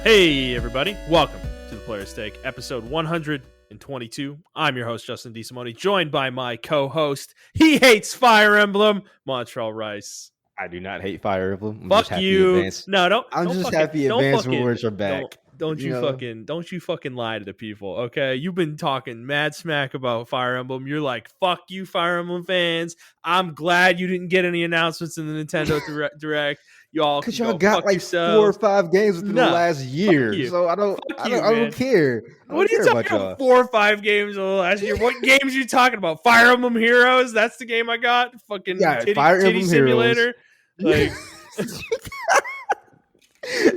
Hey, everybody. Welcome to the Player's Take, episode 122. I'm your host, Justin DeSimone, joined by my co-host. He hates Fire Emblem, Montreal Rice. I do not hate Fire Emblem. I'm Fuck just happy you. Advance. No, don't. I'm don't just fucking, happy don't Advance fucking, Wars are back. Don't you fucking lie to the people, okay? You've been talking mad smack about Fire Emblem. You're like, fuck you, Fire Emblem fans. I'm glad you didn't get any announcements in the Nintendo Direct. Y'all, because y'all got like yourselves. 4 or 5 games within the last year, so I don't care. What are you talking about? 4 or 5 games in the last year? What games are you talking about? Fire Emblem Heroes? That's the game I got. Fucking titty simulator. Like.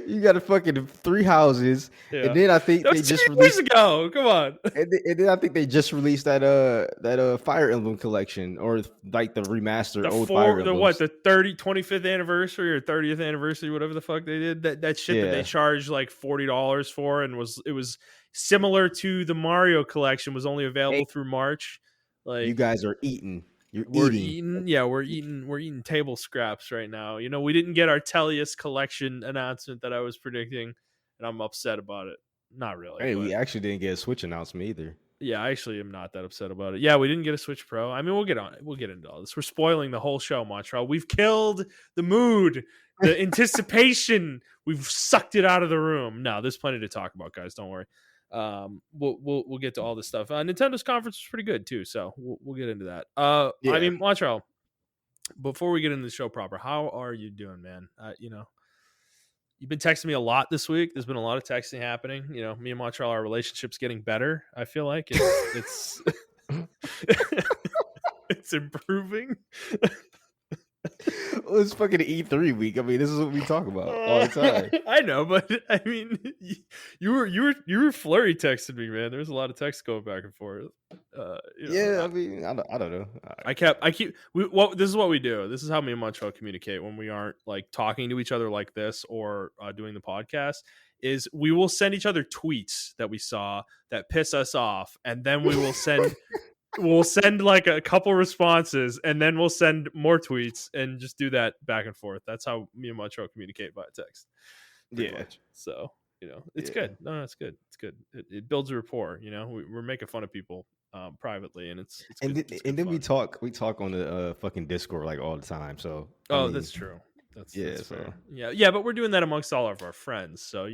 You got a fucking 3 houses, and then I think they just released ago. Come on, and then I think they just released that Fire Emblem collection, or like the remastered Fire Emblem. The 25th anniversary or 30th anniversary, whatever the fuck they did. That shit that they charged like $40 for, and it was similar to the Mario collection, was only available through March. Like, you guys are eating. We're eating table scraps right now. You know, we didn't get our Tellius collection announcement that I was predicting, and I'm upset about it. Not really. Hey, we actually didn't get a Switch announcement either. Yeah, I actually am not that upset about it. Yeah, we didn't get a Switch Pro. I mean, we'll get on it. We'll get into all this. We're spoiling the whole show, Montreal. We've killed the mood, the anticipation. We've sucked it out of the room. No, there's plenty to talk about, guys. Don't worry. We'll get to all this stuff. Nintendo's conference was pretty good too, so we'll get into that. I mean, Montreal, before we get into the show proper, how are you doing, man? You've been texting me a lot this week. There's been a lot of texting happening. You know, me and Montreal, our relationship's getting better. I feel like it's it's improving. Well, it's fucking E3 week. I mean, this is what we talk about all the time. I know, but I mean, you were flurry texting me, man. There's a lot of text going back and forth. I mean, I don't know. This is what we do. This is how me and Montreal communicate when we aren't like talking to each other like this or doing the podcast. Is we will send each other tweets that we saw that piss us off, and then we will send. We'll send like a couple responses, and then we'll send more tweets and just do that back and forth. That's how me and Montreal communicate via text. Much. So, it's good. No, it's good. It's good. It builds a rapport. You know, we're making fun of people privately, and it's and good. And then we talk on the fucking Discord like all the time. So I mean, that's true. That's fair. Yeah, but we're doing that amongst all of our friends. So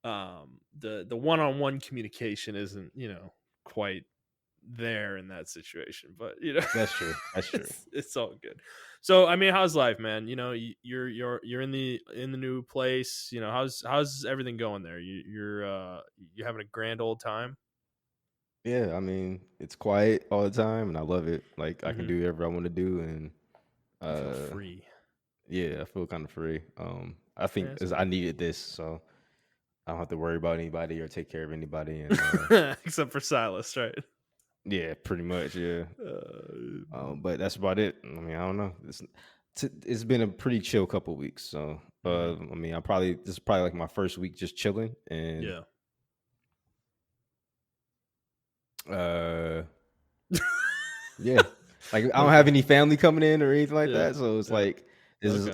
the one-on-one communication isn't quite there in that situation, but that's true. It's all good. So I mean, how's life, man? You're in the new place. How's everything going there? You're having a grand old time? Yeah, I mean, it's quiet all the time, and I love it. Like, I can do whatever I want to do, and I feel free. Yeah, I feel kind of free. I think I needed this, so I don't have to worry about anybody or take care of anybody, and except for Silas, right? Yeah, pretty much. Yeah, but that's about it. I mean, I don't know. It's been a pretty chill couple of weeks. So, I mean, this is probably like my first week just chilling, and yeah, like I don't have any family coming in or anything like that. So it's like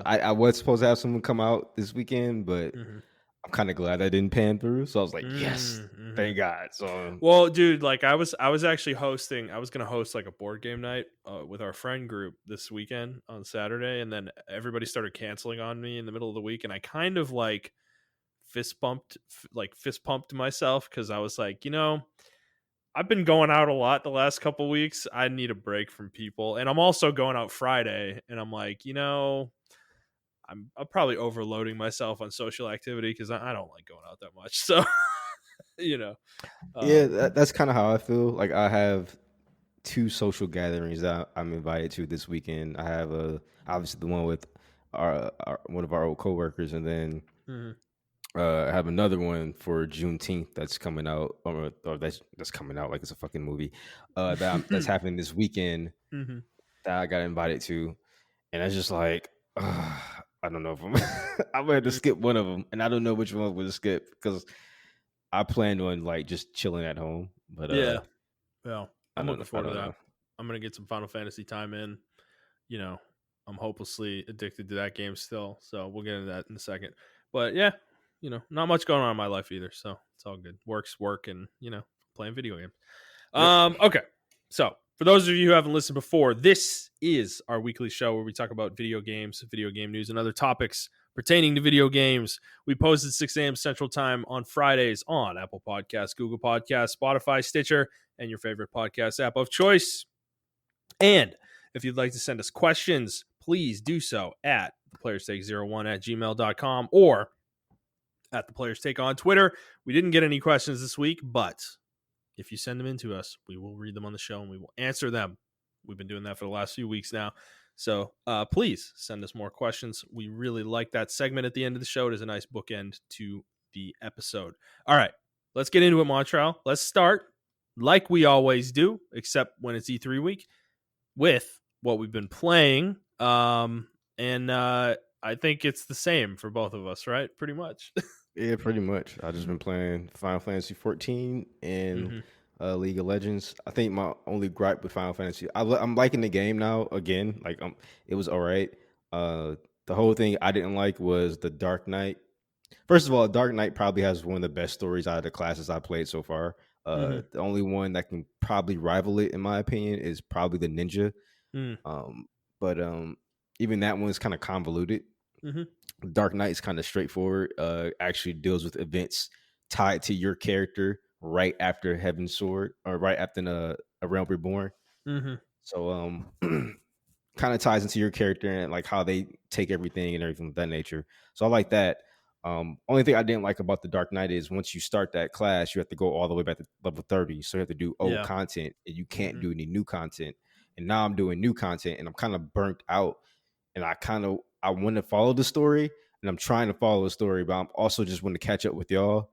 I was supposed to have someone come out this weekend, but. I'm kind of glad I didn't pan through, so I was like, "Yes, thank God." So, well, dude, like I was actually hosting. I was gonna host like a board game night with our friend group this weekend on Saturday, and then everybody started canceling on me in the middle of the week, and I kind of like fist pumped myself because I was like, I've been going out a lot the last couple weeks. I need a break from people, and I'm also going out Friday, and I'm like, I'm probably overloading myself on social activity because I don't like going out that much. So, that's kind of how I feel. Like I have 2 social gatherings that I'm invited to this weekend. I have obviously the one with our one of our old coworkers, and then I have another one for Juneteenth that's coming out, or that's coming out like it's a fucking movie. That's happening this weekend that I got invited to, and it's just like. I don't know if I'm gonna have to skip one of them, and I don't know which one we'll skip because I planned on like just chilling at home. But I'm looking forward to that. I'm gonna get some Final Fantasy time in. I'm hopelessly addicted to that game still, so we'll get into that in a second. But yeah, not much going on in my life either. So it's all good. Work's work, and playing video games. Yep. Okay. So for those of you who haven't listened before, this is our weekly show where we talk about video games, video game news, and other topics pertaining to video games. We post at 6 a.m. Central Time on Fridays on Apple Podcasts, Google Podcasts, Spotify, Stitcher, and your favorite podcast app of choice. And if you'd like to send us questions, please do so at theplayerstake01@gmail.com or at the Players Take on Twitter. We didn't get any questions this week, but if you send them in to us, we will read them on the show and we will answer them. We've been doing that for the last few weeks now. So please send us more questions. We really like that segment at the end of the show. It is a nice bookend to the episode. All right, let's get into it, Montrell. Let's start like we always do, except when it's E3 week, with what we've been playing. And I think it's the same for both of us, right? Pretty much. Yeah, pretty much. I just been playing Final Fantasy 14 and League of Legends. I think my only gripe with Final Fantasy, I'm liking the game now again. Like it was all right. The whole thing I didn't like was the Dark Knight. First of all, Dark Knight probably has one of the best stories out of the classes I played so far. The only one that can probably rival it, in my opinion, is probably the Ninja. But even that one is kind of convoluted. Dark Knight is kind of straightforward. Actually deals with events tied to your character right after Heaven's Sword or right after a Realm Reborn. So kind of ties into your character and like how they take everything and everything of that nature. So I like that. Only thing I didn't like about the Dark Knight is once you start that class, you have to go all the way back to level 30. So you have to do old content and you can't do any new content. And now I'm doing new content and I'm kind of burnt out. And I want to follow the story and I'm trying to follow the story, but I'm also just want to catch up with y'all.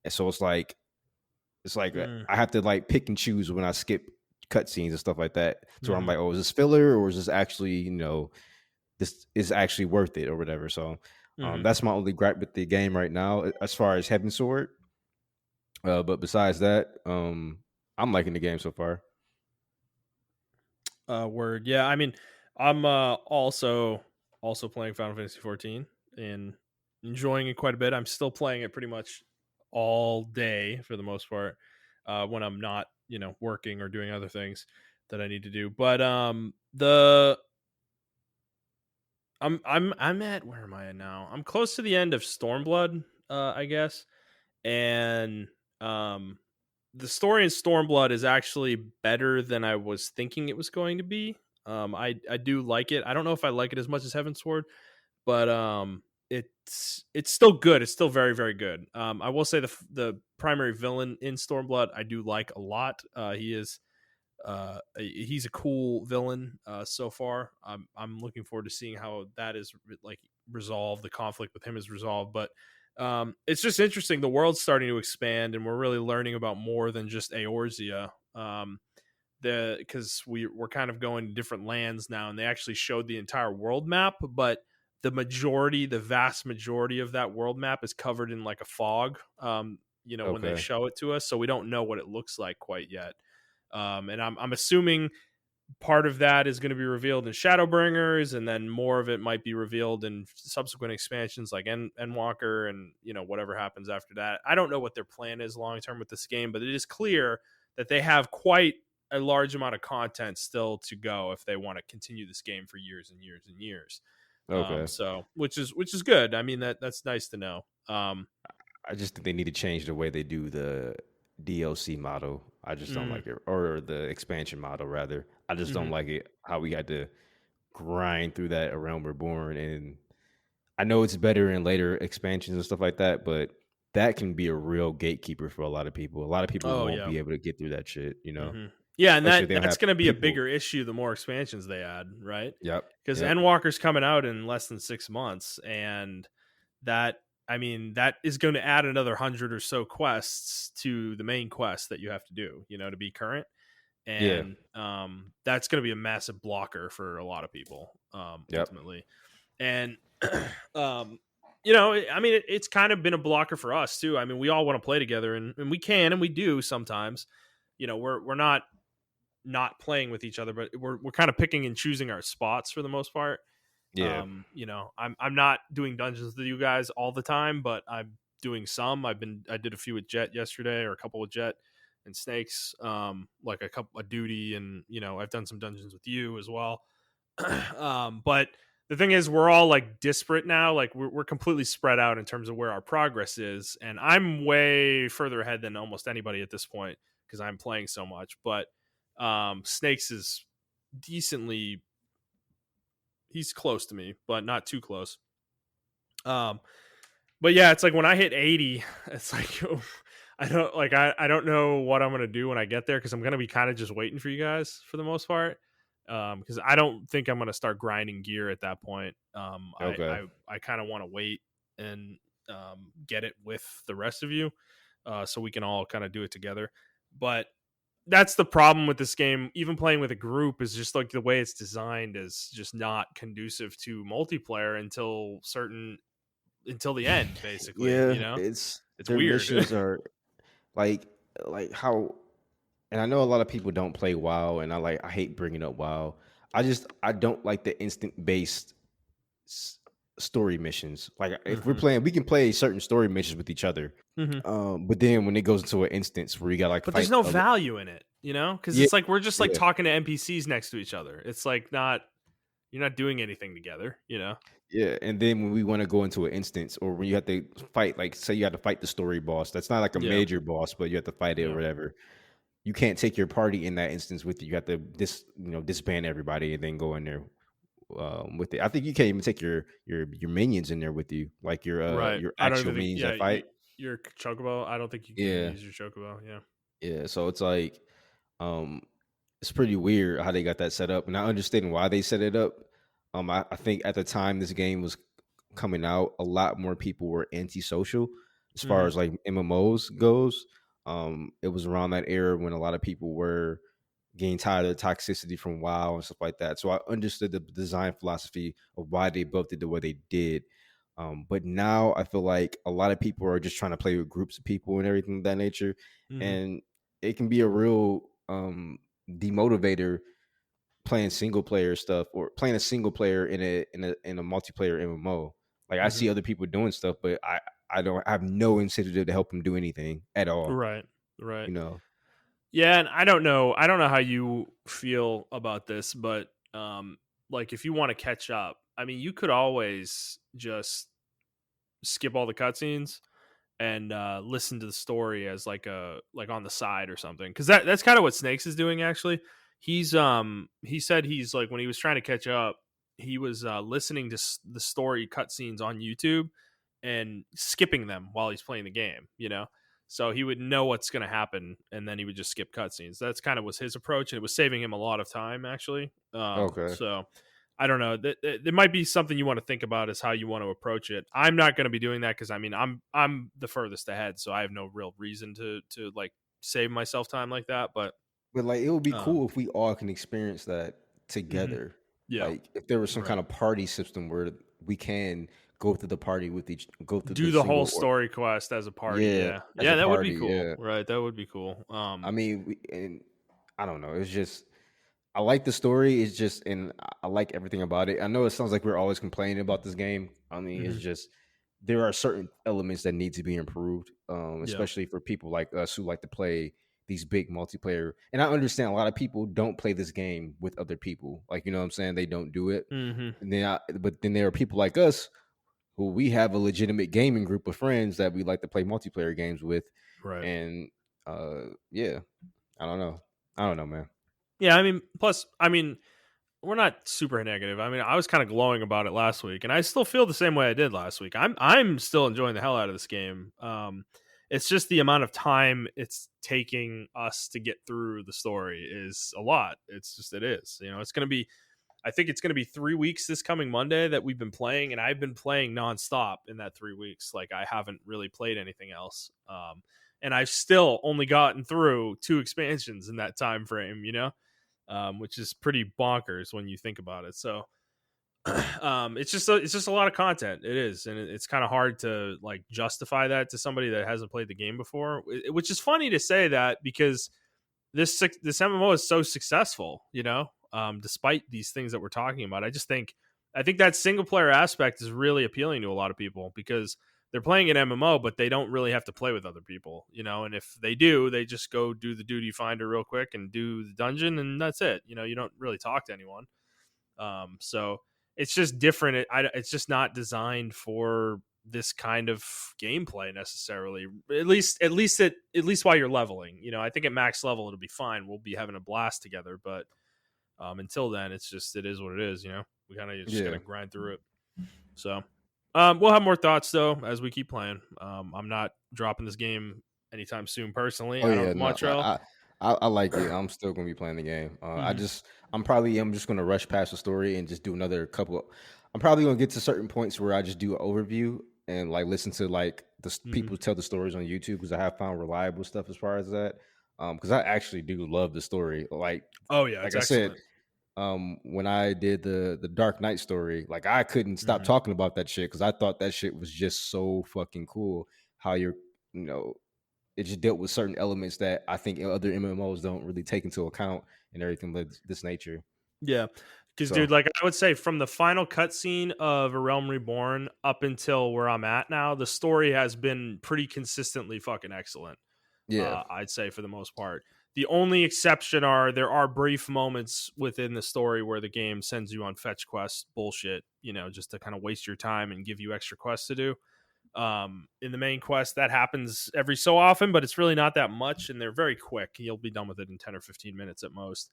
And so it's like I have to like pick and choose when I skip cutscenes and stuff like that. So I'm like, oh, is this filler or is this actually, this is actually worth it or whatever. So that's my only gripe with the game right now as far as Heaven's Sword. But besides that, I'm liking the game so far. Word. Yeah, I mean, I'm also playing Final Fantasy 14 and enjoying it quite a bit. I'm still playing it pretty much all day for the most part when I'm not, working or doing other things that I need to do. But I'm at, where am I at now? I'm close to the end of Stormblood, I guess. And the story in Stormblood is actually better than I was thinking it was going to be. I do like it. I don't know if I like it as much as Heavensward, but it's still good. It's still very, very good. I will say the primary villain in Stormblood I do like a lot. He's a cool villain so far. I'm looking forward to seeing how that is like resolved. The conflict with him is resolved, but it's just interesting. The world's starting to expand, and we're really learning about more than just Eorzea. Because we're kind of going to different lands now, and they actually showed the entire world map, but the vast majority of that world map is covered in like a fog. When they show it to us, so we don't know what it looks like quite yet. And I'm assuming part of that is going to be revealed in Shadowbringers, and then more of it might be revealed in subsequent expansions like Endwalker and whatever happens after that. I don't know what their plan is long term with this game, but it is clear that they have quite a large amount of content still to go if they want to continue this game for years and years and years. So which is good. I mean that's nice to know. I just think they need to change the way they do the DLC model. I just don't like it, or the expansion model rather. I just don't like it how we had to grind through that Realm Reborn, and I know it's better in later expansions and stuff like that, but that can be a real gatekeeper for a lot of people. A lot of people won't be able to get through that shit, Yeah, and that's going to be a bigger issue the more expansions they add, right? Yep. Because Endwalker's coming out in less than 6 months, and that is going to add another 100 or so quests to the main quest that you have to do, to be current. And that's going to be a massive blocker for a lot of people, ultimately. And it's kind of been a blocker for us too. I mean, we all want to play together, and we can, and we do sometimes. We're not playing with each other, but we're kind of picking and choosing our spots for the most part. I'm not doing dungeons with you guys all the time, but I'm doing some. I did a few with Jet yesterday, or a couple with Jet and Snakes, like a duty, and I've done some dungeons with you as well. But the thing is, we're all like disparate now. Like we're completely spread out in terms of where our progress is, and I'm way further ahead than almost anybody at this point because I'm playing so much. But Snakes is decently, he's close to me, but not too close. Um, but yeah, it's like when I hit 80, it's like I don't know what I'm gonna do when I get there because I'm gonna be kind of just waiting for you guys for the most part. Because I don't think I'm gonna start grinding gear at that point. Okay. I kind of want to wait and get it with the rest of you, so we can all kind of do it together. But that's the problem with this game. Even playing with a group is just like the way it's designed is just not conducive to multiplayer until the end, basically. Yeah, it's It's their weird. missions are like how, and I know a lot of people don't play WoW, and I hate bringing up WoW. I don't like the instant based s- story missions. Like if we're Hmm. playing, we can play certain story missions with each other. Hmm. But then when it goes into an instance where you got like But there's fight, no value in it, because yeah, it's like we're just like yeah, talking to NPCs next to each other. It's like not you're not doing anything together. yeah. And then when we want to go into an instance, or when you have to fight, like say you have to fight the story boss, that's not like a Yeah, major boss, but you have to fight it or yeah, whatever. You can't take your party in that instance with you. You have to disband everybody and then go in there with it. I think you can't even take your minions in there with you, like right. your I don't actual even think. minions Yeah, that fight. your chocobo. I don't think you can even Yeah, use your chocobo. Yeah. yeah. So it's like um it's pretty weird how they got that set up, and I understand why they set it up. I think at the time this game was coming out, a lot more people were antisocial as far Hmm. as like MMOs goes. It was around that era when a lot of people were getting tired of the toxicity from WoW and stuff like that. So I understood the design philosophy of why they built it the way they did. But now I feel like a lot of people are just trying to play with groups of people and everything of that nature, Hmm. and it can be a real demotivator playing single player stuff or playing a single player in a multiplayer MMO. Like I Hmm. see other people doing stuff, but I have no incentive to help them do anything at all. Right. Right. You know. Yeah, and I don't know. I don't know how you feel about this, but like if you want to catch up, I mean, you could always just skip all the cutscenes and listen to the story as like on the side or something, because that's kind of what Snakes is doing actually. He said he's like when he was trying to catch up, he was listening to the story cutscenes on YouTube and skipping them while he's playing the game. So he would know what's going to happen and then he would just skip cutscenes. That's kind of was his approach, and it was saving him a lot of time actually. Okay. So I don't know. There might be something you want to think about is how you want to approach it. I'm not going to be doing that because I mean I'm the furthest ahead, so I have no real reason to like save myself time like that. But But like it would be um, cool if we all can experience that mhm. together. Yeah, Like if there was some right. kind of party system where we can go through Do the the whole single or story quest as a party. yeah, Yeah, as a yeah, that would be party, cool. yeah. Right, that would be cool. I mean, and I don't know. It's just I like the story. It's just and I like everything about it. I know it sounds like we're always complaining about this game. I mean, it's Mhm. just there are certain elements that need to be improved, Yeah. especially for people like us who like to play these big multiplayer. And I understand a lot of people don't play this game with other people. Like you know what I'm saying? They don't do it. Hmm. But then there are people like us who we have a legitimate gaming group of friends that we like to play multiplayer games with. Right. And yeah, I don't know. I don't know, man. Yeah. I mean, plus, I mean, we're not super negative. I mean, I was kind of glowing about it last week, and I still feel the same way I did last week. I'm still enjoying the hell out of this game. It's just the amount of time it's taking us to get through the story is a lot. It's just it is. It's gonna be. I think it's gonna be 3 weeks this coming Monday that we've been playing, and I've been playing nonstop in that 3 weeks. Like I haven't really played anything else. And I've still only gotten through 2 expansions in that time frame. Which is pretty bonkers when you think about it. So it's just a lot of content. It is, and it's kind of hard to like justify that to somebody that hasn't played the game before. Which is funny to say that because this MMO is so successful. Despite these things that we're talking about, I think that single player aspect is really appealing to a lot of people because they're playing an MMO, but they don't really have to play with other people, and if they do, they just go do the duty finder real quick and do the dungeon, and that's it. You don't really talk to anyone. So it's just different. It's just not designed for this kind of gameplay necessarily. At least while you're leveling. I think at max level it'll be fine. We'll be having a blast together, but until then, it is what it is. We kind of just gotta grind through it. So we'll have more thoughts though as we keep playing. I'm not dropping this game anytime soon personally. Oh I don't yeah, know, no, Montreal. I like it. I'm still gonna be playing the game. Mhm. I'm just gonna rush past the story and just do another couple. I'm probably gonna get to certain points where I just do an overview and like listen to like Mhm. people tell the stories on YouTube because I have found reliable stuff as far as that. Because I actually do love the story. Oh yeah, Like it's I said, excellent. when I did the Dark Knight story, like I couldn't stop Mhm. talking about that shit because I thought that shit was just so fucking cool. How you know it just dealt with certain elements that I think other MMOs don't really take into account and everything of this nature. Yeah. Because, dude, So like I would say, from the final cutscene of A Realm Reborn up until where I'm at now, the story has been pretty consistently fucking excellent. yeah, I'd say for the most part. The only exception are there are brief moments within the story where the game sends you on fetch quest bullshit, just to kind of waste your time and give you extra quests to do. In the main quest, that happens every so often, but it's really not that much, and they're very quick. You'll be done with it in 10 or 15 minutes at most,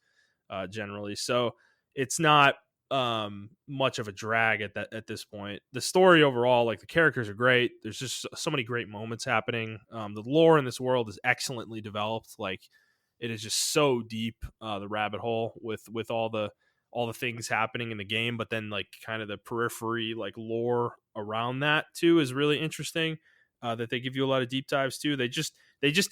generally. So it's not much of a drag at this point. The story overall, like the characters are great. There's just so many great moments happening. The lore in this world is excellently developed. Like it is just so deep, the rabbit hole with all the things happening in the game, but then like kind of the periphery, like lore around that too is really interesting. That they give you a lot of deep dives too. They just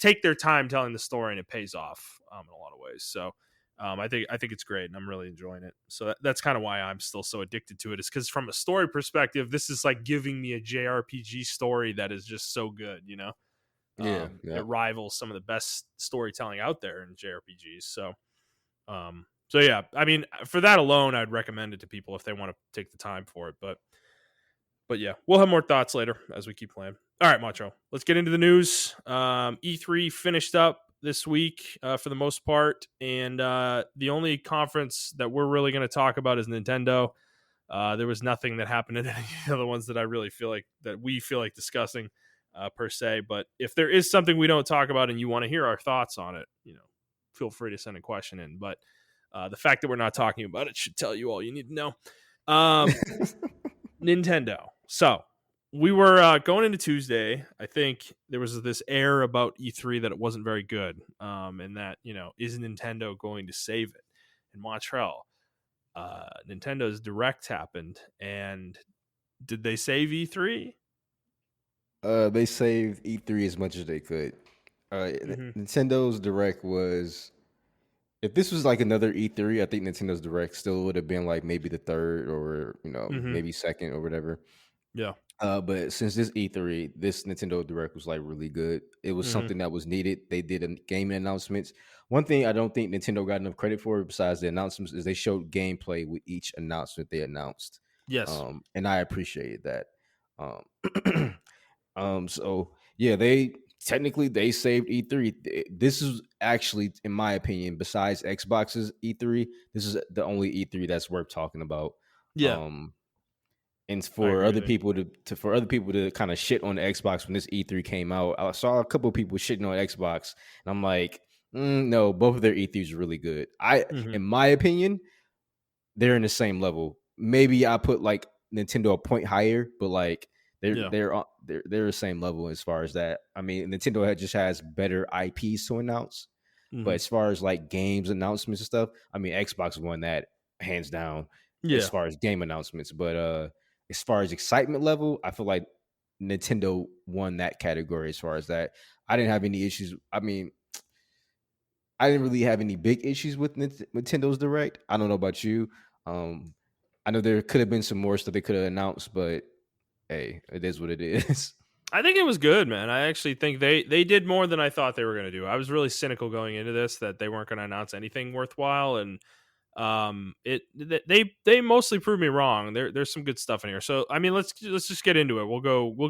take their time telling the story, and it pays off in a lot of ways. So I think it's great, and I'm really enjoying it. So that's kind of why I'm still so addicted to it. Is because from a story perspective, this is like giving me a JRPG story that is just so good. yeah, It yeah, rivals some of the best storytelling out there in JRPGs. So yeah, I mean, for that alone, I'd recommend it to people if they want to take the time for it. But yeah, we'll have more thoughts later as we keep playing. All right, Macho, let's get into the news. E3 finished up this week for the most part, and the only conference that we're really going to talk about is Nintendo. There was nothing that happened at any of the other ones that I really feel like that we feel like discussing per se. But if there is something we don't talk about and you want to hear our thoughts on it, feel free to send a question in. But the fact that we're not talking about it should tell you all you need to know. Nintendo. So we were going into Tuesday. I think there was this air about E3 that it wasn't very good, and that is Nintendo going to save it? And Montreal, Nintendo's Direct happened, and did they save E3? they saved E3 as much as they could. Mm-hmm. Nintendo's Direct was. If this was like another E3, I think Nintendo's Direct still would have been like maybe the third or Mm-hmm. maybe second or whatever. Yeah. But since this E3, this Nintendo Direct was like really good. It was Mm-hmm. something that was needed. They did a gaming announcements. One thing I don't think Nintendo got enough credit for, besides the announcements, is they showed gameplay with each announcement they announced. Yes. And I appreciated that. Um, so yeah, they saved E3. This is actually, in my opinion, besides Xbox's E3, this is the only E3 that's worth talking about. Yeah, Um, and I for agree other with you. people to kind of shit on the Xbox when this E3 came out, I saw a couple of people shitting on Xbox, and I'm like, no, both of their E3s are really good. Mm-hmm. In my opinion, they're in the same level. Maybe I put like Nintendo a point higher, but like Yeah. they're the same level as far as that. I mean, Nintendo just has better IPs to announce, but Mm-hmm. as far as like games announcements and stuff, I mean, Xbox won that hands down as Yeah. far as game announcements. But as far as excitement level, I feel like Nintendo won that category as far as that. I didn't have any issues. I mean, I didn't really have any big issues with Nintendo's Direct. I don't know about you. Um, I know there could have been some more stuff they could have announced, but hey, it is what it is. I think it was good, man. I actually think they did more than I thought they were going to do. I was really cynical going into this that they weren't going to announce anything worthwhile, and They mostly prove me wrong. There's some good stuff in here. So I mean, let's just get into it. We'll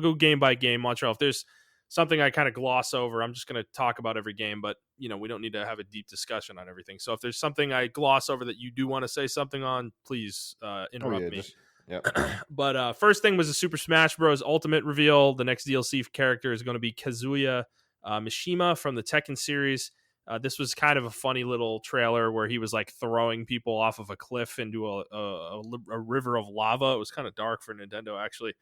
go game by game. Montreal. If there's something I kind of gloss over, I'm just going to talk about every game. But we don't need to have a deep discussion on everything. So if there's something I gloss over that you do want to say something on, please Oh interrupt yeah, me. just yep. But first thing was the Super Smash Bros. Ultimate reveal. The next DLC character is going to be Kazuya Mishima from the Tekken series. This was kind of a funny little trailer where he was like throwing people off of a cliff into a river of lava. It was kind of dark for Nintendo, actually.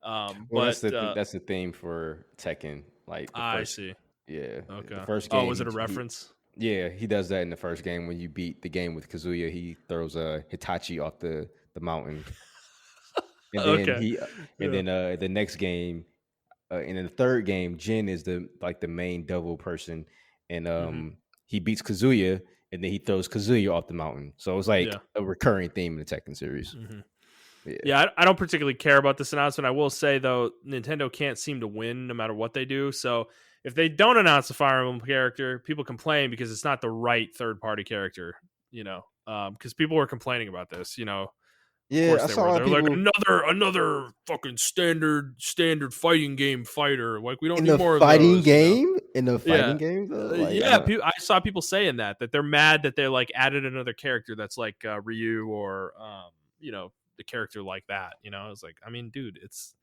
Well, that's But that's the theme for Tekken. Like the I first, see. yeah, the Okay. first Oh, game. was it a reference? Yeah, he does that in the first game when you beat the game with Kazuya. He throws Hitachi off the mountain, and then Okay. Yeah. the next game, and in the third game, Jin is the main devil person, and Hmm. he beats Kazuya, and then he throws Kazuya off the mountain. So it's like Yeah. a recurring theme in the Tekken series. Hmm. Yeah, Yeah, I don't particularly care about this announcement. I will say though, Nintendo can't seem to win no matter what they do. So if they don't announce a Fire Emblem character, people complain because it's not the right third party character. Because people were complaining about this. Of yeah. course I they saw a were. lot of They're like people another fucking standard fighting game fighter. Like we don't in need the more of fighting those. game. In the Yeah. fighting game, though, Yeah, I saw people saying that they're mad that they like added another character that's like Ryu or the character like that. It's like, I mean, dude, it's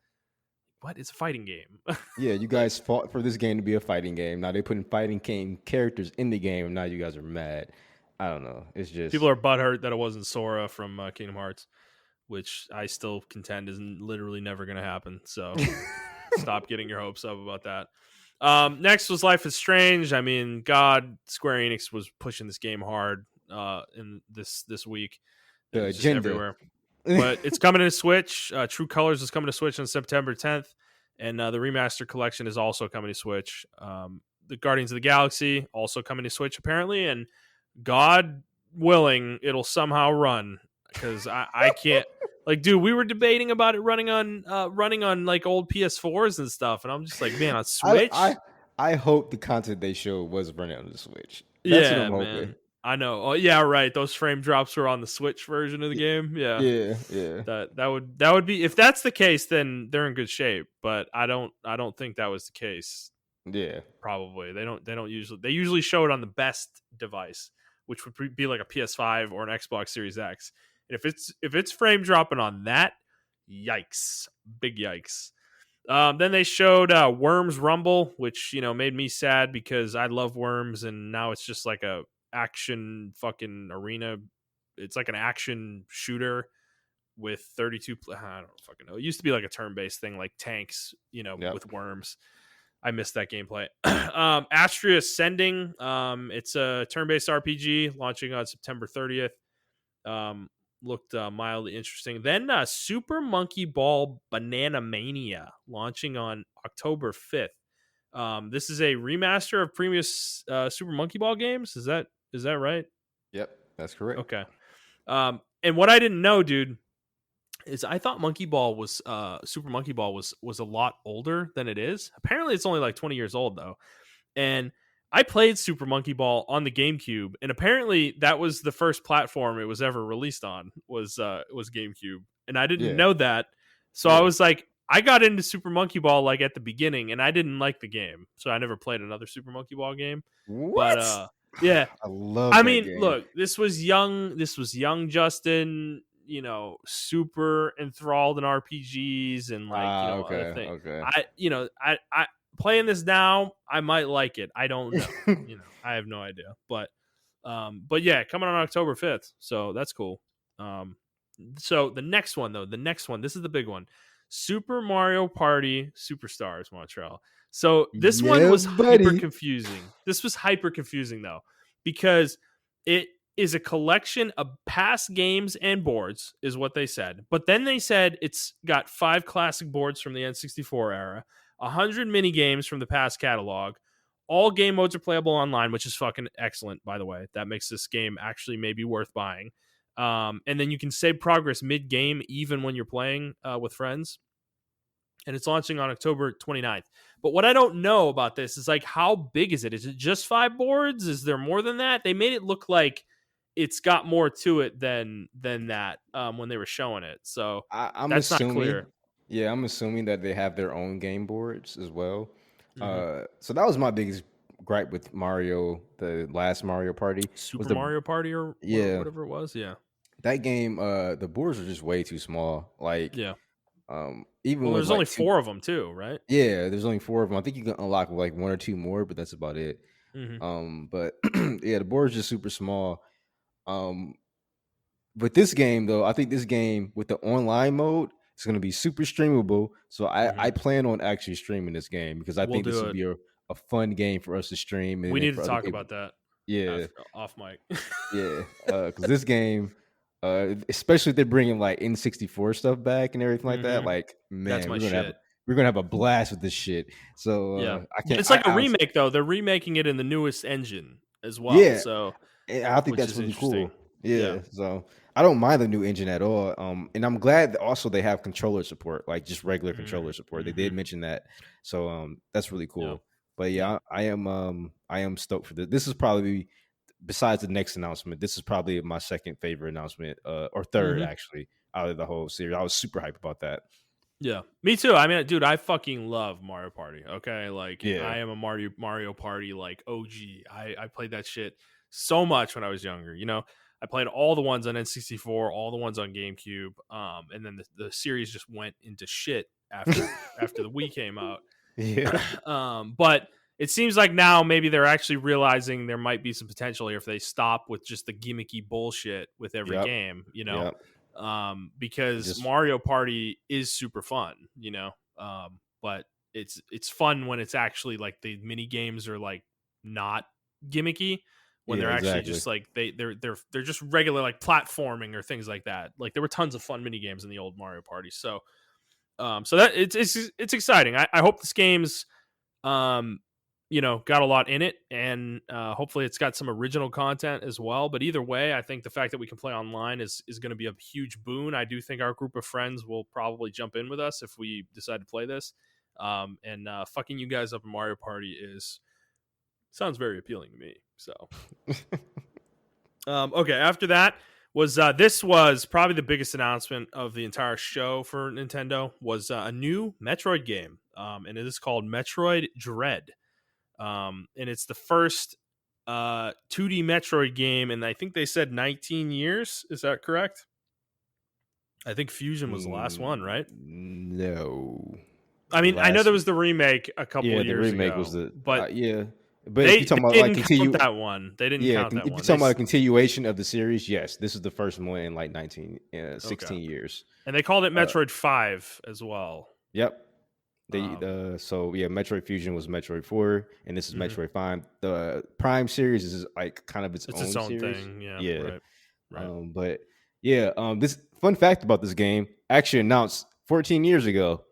a fighting game. yeah, you Like guys fought for this game to be a fighting game. Now they putting fighting game characters in the game, and now you guys are mad. I don't know. It's people just are butthurt that it wasn't Sora from Kingdom Hearts, which I still contend is literally never going to happen. So stop getting your hopes up about that. Next was Life is Strange. I mean, God, Square Enix was pushing this game hard in this week. It the was just agenda. everywhere. But it's coming to Switch. True Colors is coming to Switch on September 10th, and the remaster collection is also coming to Switch. The Guardians of the Galaxy also coming to Switch apparently, and God willing, it'll somehow run because I can't. Like, dude, we were debating about it running on like old PS4s and stuff, and I'm just like, man, on I, Switch, I I hope the content they showed was running on the Switch. That's what yeah, I'm hoping. man. I know. Oh, yeah, right. Those frame drops were on the Switch version of the Y- game. Yeah, Yeah, yeah, that would be, if that's the case, then they're in good shape. But I don't think that was the case. yeah. Probably they usually show it on the best device, which would be like a PS5 or an Xbox Series X. And if it's frame dropping on that, yikes, big yikes. Then they showed Worms Rumble, which made me sad because I love Worms, and now it's just like a action fucking arena. It's like an action shooter with 32. I don't fucking know. It used to be like a turn-based thing, like tanks, Yep. with worms. I missed that gameplay. Astria Ascending. It's a turn-based RPG launching on September 30th. Looked mildly interesting. Then Super Monkey Ball Banana Mania launching on October 5th. This is a remaster of previous Super Monkey Ball games. Is that right? Yep. That's correct. Okay. And what I didn't know, dude, is I thought Monkey Ball was Super Monkey Ball was a lot older than it is. Apparently, it's only like 20 years old though. And I played Super Monkey Ball on the GameCube, and apparently that was the first platform it was ever released on was GameCube, and I didn't Yeah, know that. So I yeah. was like, I got into Super Monkey Ball like at the beginning, and I didn't like the game, so I never played another Super Monkey Ball game. But What? yeah, I love I that mean, game. look, this was young. This was young Justin. Super enthralled in RPGs and like Ah, other okay, things. okay. I playing this now, I might like it. I don't know. I have no idea. But yeah, coming on October 5th, so that's cool. So the next one though, this is the big one. Super Mario Party Superstars Montreal. So this one Yeah, was hyper buddy. confusing. This was hyper confusing though, because it is a collection of past games and boards, is what they said. But then they said it's got 5 classic boards from the N64 era, 100 mini games from the past catalog. All game modes are playable online, which is fucking excellent, by the way. That makes this game actually maybe worth buying. And then you can save progress mid-game, even when you're playing with friends. And it's launching on October 29th. But what I don't know about this is like, how big is it? Is it just 5 boards? Is there more than that? They made it look like it's got more to it than that when they were showing it. So I'm that's not assuming, clear. yeah, I'm assuming that they have their own game boards as well. Hmm. So that was my biggest gripe with Mario, the last Mario Party, was Super the Mario Party or yeah whatever it was. Yeah. that game. The boards are just way too small. Like Yeah. even Well, with there's only like two, 4 of them too, right? yeah, there's only four of them. I think you can unlock like one or two more, but that's about it. Hmm. But yeah, the board's just super small. Um, But this game, though, I think this game with the online mode is going to be super streamable. So Hmm. I plan on actually streaming this game because I We'll think this do would it. be a fun game for us to stream and We then need to for other talk people. about that Yeah, after off mic. yeah. Because this game, especially if they're bringing like N64 stuff back and everything like that, Hmm. like That's man, my shit. we're gonna have a blast with this shit. So Yeah, I but can't. it's like a remake though. They're remaking it in the newest engine as well, Yeah, so I think which that's is really interesting. cool. Yeah. Yeah, so I don't mind the new engine at all. And I'm glad that also they have controller support, like just regular controller support. They Mm-hmm. did mention that, so that's really Yeah. cool. But Yeah. yeah, I am stoked for this. This is probably besides the next announcement. This is probably my second favorite announcement, or third Hmm. actually out of the whole series. I was super hyped about that. Yeah. Me too. I mean, dude, I fucking love Mario Party. Okay, like Yeah, I am a Mario Party like OG. I played that shit so much when I was younger. I played all the ones on N64, all the ones on GameCube, and then the series just went into shit after the Wii came out. yeah, But it seems like now maybe they're actually realizing there might be some potential here if they stop with just the gimmicky bullshit with every yep, game, yep. because Just Mario Party is super fun. But it's fun when it's actually like the mini games are like not gimmicky, when yeah, they're actually exactly. just like they're just regular like platforming or things like that. Like there were tons of fun mini games in the old Mario Party. So that it's exciting. I hope this game's got a lot in it, and hopefully it's got some original content as well. But either way, I think the fact that we can play online is going to be a huge boon. I do think our group of friends will probably jump in with us if we decide to play this. And fucking you guys up in Mario Party sounds very appealing to me. So okay, after that was this was probably the biggest announcement of the entire show for Nintendo, was a new Metroid game, and it is called Metroid Dread, and it's the first 2D Metroid game, and I think they said 19 years. Is that correct? I think Fusion was the last one, right? No, I the mean, I know last there was the remake a couple yeah, of the years remake was ago, the but yeah. But if they you're talking they about like didn't count continue, that one. They didn't yeah, count that if you're one. talking about a continuation of the series, yes, this is the first one in like Okay, 16 years. and they called it Uh, Metroid 5 as well. yep. Um, So yeah, Metroid Fusion was Metroid 4, and this is mhm. Metroid 5. The Prime series is like kind of its It's its own own series. thing. Yeah, Yeah. right, right. But yeah, this fun fact about this game actually announced 14 years ago.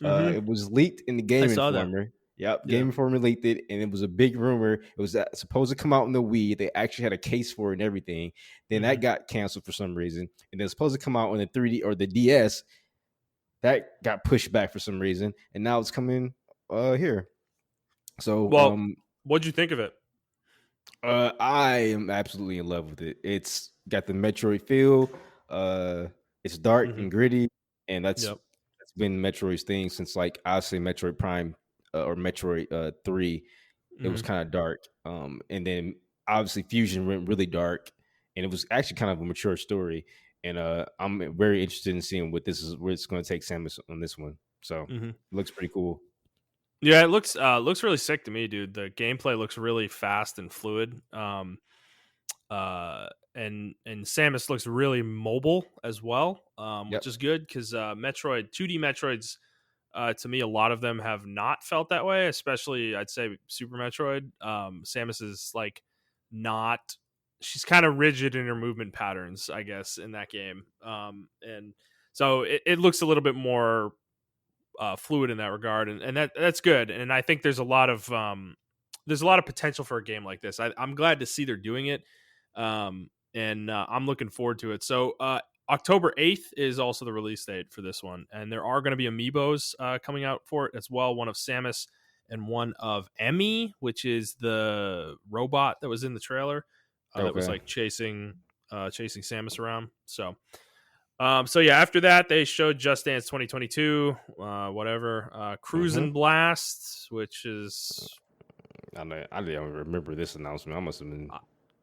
Hmm. It was leaked in the I Game saw that. Informer. Yep, Yeah. Game Informer leaked it, and it was a big rumor. It was supposed to come out in the Wii. They actually had a case for it and everything. Then Hmm. that got canceled for some reason, and then it's supposed to come out on the 3D or the DS. That got pushed back for some reason, and now it's coming here. So Well, what'd you think of it? I am absolutely in love with it. It's got the Metroid feel. It's dark Hmm. and gritty, and Yep. that's been Metroid's thing since like I say Metroid Prime or Metroid 3. It was Hmm. kind of dark, and then obviously Fusion went really dark, and it was actually kind of a mature story. And I'm very interested in seeing where it's going to take Samus on this one. So Hmm. it looks pretty cool. Yeah, it looks really sick to me, dude. The gameplay looks really fast and fluid. And Samus looks really mobile as well, which Yep. is good because Metroid 2D Metroids, to me, a lot of them have not felt that way. Especially, I'd say Super Metroid. Samus is like not. She's kind of rigid in her movement patterns, I guess, in that game. And so it looks a little bit more fluid in that regard, and that's good. And I think there's a lot of potential for a game like this. I'm glad to see they're doing it, and I'm looking forward to it. So October 8th is also the release date for this one, and there are going to be amiibos coming out for it as well. One of Samus and one of Emmy, which is the robot that was in the trailer. that was Okay. like chasing Samus around. So yeah, after that they showed Just Dance 2022, whatever, Mm-hmm. Cruisin' Blast, which is I didn't remember this announcement. I must have been uh,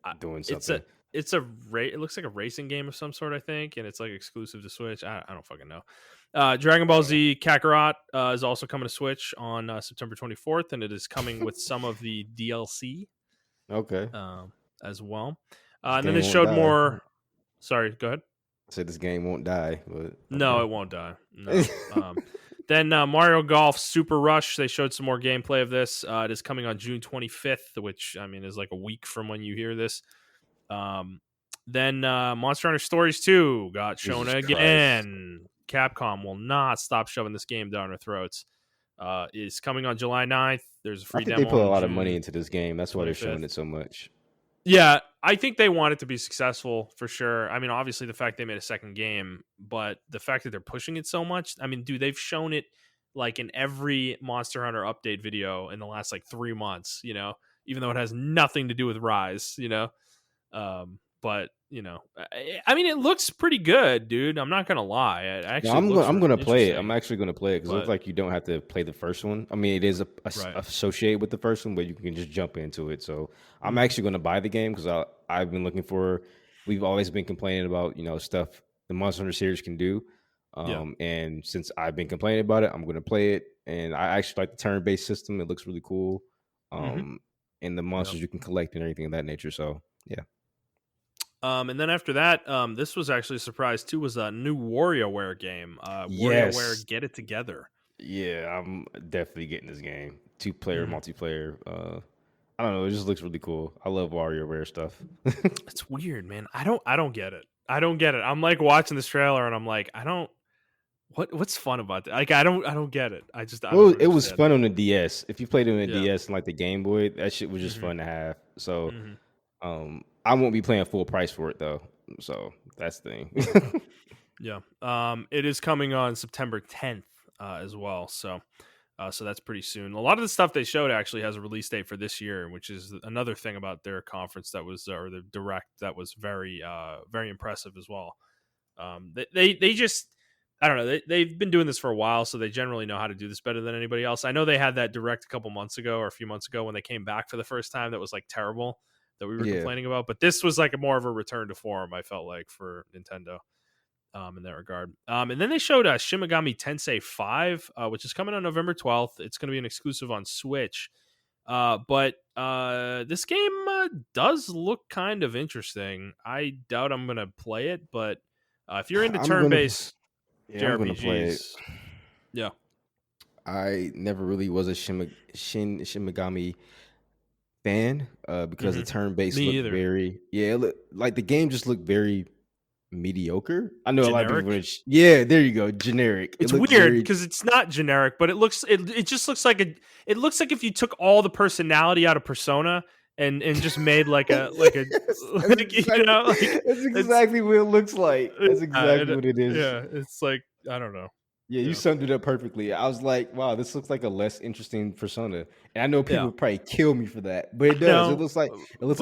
uh, doing it's something. it looks like a racing game of some sort, I think, and it's like exclusive to Switch. I don't fucking know. Dragon Ball Z Kakarot is also coming to Switch on September 24th, and it is coming with some of the DLC Okay. um, as well. This And then game they won't showed die. more. Sorry, go ahead. I said this game won't die, but No, okay. it won't die. No. Then Mario Golf Super Rush. They showed some more gameplay of this. It is coming on June 25th, which I mean is like a week from when you hear this. Um, then Monster Hunter Stories 2 got shown Jesus Christ. again. Capcom will not stop shoving this game down our throats. It's coming on July 9th. There's a I free think they demo put a on lot of money June into this game. That's why they're 25th. showing it so much. Yeah, I think they want it to be successful for sure. I mean, obviously the fact they made a second game, but the fact that they're pushing it so much. I mean, dude, they've shown it like in every Monster Hunter update video in the last like 3 months, even though it has nothing to do with Rise, but I mean, it looks pretty good, dude. I'm not gonna lie. It No, actually looks I'm gonna play it. I'm interesting, actually gonna play it because it looks but like you don't have to play the first one. I mean, it is right. associated with the first one, but you can just jump into it. So I'm Mhm. actually gonna buy the game because I've been looking for. We've always been complaining about stuff the Monster Hunter series can do, Yeah. and since I've been complaining about it, I'm gonna play it. And I actually like the turn-based system. It looks really cool, hmm um, and the Yep. monsters you can collect and everything of that nature. So yeah. And then after that, this was actually a surprise too. Was a new WarioWare game. WarioWare Yes. Get It Together. Yeah, I'm definitely getting this game. Two-player Mhm. multiplayer. I don't know. It just looks really cool. I love WarioWare stuff. It's weird, man. I don't get it. I don't get it. I'm like watching this trailer and I'm like, I don't. What's fun about that? Like, I don't get it. I Well, don't it was understand fun it. on the DS. If you played it on the Yeah. DS and like the Game Boy, that shit was just hmm fun to have. So, hmm I won't be paying full price for it though. So that's the thing. Yeah. It is coming on September 10th as well. So that's pretty soon. A lot of the stuff they showed actually has a release date for this year, which is another thing about their conference that was, or the direct that was very impressive as well. They just, I don't know, they've been doing this for a while, so they generally know how to do this better than anybody else. I know they had that direct a couple months ago or a few months ago when they came back for the first time that was like terrible that we were Yeah, complaining about, but this was like a more of a return to form. I felt like for Nintendo. In that regard. And then they showed Shin Megami Tensei 5, which is coming on November 12th. It's going to be an exclusive on Switch. But this game does look kind of interesting. I doubt I'm going to play it, but if you're into I'm gonna. turn-based Yeah, I'm gonna play it. JRPGs, yeah. I never really was a Shin Megami fan because the hmm turn based Me looked either. very like the game just looked very mediocre. I know a lot of people Generic. yeah, there you go, generic. It It's looked weird very because it's not generic, but it just looks like it looks like if you took all the personality out of Persona and just made like a yes, like like that's it's exactly what it looks like. That's exactly what it is. yeah, it's like I don't know. Yeah, you Yeah. summed it up perfectly. I was like, wow, this looks like a less interesting persona. And I know people Yeah. would probably kill me for that, but it I does. know, It looks like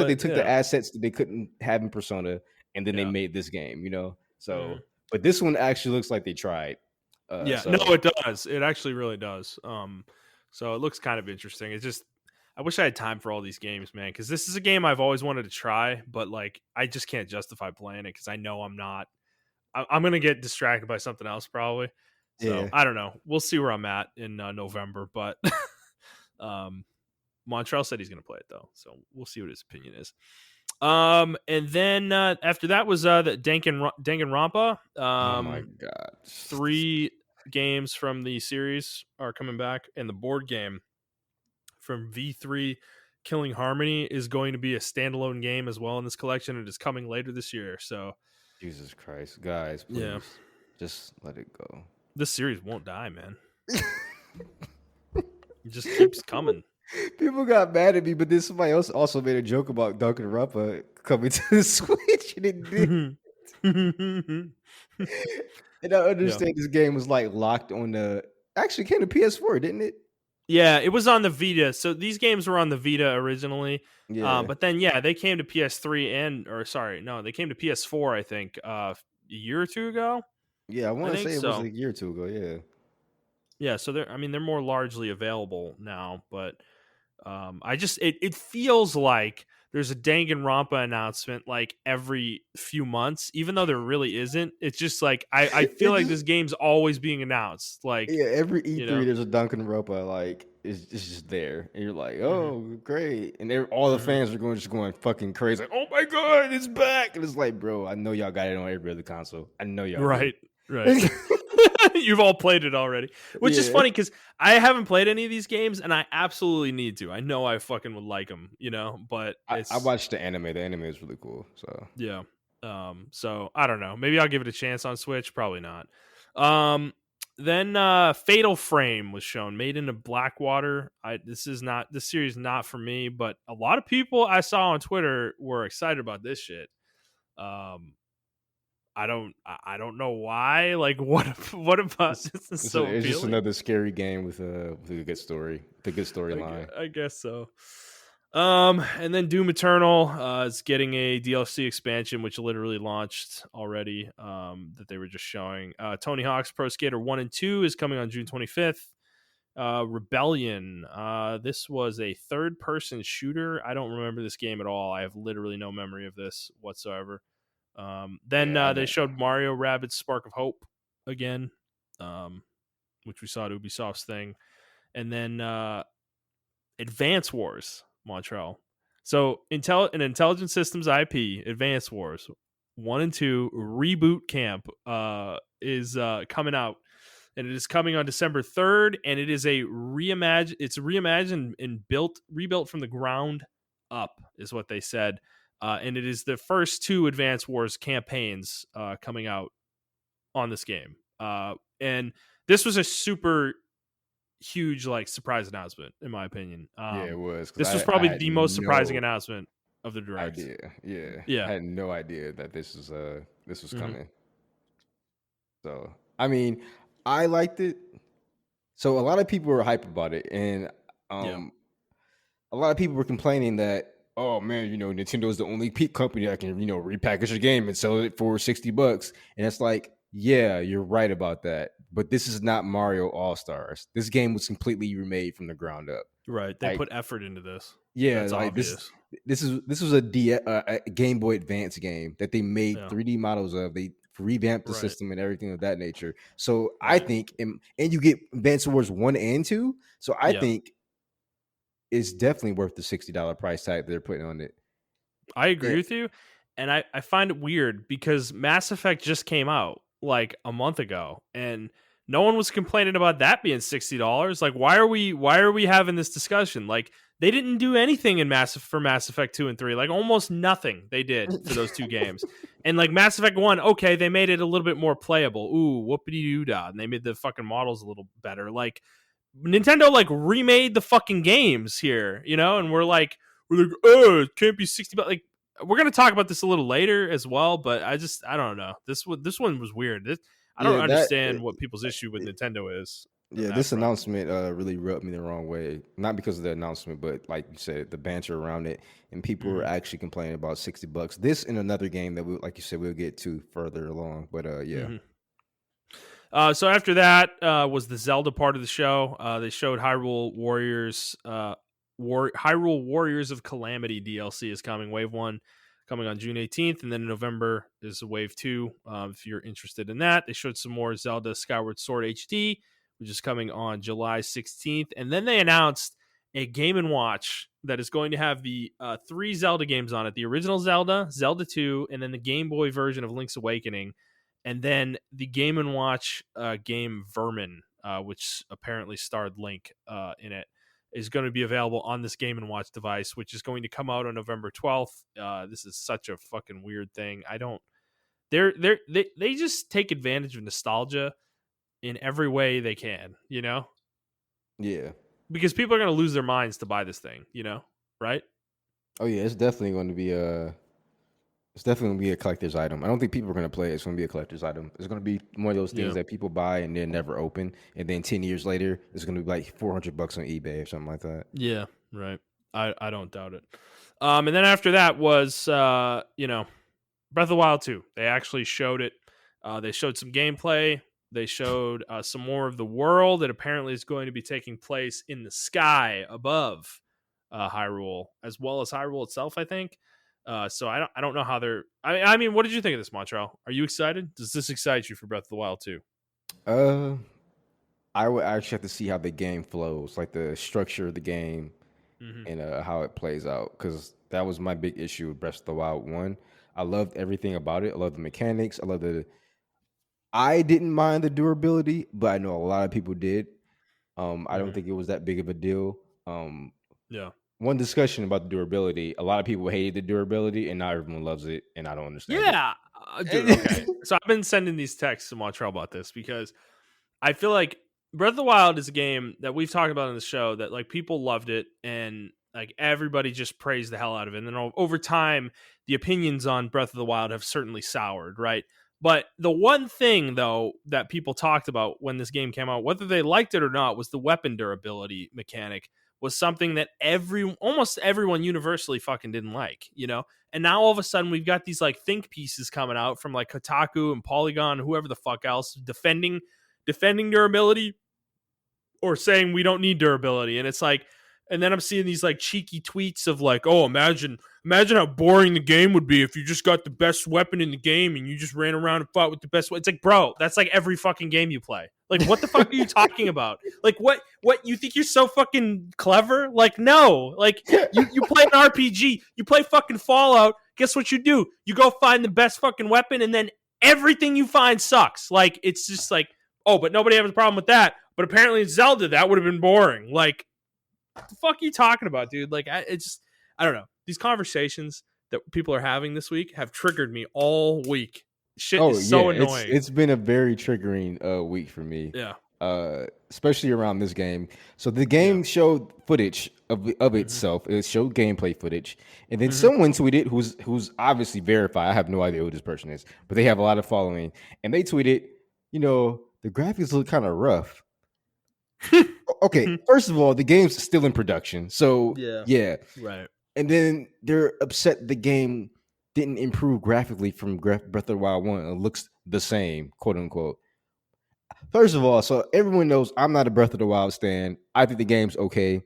they but took the assets that they couldn't have in Persona and then they yeah. made this game. So Mhm. but this one actually looks like they tried. Yeah, no, So it does. It actually really does. So it looks kind of interesting. It's just I wish I had time for all these games, man, because this is a game I've always wanted to try, but like I just can't justify playing it because I know I'm not. I'm gonna get distracted by something else probably. So yeah. I don't know. We'll see where I'm at in November, but um, Montrell said he's gonna play it though, so we'll see what his opinion is. And then after that was the Danganronpa. Oh my god. 3 games from the series are coming back, and the board game from V3 Killing Harmony is going to be a standalone game as well in this collection. It is coming later this year. So Jesus Christ. Guys, yeah, please. Just let it go. this series won't die, man. It just keeps coming. People got mad at me, but then somebody else also made a joke about Danganronpa coming to the Switch, and it did. And I Yeah. understand this game was like locked on the. Actually, it came to PS4, didn't it? Yeah, it was on the Vita. So these games were on the Vita originally. Yeah, But then yeah, they came to PS3 or sorry, no, they came to PS4, I think, a year or two ago. yeah. I I want to think say it was so. a year or two ago. Yeah, Yeah, so they're more largely available now, but I just it feels like there's a Danganronpa announcement like every few months, even though there really isn't. It's just like I feel it like just this game's always being announced. Like, yeah. Every you E3, know. there's a Dunkin' Ropa like it's just there, and you're like, Hmm. oh, great, and all the Hmm. fans are going fucking crazy, like, oh my god, it's back, and it's like, bro, I know y'all got it on every other console. I know y'all do. Right, right. You've all played it already, which is Yeah, funny because I haven't played any of these games, and I absolutely need to. I know I fucking would like them, but I it's watched the anime. The anime is really cool. So yeah. So I don't know. Maybe I'll give it a chance on Switch. Probably not. Um, then Fatal Frame was shown, made into Blackwater. This series is not for me, but a lot of people I saw on Twitter were excited about this shit. Um, I don't know why. Like what about this is so it's just appealing? another scary game with a good story, the good storyline. I guess so. And then Doom Eternal is getting a DLC expansion, which literally launched already. That they were just showing. Tony Hawk's Pro Skater 1 and 2 is coming on June 25th. Rebellion. This was a third-person shooter. I don't remember this game at all. I have literally no memory of this whatsoever. Then Yeah, I they don't. showed Mario Rabbids Spark of Hope again, um, which we saw at Ubisoft's thing, and then Advance Wars Montreal. So an Intelligent Systems IP, Advance Wars 1 and 2 Reboot Camp is coming out, and it is coming on December 3rd, and it is it's reimagined and rebuilt from the ground up is what they said. And it is the first two Advance Wars campaigns coming out on this game. And this was a super huge like surprise announcement in my opinion. Yeah, it was because This was I probably had the most surprising no announcement of the direct. idea. Yeah, I Yeah. had no idea that this was Hmm. coming. So I mean, I liked it. So a lot of people were hype about it, and Yeah. um, a lot of people were complaining that, oh man, Nintendo is the only company that can repackage a game and sell it for $60, and it's like, yeah, you're right about that, but this is not Mario All Stars. This game was completely remade from the ground up. Right. They Like, put effort into this. yeah, That's like obvious. this was a Game Boy Advance game that they made Yeah. 3D models of. They revamped the Right. system and everything of that nature. So I Right. think, and you get Advance Wars 1 and 2. So I Yeah. think it's definitely worth the $60 price tag that they're putting on it. I agree And with you. And I find it weird because Mass Effect just came out like a month ago and no one was complaining about that being $60. Like why are we having this discussion? Like they didn't do anything in Mass Effect 2 and 3. Like almost nothing they did for those two games. And like Mass Effect 1, okay, they made it a little bit more playable. Ooh, whoopity doo dah. And they made the fucking models a little better. Like Nintendo like remade the fucking games here, and we're like, oh, it can't be 60 but like we're gonna talk about this a little later as well, but I don't know. This one was weird. I don't yeah, understand what people's issue with Nintendo is on yeah, that this front. announcement really rubbed me the wrong way. Not because of the announcement, but like you said, the banter around it, and people were Mhm. actually complaining about $60. This and another game that we, like you said, we'll get to further along. But yeah, Mhm. So after that was the Zelda part of the show. They showed Hyrule Warriors of Calamity DLC is coming. Wave 1 coming on June 18th, and then in November is Wave 2. If you're interested in that, they showed some more Zelda Skyward Sword HD, which is coming on July 16th, and then they announced a Game and Watch that is going to have the three Zelda games on it: the original Zelda, Zelda 2, and then the Game Boy version of Link's Awakening, and then the Game and Watch game Vermin, which apparently starred Link in it, is going to be available on this Game and Watch device, which is going to come out on November 12th. This is such a fucking weird thing. I don't. They just take advantage of nostalgia in every way they can, yeah. because people are going to lose their minds to buy this thing, right? Oh yeah, it's definitely going to be It's definitely gonna be a collector's item. I don't think people are gonna play it. It's gonna be a collector's item. It's gonna be one of those things Yeah. that people buy and then never open, and then 10 years later, it's gonna be like $400 on eBay or something like that. Yeah, right. I don't doubt it. And then after that was Breath of the Wild 2. They actually showed it. They showed some gameplay. They showed some more of the world that apparently is going to be taking place in the sky above Hyrule, as well as Hyrule itself, I think. So I don't know how they're. I mean, what did you think of this, Montreal? Are you excited? Does this excite you for Breath of the Wild 2? Uh, I would actually have to see how the game flows, like the structure of the game Mm-hmm. and how it plays out, because that was my big issue with Breath of the Wild 1. I loved everything about it. I love the mechanics. I didn't mind the durability, but I know a lot of people did. I don't Mm-hmm. think it was that big of a deal. Um, Yeah. One discussion about the durability. A lot of people hated the durability, and now everyone loves it, and I don't understand Yeah, dude. Okay, it. so I've been sending these texts to Montreal about this because I feel like Breath of the Wild is a game that we've talked about on the show that like people loved it and like everybody just praised the hell out of it. And then over time, the opinions on Breath of the Wild have certainly soured, right? But the one thing though that people talked about when this game came out, whether they liked it or not, was the weapon durability mechanic was something that almost everyone universally fucking didn't like, you know? And now all of a sudden we've got these like think pieces coming out from like Kotaku and Polygon, whoever the fuck else, defending durability or saying we don't need durability. And it's like, and then I'm seeing these like cheeky tweets of like, oh, imagine how boring the game would be if you just got the best weapon in the game and you just ran around and fought with the best. It's like, bro, that's like every fucking game you play. Like, what the fuck are you talking about? Like, what you think you're so fucking clever? Like, no, like you play an RPG, you play fucking Fallout. Guess what you do? You go find the best fucking weapon, and then everything you find sucks. Like, it's just like, oh, but nobody has a problem with that. But apparently in Zelda, that would have been boring. Like, what the fuck are you talking about, dude? Like, I don't know. These conversations that people are having this week have triggered me all week. Shit Oh is yeah, so it's annoying. it's been a very triggering week for me, Yeah. especially around this game. So the Yeah. game showed footage of Mm-hmm. itself. It showed gameplay footage, and then Mm-hmm. someone tweeted who's obviously verified. I have no idea who this person is, but they have a lot of following, and they tweeted, the graphics look kind of rough. Okay, first of all, the game's still in production, so Yeah. yeah, Right. and then they're upset the game didn't improve graphically from Breath of the Wild 1. It looks the same, quote unquote. First of all, so everyone knows I'm not a Breath of the Wild stan. I think the game's okay,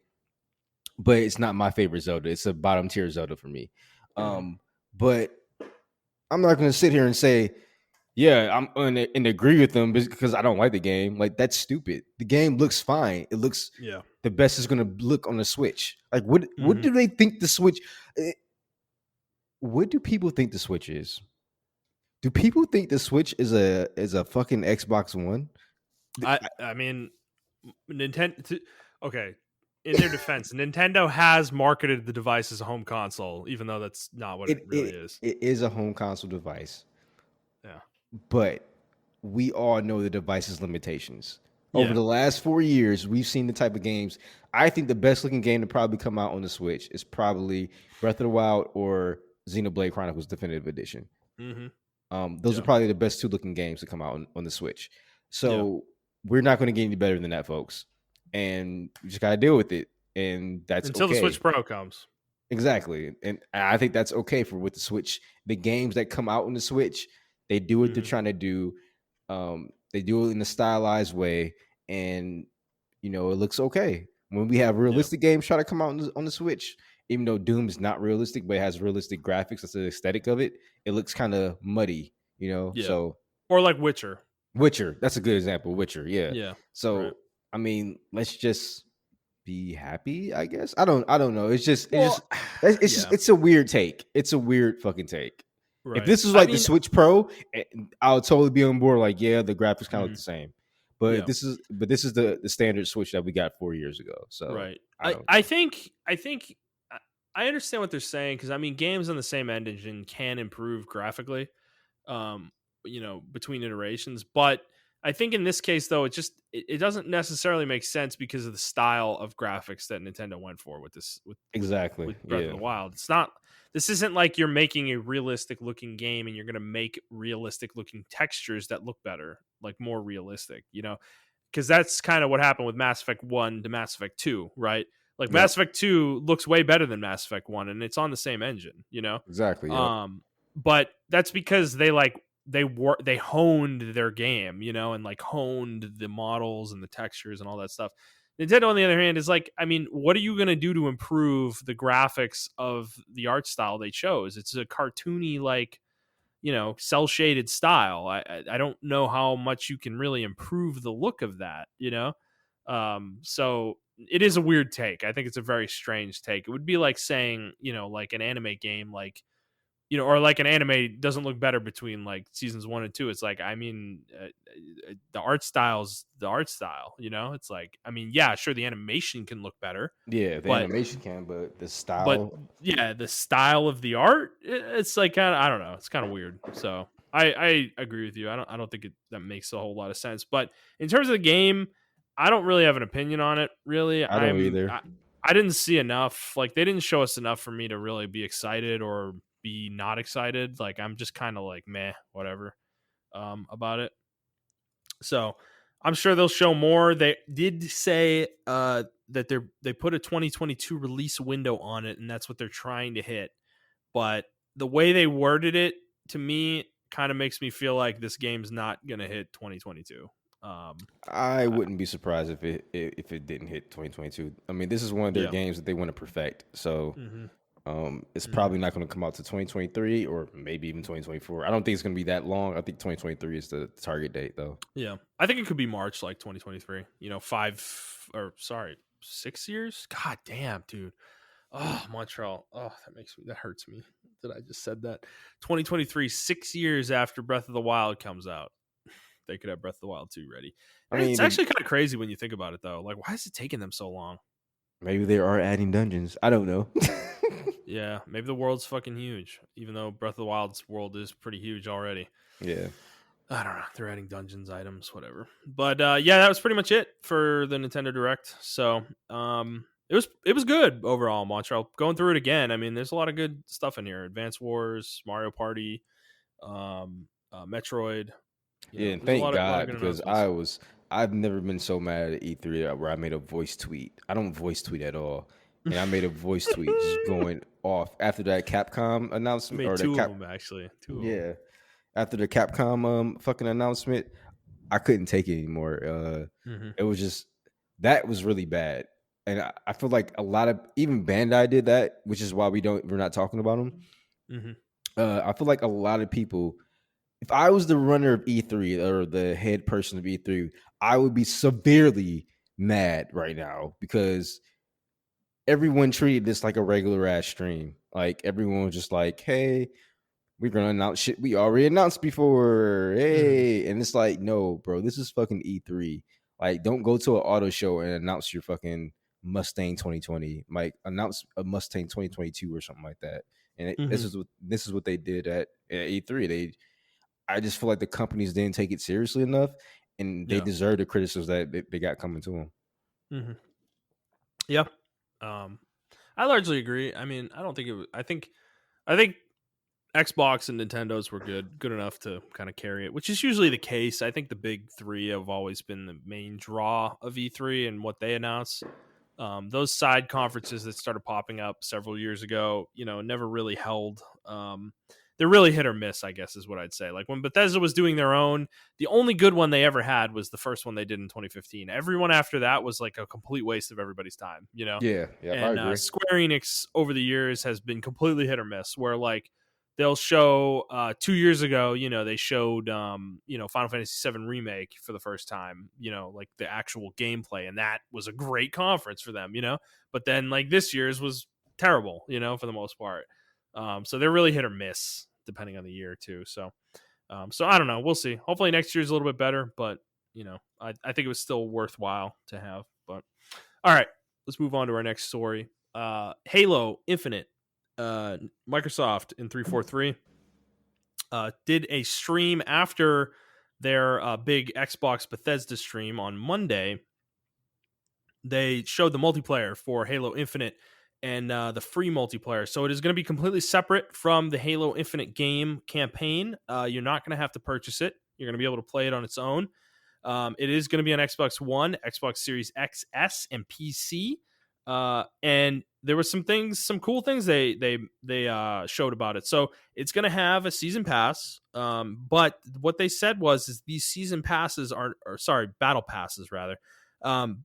but it's not my favorite Zelda. It's a bottom tier Zelda for me. Mm-hmm. But I'm not going to sit here and say, yeah, I'm and agree with them because I don't like the game. Like, that's stupid. The game looks fine. It looks Yeah. the best it's going to look on the Switch. Like, what Mm-hmm. do they think the Switch? What do people think the Switch is? Do people think the Switch is a fucking Xbox One? I mean, Nintendo. Okay, in their defense, Nintendo has marketed the device as a home console, even though that's not what it It really it is. it is a home console device, Yeah. but we all know the device's limitations. Over Yeah. the last 4 years, we've seen the type of games. I think the best looking game to probably come out on the Switch is probably Breath of the Wild or Xenoblade Chronicles Definitive Edition. Mm-hmm. Those are Yeah. probably the best two looking games to come out on the Switch. Yeah. So we're not going to get any better than that, folks. And we just got to deal with it. And that's Until the okay. Switch Pro comes. Exactly. And I think that's okay for with the Switch. The games that come out on the Switch, they do what they're Mm-hmm. trying to do. They do it in a stylized way. And, it looks okay. When we have Yeah. realistic games try to come out on the Switch, even though Doom is not realistic, but it has realistic graphics, that's the aesthetic of it, it looks kind of muddy, Yeah. So Or like Witcher. Witcher, that's a good example. Witcher, yeah. Yeah. Right. So I mean, let's just be happy, I guess. I don't know. Well, yeah. It's a weird take. It's a weird fucking take. If Right. this was I like the mean, Switch Pro, I would totally be on board. Like, yeah, the graphics kind of look mhm. the same. But Yeah. this is the standard Switch that we got 4 years ago. So Right. I don't I know. think I understand what they're saying because I mean games on the same engine can improve graphically, between iterations. But I think in this case though, it doesn't necessarily make sense because of the style of graphics that Nintendo went for with this Exactly. with Breath of Yeah. the Wild. It's not This isn't like you're making a realistic looking game and you're going to make realistic looking textures that look better, like more realistic, because that's kind of what happened with Mass Effect 1 to Mass Effect 2, right? Like Yep. Mass Effect 2 looks way better than Mass Effect 1 and it's on the same engine. Exactly. Yep. But that's because they honed their game, and like honed the models and the textures and all that stuff. Nintendo, on the other hand, is like, I mean, what are you going to do to improve the graphics of the art style they chose? It's a cartoony, like, cell shaded style. I don't know how much you can really improve the look of that. So it is a weird take. I think it's a very strange take. It would be like saying, like an anime game, like, or like an anime doesn't look better between like seasons 1 and 2. It's like, I mean, the art style's the art style. It's like, I mean, yeah, sure, the animation can look better, Yeah, the but animation can, but the but style. yeah, the style of the art, it's like kind of, I don't know, it's kind of weird. So I agree with you. I don't think that makes a whole lot of sense. But in terms of the game, I don't really have an opinion on it. Really, I don't either. I didn't see enough. Like they didn't show us enough for me to really be excited or be not excited. Like I'm just kind of like meh, whatever, about it. So I'm sure they'll show more. They did say that they put a 2022 release window on it, and that's what they're trying to hit. But the way they worded it to me kind of makes me feel like this game's not gonna hit 2022. I wouldn't be surprised if it didn't hit 2022. I mean, this is one of their Yeah. games that they want to perfect. So Mm-hmm. it's probably not going to come out to 2023 or maybe even 2024. I don't think it's going to be that long. I think 2023 is the target date, though. Yeah, I think it could be March, like 2023. 6 years. God damn, dude. Oh, Montreal. Oh, that hurts me that I just said that. 2023, 6 years after Breath of the Wild comes out, they could have Breath of the Wild 2 ready. I And mean, it's actually kind of crazy when you think about it, though. Like, why is it taking them so long? maybe they are adding dungeons. I don't know. Yeah, maybe the world's fucking huge, even though Breath of the Wild's world is pretty huge already. Yeah. I don't know. They're adding dungeons, items, whatever. But yeah, that was pretty much it for the Nintendo Direct. So it was good overall, Montreal. Going through it again, I mean, there's a lot of good stuff in here. Advance Wars, Mario Party, Metroid. Yeah, and There's a thank lot of God good because announcements. I've never been so mad at E3 where I made a voice tweet. I don't voice tweet at all, and I made a voice tweet just going off after that Capcom announcement Made or the two of Cap. them actually. Two of them. Yeah, after the Capcom fucking announcement, I couldn't take it anymore. Mm-hmm. It was just that was really bad, and I feel like a lot of even Bandai did that, which is why we're not talking about them. Mm-hmm. I feel like a lot of people. If I was the runner of E3 or the head person of E3, I would be severely mad right now because everyone treated this like a regular ass stream. Like everyone was just like, "Hey, we're gonna announce shit we already announced before." Hey, and it's like, no, bro, this is fucking E3. Like, don't go to an auto show and announce your fucking Mustang 2020. Like, announce a Mustang 2022 or something like that. And Mm-hmm. this is what they did at E3. I just feel like the companies didn't take it seriously enough, and they Yeah. deserve the criticisms that they got coming to them. Mm-hmm. Yeah. I largely agree. I mean, I don't think it was. I think Xbox and Nintendo's were good enough to kind of carry it, which is usually the case. I think the big three have always been the main draw of E3 and what they announce. Those side conferences that started popping up several years ago, never really held. They're really hit or miss, I guess, is what I'd say. Like when Bethesda was doing their own, the only good one they ever had was the first one they did in 2015. Everyone after that was like a complete waste of everybody's time. Yeah, I And agree. Square Enix over the years has been completely hit or miss, where like they'll show 2 years ago, they showed Final Fantasy VII Remake for the first time, like the actual gameplay, and that was a great conference for them. But then like this year's was terrible, for the most part. So they're really hit or miss depending on the year too. So I don't know. We'll see. Hopefully next year's a little bit better, but I think it was still worthwhile to have. But all right, let's move on to our next story. Halo Infinite. Microsoft in 343 did a stream after their big Xbox Bethesda stream on Monday, they showed the multiplayer for Halo Infinite and the free multiplayer. So it is going to be completely separate from the Halo Infinite game campaign. You're not going to have to purchase it. You're going to be able to play it on its own. It is going to be on Xbox One, Xbox Series XS, and PC. And there was some cool things they showed about it. So it's going to have a season pass. But what they said is these season passes or sorry, battle passes rather.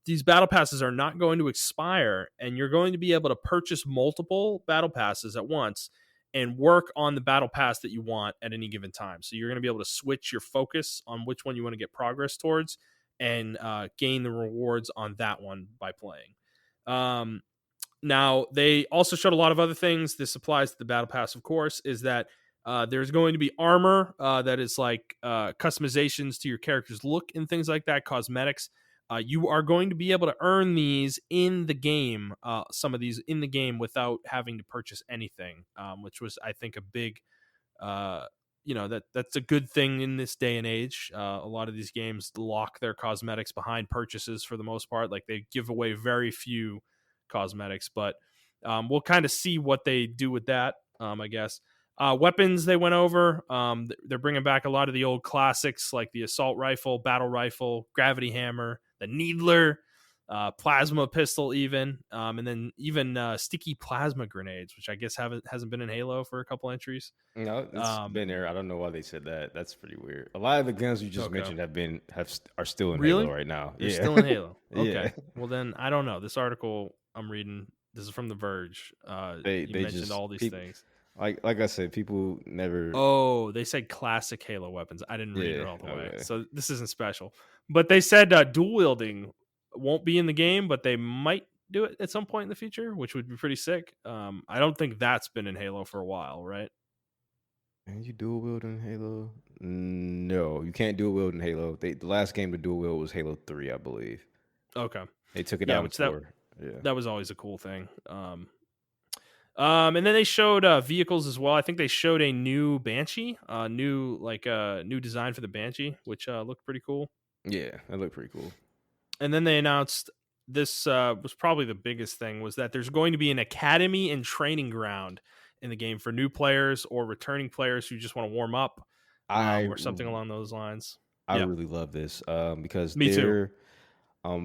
These battle passes are not going to expire, and you're going to be able to purchase multiple battle passes at once and work on the battle pass that you want at any given time. So you're going to be able to switch your focus on which one you want to get progress towards and gain the rewards on that one by playing. Now, they also showed a lot of other things. This applies to the battle pass, of course, is that there's going to be armor that is like customizations to your character's look and things like that, cosmetics. You are going to be able to earn these in the game, some of these in the game without having to purchase anything, which was, I think, a big, that's a good thing in this day and age. A lot of these games lock their cosmetics behind purchases for the most part. Like they give away very few cosmetics, but we'll kind of see what they do with that, I guess. Weapons they went over. They're bringing back a lot of the old classics like the assault rifle, battle rifle, gravity hammer, the needler, plasma pistol, and then even sticky plasma grenades, which I guess hasn't been in Halo for a couple entries. No, it's been there. I don't know why they said that. That's pretty weird. A lot of the guns you just Okay. mentioned are still in Really? Halo right now. They're Yeah, still in Halo. Okay. yeah. Well, then I don't know. This article I'm reading, this is from The Verge. You They mentioned just all these things. like I said, people never. Oh, they said classic Halo weapons. I didn't read it Yeah, all the way. okay. So this isn't special. But they said dual wielding won't be in the game, but they might do it at some point in the future, which would be pretty sick. I don't think that's been in Halo for a while, right? Can you dual wield in Halo? No, you can't dual wield in Halo. The last game to dual wield was Halo 3, I believe. Okay. They took it Yeah, out in which that 4. Yeah. that was always a cool thing. And then they showed vehicles as well. I think they showed a new Banshee, new design for the Banshee, which looked pretty cool. Yeah, that looked pretty cool. And then they announced this was probably the biggest thing was that there's going to be an academy and training ground in the game for new players or returning players who just want to warm up, I or something along those lines. I Yeah, really love this because me too.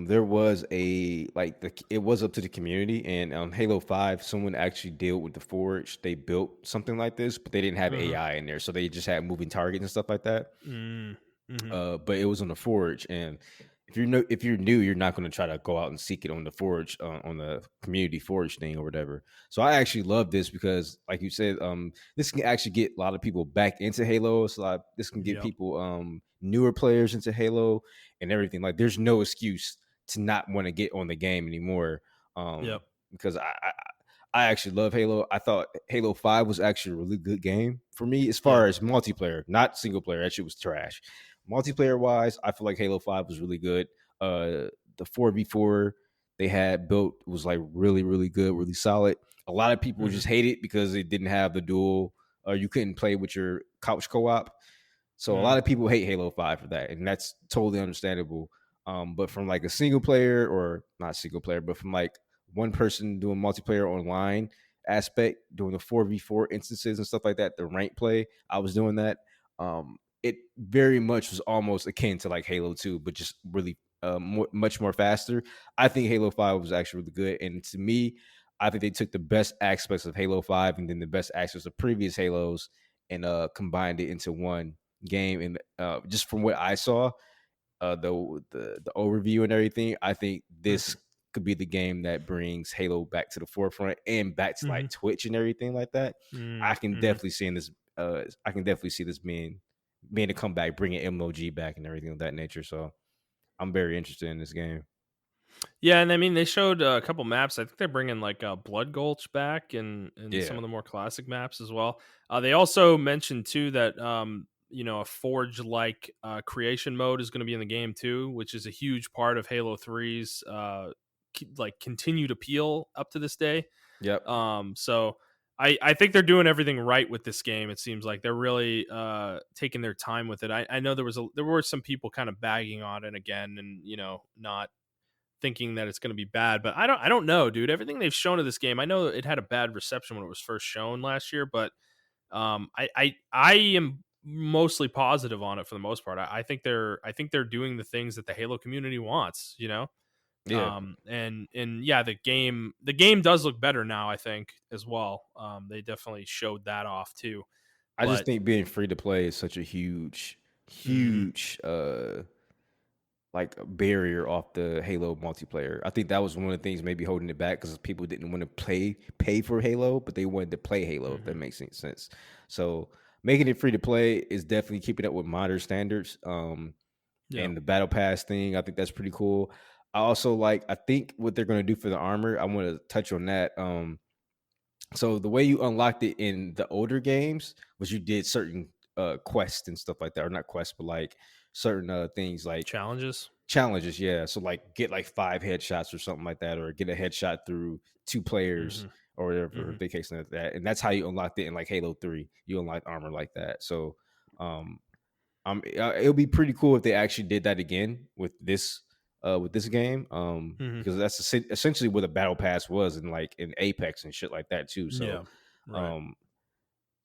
there was it was up to the community, and on Halo 5 someone actually dealt with the Forge. They built something like this, but they didn't have Mm-hmm. AI in there, so they just had moving targets and stuff like that. Mm-hmm. But it was on the Forge, and if you're new, you're not going to try to go out and seek it on the Forge, on the community Forge thing or whatever. So I actually love this because, like you said, this can actually get a lot of people back into Halo. So this can get Yep. people newer players into Halo and everything. Like there's no excuse to not want to get on the game anymore. Yep. Because I actually love Halo. I thought Halo 5 was actually a really good game for me as far Yeah. as multiplayer, not single player. That shit was trash. Multiplayer wise, I feel like Halo 5 was really good. The 4v4 they had built was like really, really good, really solid. A lot of people Mm-hmm. just hate it because it didn't have the dual, or you couldn't play with your couch co-op. So a lot of people hate Halo 5 for that, and that's totally understandable. But from like a single player, or not single player, but from like one person doing multiplayer online aspect, doing the 4v4 instances and stuff like that, the rank play, I was doing that. It very much was almost akin to like Halo 2, but just really much more faster. I think Halo 5 was actually really good. And to me, I think they took the best aspects of Halo 5 and then the best aspects of previous Halos and combined it into one game. And just from what I saw, the overview and everything, I think this could be the game that brings Halo back to the forefront and back to like Twitch and everything like that. I can definitely see this. I can definitely see this being a comeback, bringing MOG back and everything of that nature. So I'm very interested in this game. Yeah, and I mean they showed a couple maps. I think they're bringing like Blood Gulch back and some Yeah. of the more classic maps as well. They also mentioned too that a Forge like creation mode is going to be in the game too, which is a huge part of Halo 3's like continued appeal up to this day. Yep. So I think they're doing everything right with this game. It seems like they're really taking their time with it. I know there were some people kind of bagging on it again, and not thinking that it's going to be bad. But I don't know, dude. Everything they've shown of this game, I know it had a bad reception when it was first shown last year, but I am mostly positive on it for the most part. I think they're doing the things that the Halo community wants. Yeah, And yeah, the game does look better now, I think, as well. They definitely showed that off too. I just But think being free to play is such a huge, mhm, huge like barrier off the Halo multiplayer. I think that was one of the things maybe holding it back because people didn't want to pay for Halo, but they wanted to play Halo. If that mhm, makes any sense. So making it free to play is definitely keeping up with modern standards. yeah, And the battle pass thing, I think that's pretty cool. I also like. I think what they're going to do for the armor. I want to touch on that. So the way you unlocked it in the older games was you did certain quests and stuff like that, or not quests, but like certain things like challenges. challenges. Yeah, so like get like 5 headshots or something like that, or get a headshot through 2 players Hmm. or whatever Hmm. the case like that. And that's how you unlocked it in like Halo 3. You unlock armor like that. So um it'll be pretty cool if they actually did that again with this game, Hmm. because that's essentially what a battle pass was in like in Apex and shit like that too. So, Yeah, right. um,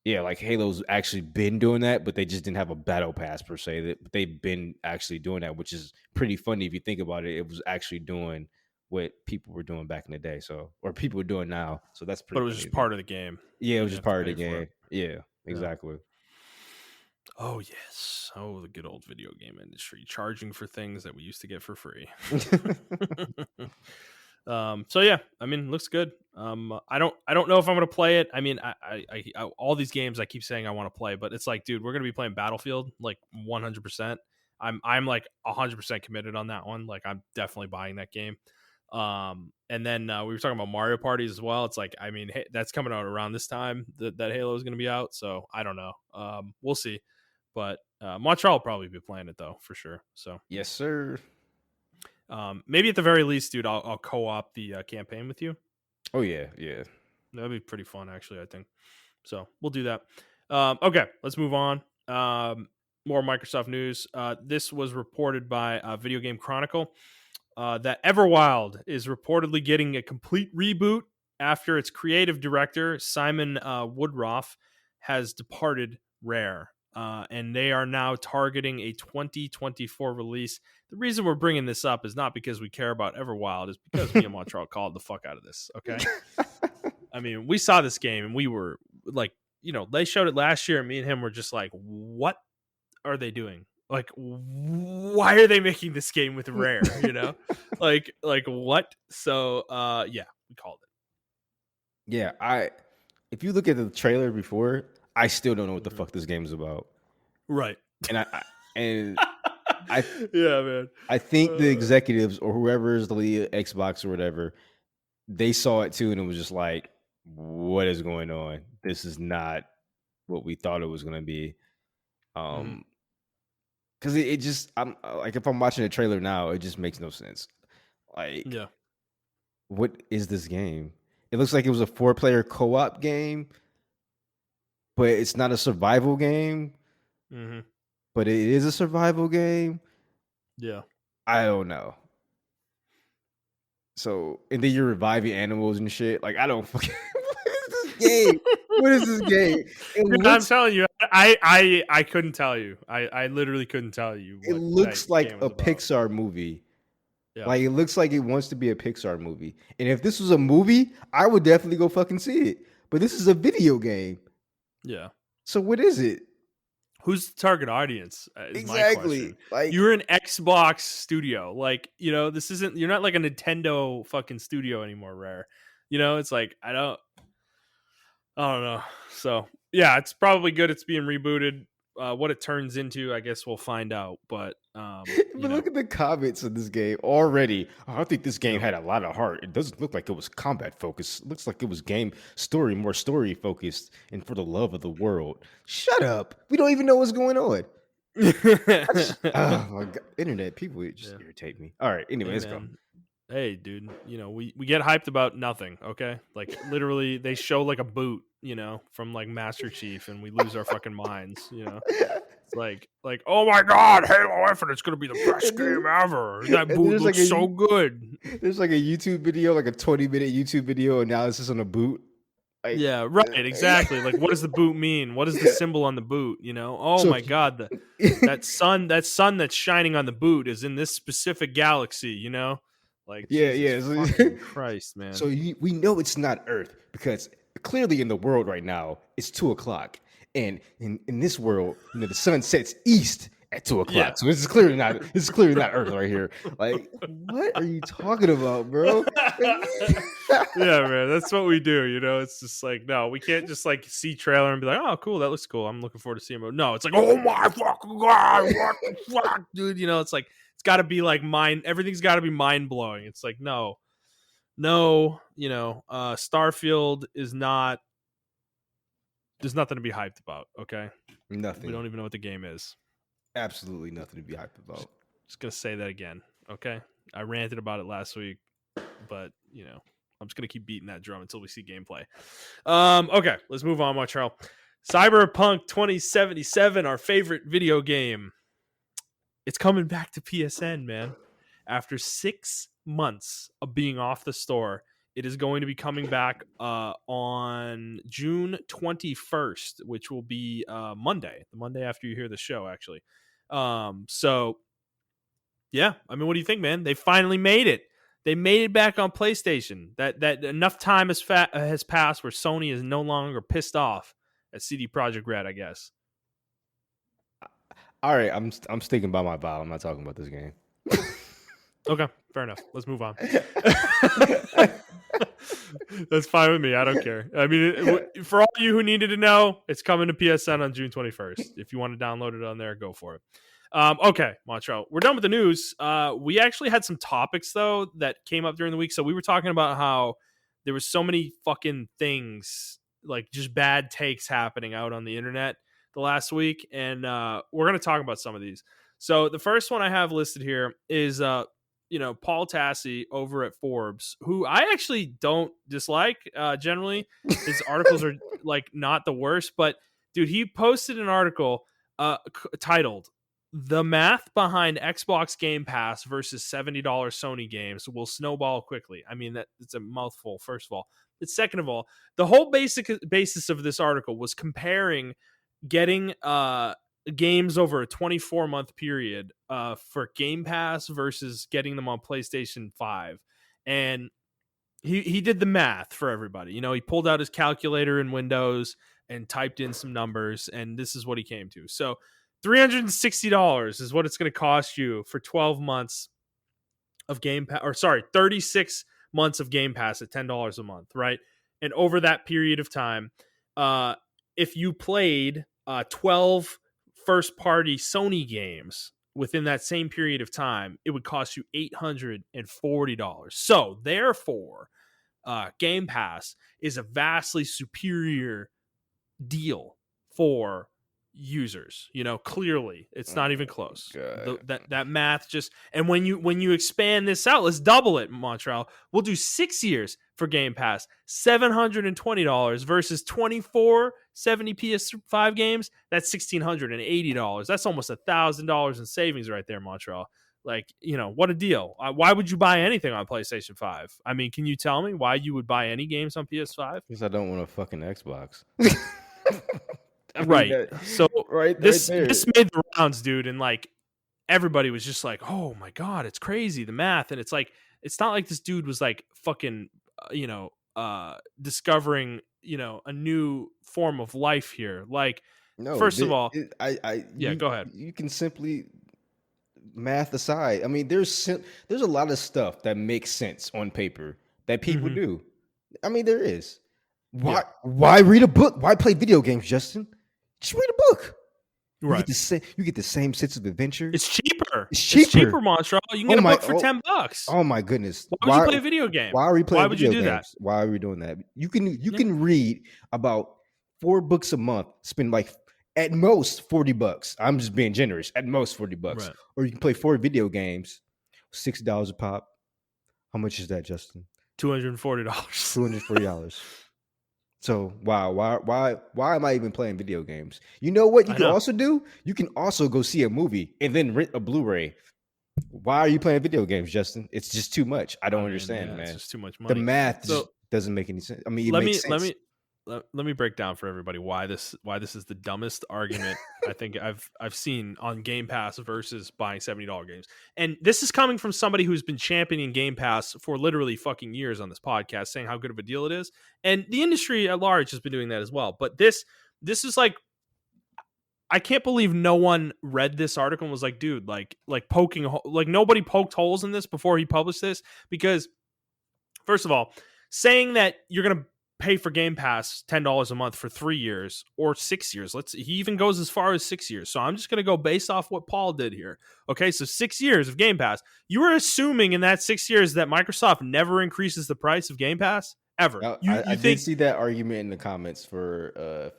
yeah, like Halo's actually been doing that, but they just didn't have a battle pass per se. That they've been actually doing that, which is pretty funny if you think about it. It was actually doing what people were doing back in the day, so or people are doing now. So that's But pretty it was funny just to me. part of the game. Yeah, it You was didn't just have to part of the pay for it. game. Yeah, Yeah. exactly. Oh yes. Oh, the good old video game industry charging for things that we used to get for free. So yeah, I mean, looks good. I don't know if I'm gonna play it. I mean, all these games I keep saying I want to play, but it's like, dude, we're gonna be playing Battlefield like 100%. I'm like 100% committed on that one. Like, I'm definitely buying that game. And then we were talking about Mario parties as well. It's like, I mean, hey, that's coming out around this time that Halo is gonna be out. So I don't know. We'll see. But Montreal will probably be playing it though, for sure. So Yes, sir. maybe at the very least, dude, I'll co-op the campaign with you. Oh yeah, yeah. That'd be pretty fun, actually, I think. So we'll do that. Okay, let's move on. More Microsoft news. This was reported by Video Game Chronicle that Everwild is reportedly getting a complete reboot after its creative director, Simon Woodroff, has departed Rare. And they are now targeting a 2024 release. The reason we're bringing this up is not because we care about Everwild, is because me and Montreal called the fuck out of this. Okay. I mean, we saw this game and we were like, they showed it last year and me and him were just like, what are they doing? Like, why are they making this game with Rare? Like what? So, yeah, we called it. Yeah, if you look at the trailer before, I still don't know what the Mhm. fuck this game is about. Right. And and I Yeah, man. I think the Uh, executives or whoever is the lead of Xbox or whatever, they saw it too and it was just like, what is going on? This is not what we thought it was going to be. mhm. Um cuz it just I'm like if I'm watching a trailer now, it just makes no sense. Like Yeah. what is this game? It looks like it was a 4-player co-op game, but it's not a survival game. Hmm. But it is a survival game. Yeah. I don't know. So, and then you're reviving animals and shit. Like, I don't fucking. What is this game? What is this game? It Dude, I'm looks. telling you, I couldn't tell you. I literally couldn't tell you It what that looks like game a was about. Pixar movie. Yeah. Like, it looks like it wants to be a Pixar movie. And if this was a movie, I would definitely go fucking see it. But this is a video game. Yeah. So what is it? Who's the target audience? Is my Exactly. question. Like, You're an Xbox studio. Like, this isn't, you're not like a Nintendo fucking studio anymore, Rare. It's like, I don't know. So, yeah, it's probably good it's being rebooted. What it turns into, I guess we'll find out. But, but look at the comments of this game already. Oh, I think this game yeah. had a lot of heart. It doesn't look like it was combat focused. It looks like it was game story, more story focused, and for the love of the world. Shut up. We don't even know what's going on. Oh my god, internet people just Yeah. irritate me. All right, anyway, Hey, let's go. man. Hey, dude. We get hyped about nothing. Okay. Like, literally, they show like a boot. from like Master Chief, and we lose our fucking minds. It's like, oh my god, Halo Infinite, it's gonna be the best And game then, ever. That and boot there's like looks so good. there's like a YouTube video, like a 20-minute YouTube video analysis on a boot. Like, Yeah, right, exactly. Like, what does the boot mean? What is the symbol on the boot? Oh so my god, that sun that's shining on the boot is in this specific galaxy. Like, yeah, Jesus yeah. fucking Christ, man. So we know it's not Earth because clearly in the world right now it's 2 o'clock, and in this world, the sun sets east at 2 o'clock. Yeah. So this is clearly not Earth right here. Like, what are you talking about, bro? Yeah, man, that's what we do. It's just like, no, we can't just like see trailer and be like, oh, cool, that looks cool. I'm looking forward to seeing it. No, it's like, oh my fucking god, what the fuck, dude? It's like it's got to be like everything's got to be mind blowing. It's like no, Starfield is not. There's nothing to be hyped about. Okay, Nothing. We don't even know what the game is. Absolutely nothing to be hyped about. Just gonna say that again. Okay, I ranted about it last week, but I'm just gonna keep beating that drum until we see gameplay. Okay, let's move on, Montrell. Cyberpunk 2077, our favorite video game. It's coming back to PSN, man. After 6 months of being off the store, it is going to be coming back on June 21st, which will be Monday, the Monday after you hear the show, actually. So, yeah, I mean, what do you think, man? They finally made it. They made it back on PlayStation. That enough time has passed where Sony is no longer pissed off at CD Projekt Red, I guess. All right, I'm sticking by my vow. I'm not talking about this game. Okay, fair enough. Let's move on. That's fine with me. I don't care. I mean, for all you who needed to know, it's coming to PSN on June 21st. If you want to download it on there, go for it. Okay, Montrell, we're done with the news. We actually had some topics, though, that came up during the week. So we were talking about how there was so many fucking things, like just bad takes happening out on the internet the last week. And we're going to talk about some of these. So the first one I have listed here is Paul Tassi over at Forbes, who I actually don't dislike generally. His articles are like not the worst, but dude, he posted an article titled "The Math Behind Xbox Game Pass versus $70 Sony Games Will Snowball Quickly." I mean, it's a mouthful, first of all. But second of all, the whole basis of this article was comparing getting games over a 24-month period for Game Pass versus getting them on PlayStation 5. And he did the math for everybody. He pulled out his calculator in Windows and typed in some numbers, and this is what he came to. So $360 is what it's going to cost you for 12 months of Game Pass, or sorry, 36 months of Game Pass at $10 a month, right? And over that period of time, if you played 12 first-party Sony games within that same period of time, it would cost you $840. So, therefore, Game Pass is a vastly superior deal for users. Clearly, it's not even close. That math just, and when you expand this out, let's double it, Montreal. We'll do 6 years for Game Pass, $720 versus 24 70 PS5 games. That's $1,680. That's almost $1,000 in savings right there, Montreal. Like, what a deal. Why would you buy anything on PlayStation 5? I mean, can you tell me why you would buy any games on PS5? Because I don't want a fucking Xbox. Right. So this there. This made the rounds, dude, and like everybody was just like, "Oh my god, it's crazy, the math." And it's like, it's not like this dude was like fucking discovering, a new form of life here. Like, No, first of all, go ahead. You can simply math aside. I mean, there's a lot of stuff that makes sense on paper that people do. I mean, there is. Why read a book? Why play video games, Justin? Just read a book. Right. You get the same sense of adventure. It's cheaper. It's cheaper, Montreal. You can get a book for $10. Oh my goodness! Why would you play a video game? Why are we playing? Why would you do games? that? Why are we doing that? You can read about 4 books a month. Spend like at most $40. I'm just being generous. At most $40, right. Or you can play 4 video games, $6 a pop. How much is that, Justin? $240. $240. So why am I even playing video games? You know what you I can know. also do? You can also go see a movie and then rent a Blu-ray. Why are you playing video games, Justin? It's just too much. I don't I mean, understand, yeah, it's man. just too much The money. math just So doesn't make any sense. I mean, it let makes me let sense. me let me break down for everybody why this is the dumbest argument I think I've seen on Game Pass versus buying $70 games. And this is coming from somebody who's been championing Game Pass for literally fucking years on this podcast, saying how good of a deal it is. And the industry at large has been doing that as well. But this is like, I can't believe no one read this article and was like, dude, like poking like nobody poked holes in this before he published this. Because first of all, saying that you're going to pay for Game Pass $10 a month for 3 years or 6 years. He even goes as far as 6 years. So I'm just going to go based off what Paul did here. Okay, so 6 years of Game Pass. You were assuming in that 6 years that Microsoft never increases the price of Game Pass ever. I You did think see that argument in the comments from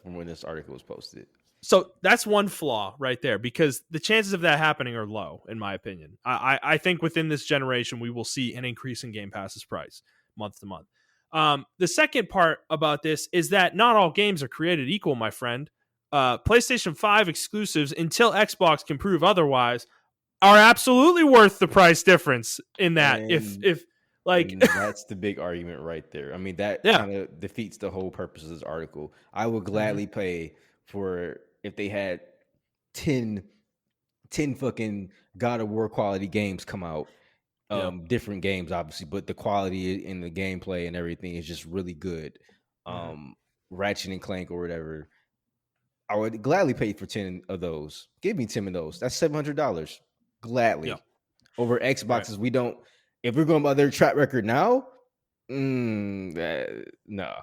when this article was posted. so? That's one flaw right there, because the chances of that happening are low, in my opinion. I think within this generation we will see an increase in Game Pass's price month to month. The second part about this is that not all games are created equal, my friend. PlayStation 5 exclusives, until Xbox can prove otherwise, are absolutely worth the price difference in that. And If like And that's the big argument right there. I mean, that yeah. kind of defeats the whole purpose of this article. I would Mm-hmm. gladly pay for if they had 10, 10 fucking God of War quality games come out. Yep. Different games, obviously, but the quality in the gameplay and everything is just really good. Mm-hmm. Ratchet and Clank or whatever. I would gladly pay for 10 of those. Give me 10 of those. That's $700. Yep. Gladly. Over Right. Xboxes, we don't. If we're going by their track record now, no, no.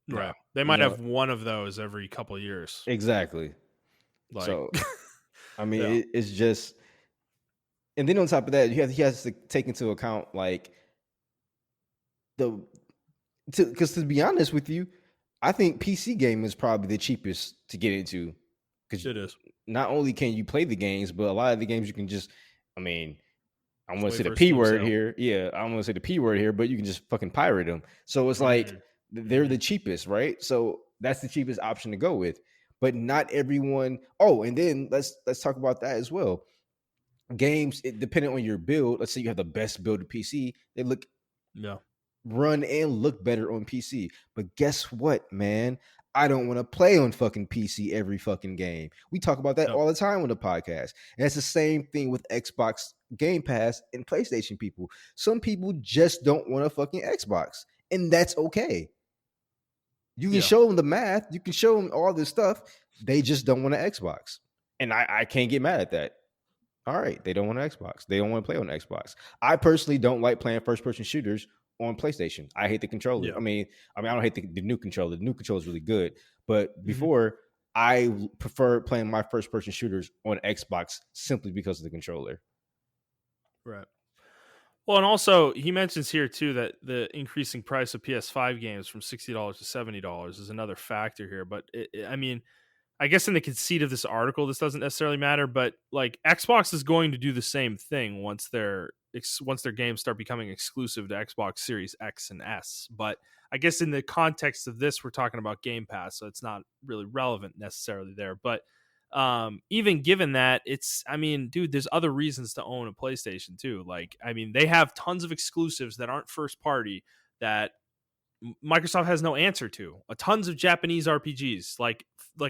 Right. They You might know have one of those every couple of years. exactly. Like So I mean, yeah. it's just, and then on top of that, he has to take into account like the because to be honest with you, I think PC game is probably the cheapest to get into because It is. not only can you play the games, but a lot of the games you can just, I mean, I'm Just gonna wait say the for a P Steam word sale. here. Yeah, I'm gonna say the P word here, but you can just fucking pirate them. So it's like they're Mm-hmm. the cheapest, right? So that's the cheapest option to go with. But not everyone. Oh, and then let's talk about that as well. Games, depending on your build. Let's say you have the best build of PC, they look Yeah. run and look better on PC. But guess what, man? I don't want to play on fucking PC every fucking game. We talk about that Yep. all the time on the podcast. And it's the same thing with Xbox Game Pass and PlayStation people. Some people just don't want a fucking Xbox, and that's okay. You can Yeah. show them the math, you can show them all this stuff. They just don't want an Xbox. And I can't get mad at that. All right, they don't want an Xbox. They don't want to play on Xbox. I personally don't like playing first person shooters on PlayStation. I hate the controller. Yeah. I don't hate the new controller. The new controller is really good, but Mm-hmm. before I prefer playing my first person shooters on Xbox simply because of the controller. Right. Well, and also he mentions here too that the increasing price of PS5 games from $60 to $70 is another factor here. But I mean, I guess in the conceit of this article, this doesn't necessarily matter. But like Xbox is going to do the same thing once their games start becoming exclusive to Xbox Series X and S. But I guess in the context of this, we're talking about Game Pass, so it's not really relevant necessarily there. But even given that, it's, I mean, dude, there's other reasons to own a PlayStation too. Like, I mean, they have tons of exclusives that aren't first party that Microsoft has no answer to. Tons of Japanese RPGs, like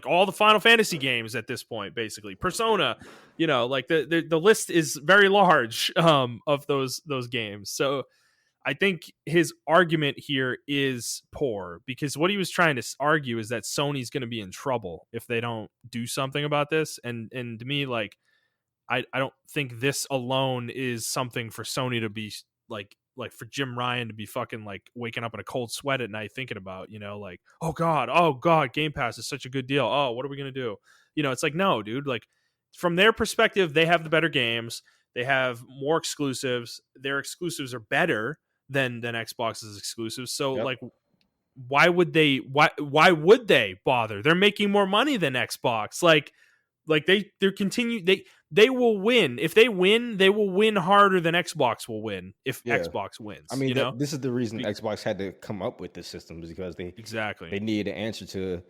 all the Final Fantasy games at this point, basically Persona. Like the list is very large of those games. So I think his argument here is poor, because what he was trying to argue is that Sony's going to be in trouble if they don't do something about this. And to me, like, I don't think this alone is something for Sony to be like for Jim Ryan to be fucking like waking up in a cold sweat at night thinking about, like, oh God, Game Pass is such a good deal. Oh, what are we gonna do? It's like, no, dude. Like, from their perspective, they have the better games. They have more exclusives. Their exclusives are better than Xbox's exclusives. So Yep. like, why would they bother? They're making more money than Xbox. Like they're continue they will win. If they win, they will win harder than Xbox will win if Yeah. Xbox I wins, mean, you know? this is the reason Xbox had to come up with this system, is because Exactly. they needed an answer to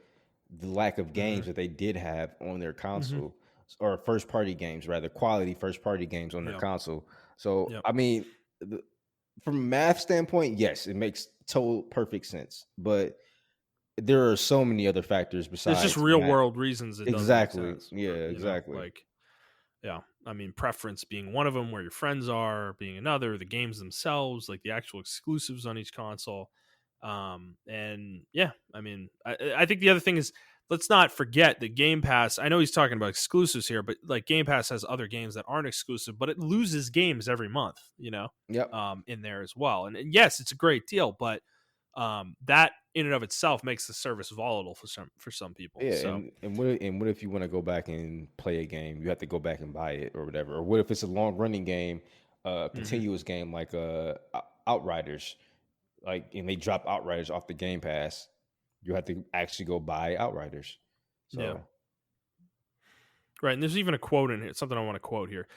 the lack of Mm-hmm. games that they did have on their Mm-hmm. console, or first party games, rather, quality first party games on their Yep. console. So, Yep. I mean, from a math standpoint, yes, it makes total perfect sense. But there are so many other factors There's just besides real math. world reasons it doesn't make Exactly. sense, Yeah, you know? exactly. Like, yeah, I mean, preference being one of them, where your friends are being another, the games themselves, like the actual exclusives on each console. And yeah, I mean, I think the other thing is, let's not forget that Game Pass. I know he's talking about exclusives here, but like Game Pass has other games that aren't exclusive, but it loses games every month, Yep. in there as well. And yes, it's a great deal, but that in and of itself makes the service volatile for some people. Yeah, So and what if you want to go back and play a game? You have to go back and buy it or whatever. Or what if it's a long running game, mhm, continuous game like Outriders, like, and they drop Outriders off the Game Pass? You have to actually go buy Outriders. yeah. So Right, and there's even a quote in here, something I want to quote here.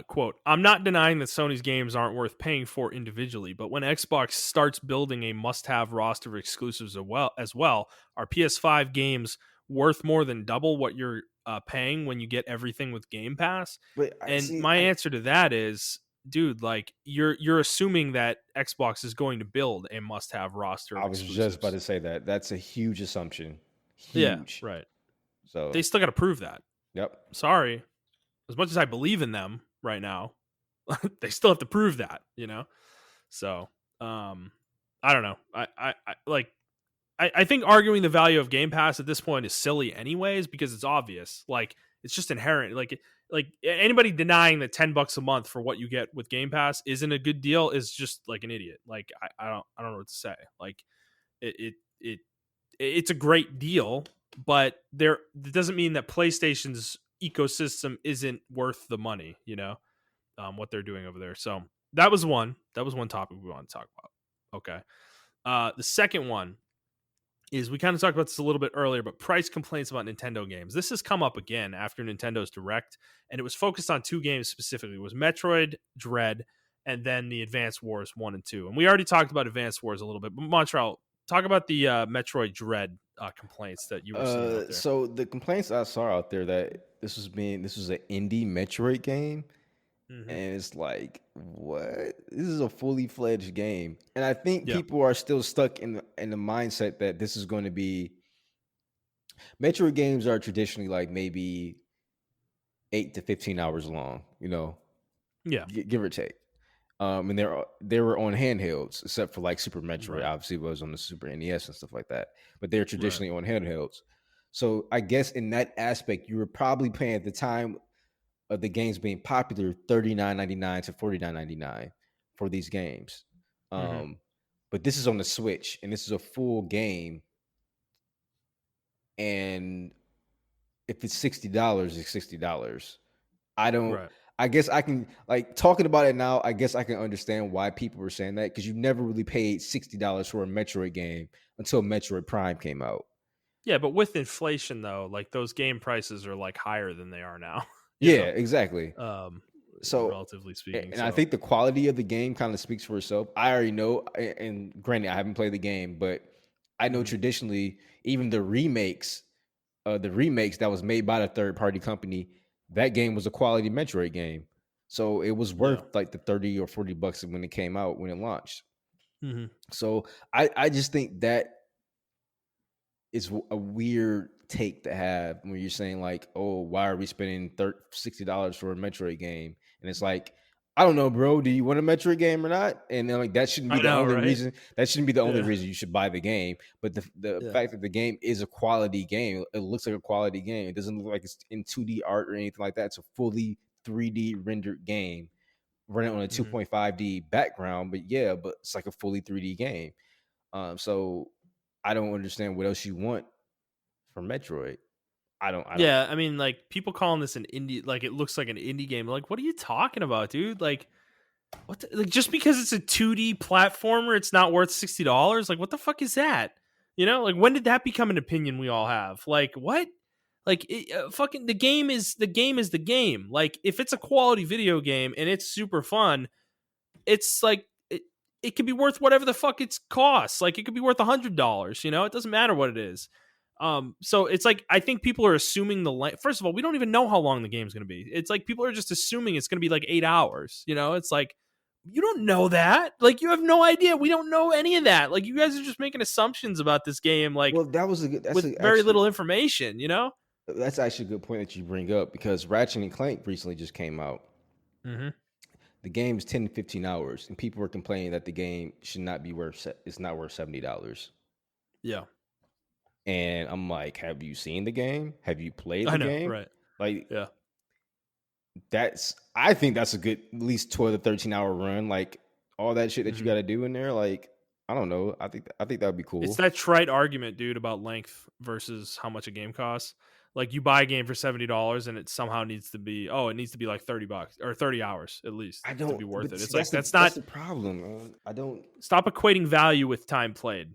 Quote, I'm not denying that Sony's games aren't worth paying for individually, but when Xbox starts building a must-have roster of exclusives as well, are PS5 games worth more than double what you're paying when you get everything with Game Pass? but I And see. my answer to that is, dude, like you're assuming that Xbox is going to build a must-have roster of I was just about exclusives. to say that. That's a huge assumption. Yeah, Huge. right. They So still got to prove that. yep. Sorry, as much as I believe in them right now, they still have to prove that. So, I don't know. I like. I think arguing the value of Game Pass at this point is silly, anyways, because it's obvious. Like, it's just inherent. Like anybody denying that $10 a month for what you get with Game Pass isn't a good deal is just like an idiot. Like, I don't know what to say. Like, it it's a great deal, but it doesn't mean that PlayStation's ecosystem isn't worth the money. What they're doing over there. So that was one. That was one topic we want to talk about. Okay. The second one is, we kind of talked about this a little bit earlier, but price complaints about Nintendo games. This has come up again after Nintendo's Direct, and it was focused on two games specifically. It was Metroid Dread and then the Advance Wars 1 and 2. And we already talked about Advance Wars a little bit, but Montreal, talk about the Metroid Dread complaints that you were seeing out there. So the complaints I saw out there that this was an indie Metroid game, Mm-hmm. and it's like, what? This is a fully fledged game, and I think Yeah. people are still stuck in the mindset that this is going to be. Metroid games are traditionally like maybe 8 to 15 hours long, Yeah. give or take. And they were on handhelds, except for like Super Metroid. Right. Obviously, was on the Super NES and stuff like that. But they're Right. traditionally on handhelds. So I guess in that aspect, you were probably paying at the time of the games being popular $39.99 to $49.99 for these games. Mm-hmm. But this is on the Switch, and this is a full game. And if it's $60, it's $60. I don't. Right. I guess I can, like, talking about it now. I guess I can understand why people were saying that, because you never really paid $60 for a Metroid game until Metroid Prime came out. Yeah, but with inflation though, like those game prices are like higher than they are now, you Yeah, know, exactly. um, So, relatively speaking. and I So, think the quality of the game kind of speaks for itself. I already know, and granted, I haven't played the game, but I know mhm, traditionally, even the remakes that was made by the third party company, that game was a quality Metroid game. So it was yeah. worth like the 30 or $40 when it came out, when it launched. Hmm. So I just think that is a weird take to have when you're saying like, oh, why are we spending $60 for a Metroid game? And it's like, I don't know, bro. Do you want a Metroid game or not? And then, like, that shouldn't be I the know, only right? reason. That shouldn't be the only Yeah. reason you should buy the game. But the Yeah. fact that the game is a quality game, it looks like a quality game. It doesn't look like it's in 2D art or anything like that. It's a fully 3D rendered game running on a Hmm. 2.5D background. But yeah, but it's like a fully 3D game. So I don't understand what else you want from Metroid. I don't. Yeah. I mean, like people calling this an indie, like it looks like an indie game. Like, what are you talking about, dude? Like, like just because it's a 2D platformer, it's not worth $60? Like, what the fuck is that? Like when did that become an opinion we all have? Like, what? Like fucking the game is the game. Like if it's a quality video game and it's super fun, it's like it could be worth whatever the fuck it costs. Like it could be worth $100. You know, it doesn't matter what it is. So it's like I think people are assuming the length. First of all, we don't even know how long the game's going to be. It's like people are just assuming it's going to be like 8 hours. You know, it's like you don't know that. Like you have no idea. We don't know any of that. Like you guys are just making assumptions about this game. Like Well, that was a good. with very little information. You know. That's actually a good point that you bring up because Ratchet and Clank recently just came out. Mm-hmm. The game is 10 to 15 hours, and people were complaining that the game should not be worth. It's not worth $70. Yeah. And I'm like, have you seen the game? Have you played I the know. game? Right. Like, Yeah. I think that's a good at least 12 to 13 hour run. Like all that shit that you got to do in there. Like, I don't know. I think that would be cool. It's that trite argument, dude, about length versus how much a game costs. Like you buy a game for $70 and it somehow needs to be it needs to be like $30 or 30 hours at least to be worth it. It's like that's the problem, man. I don't stop equating value with time played.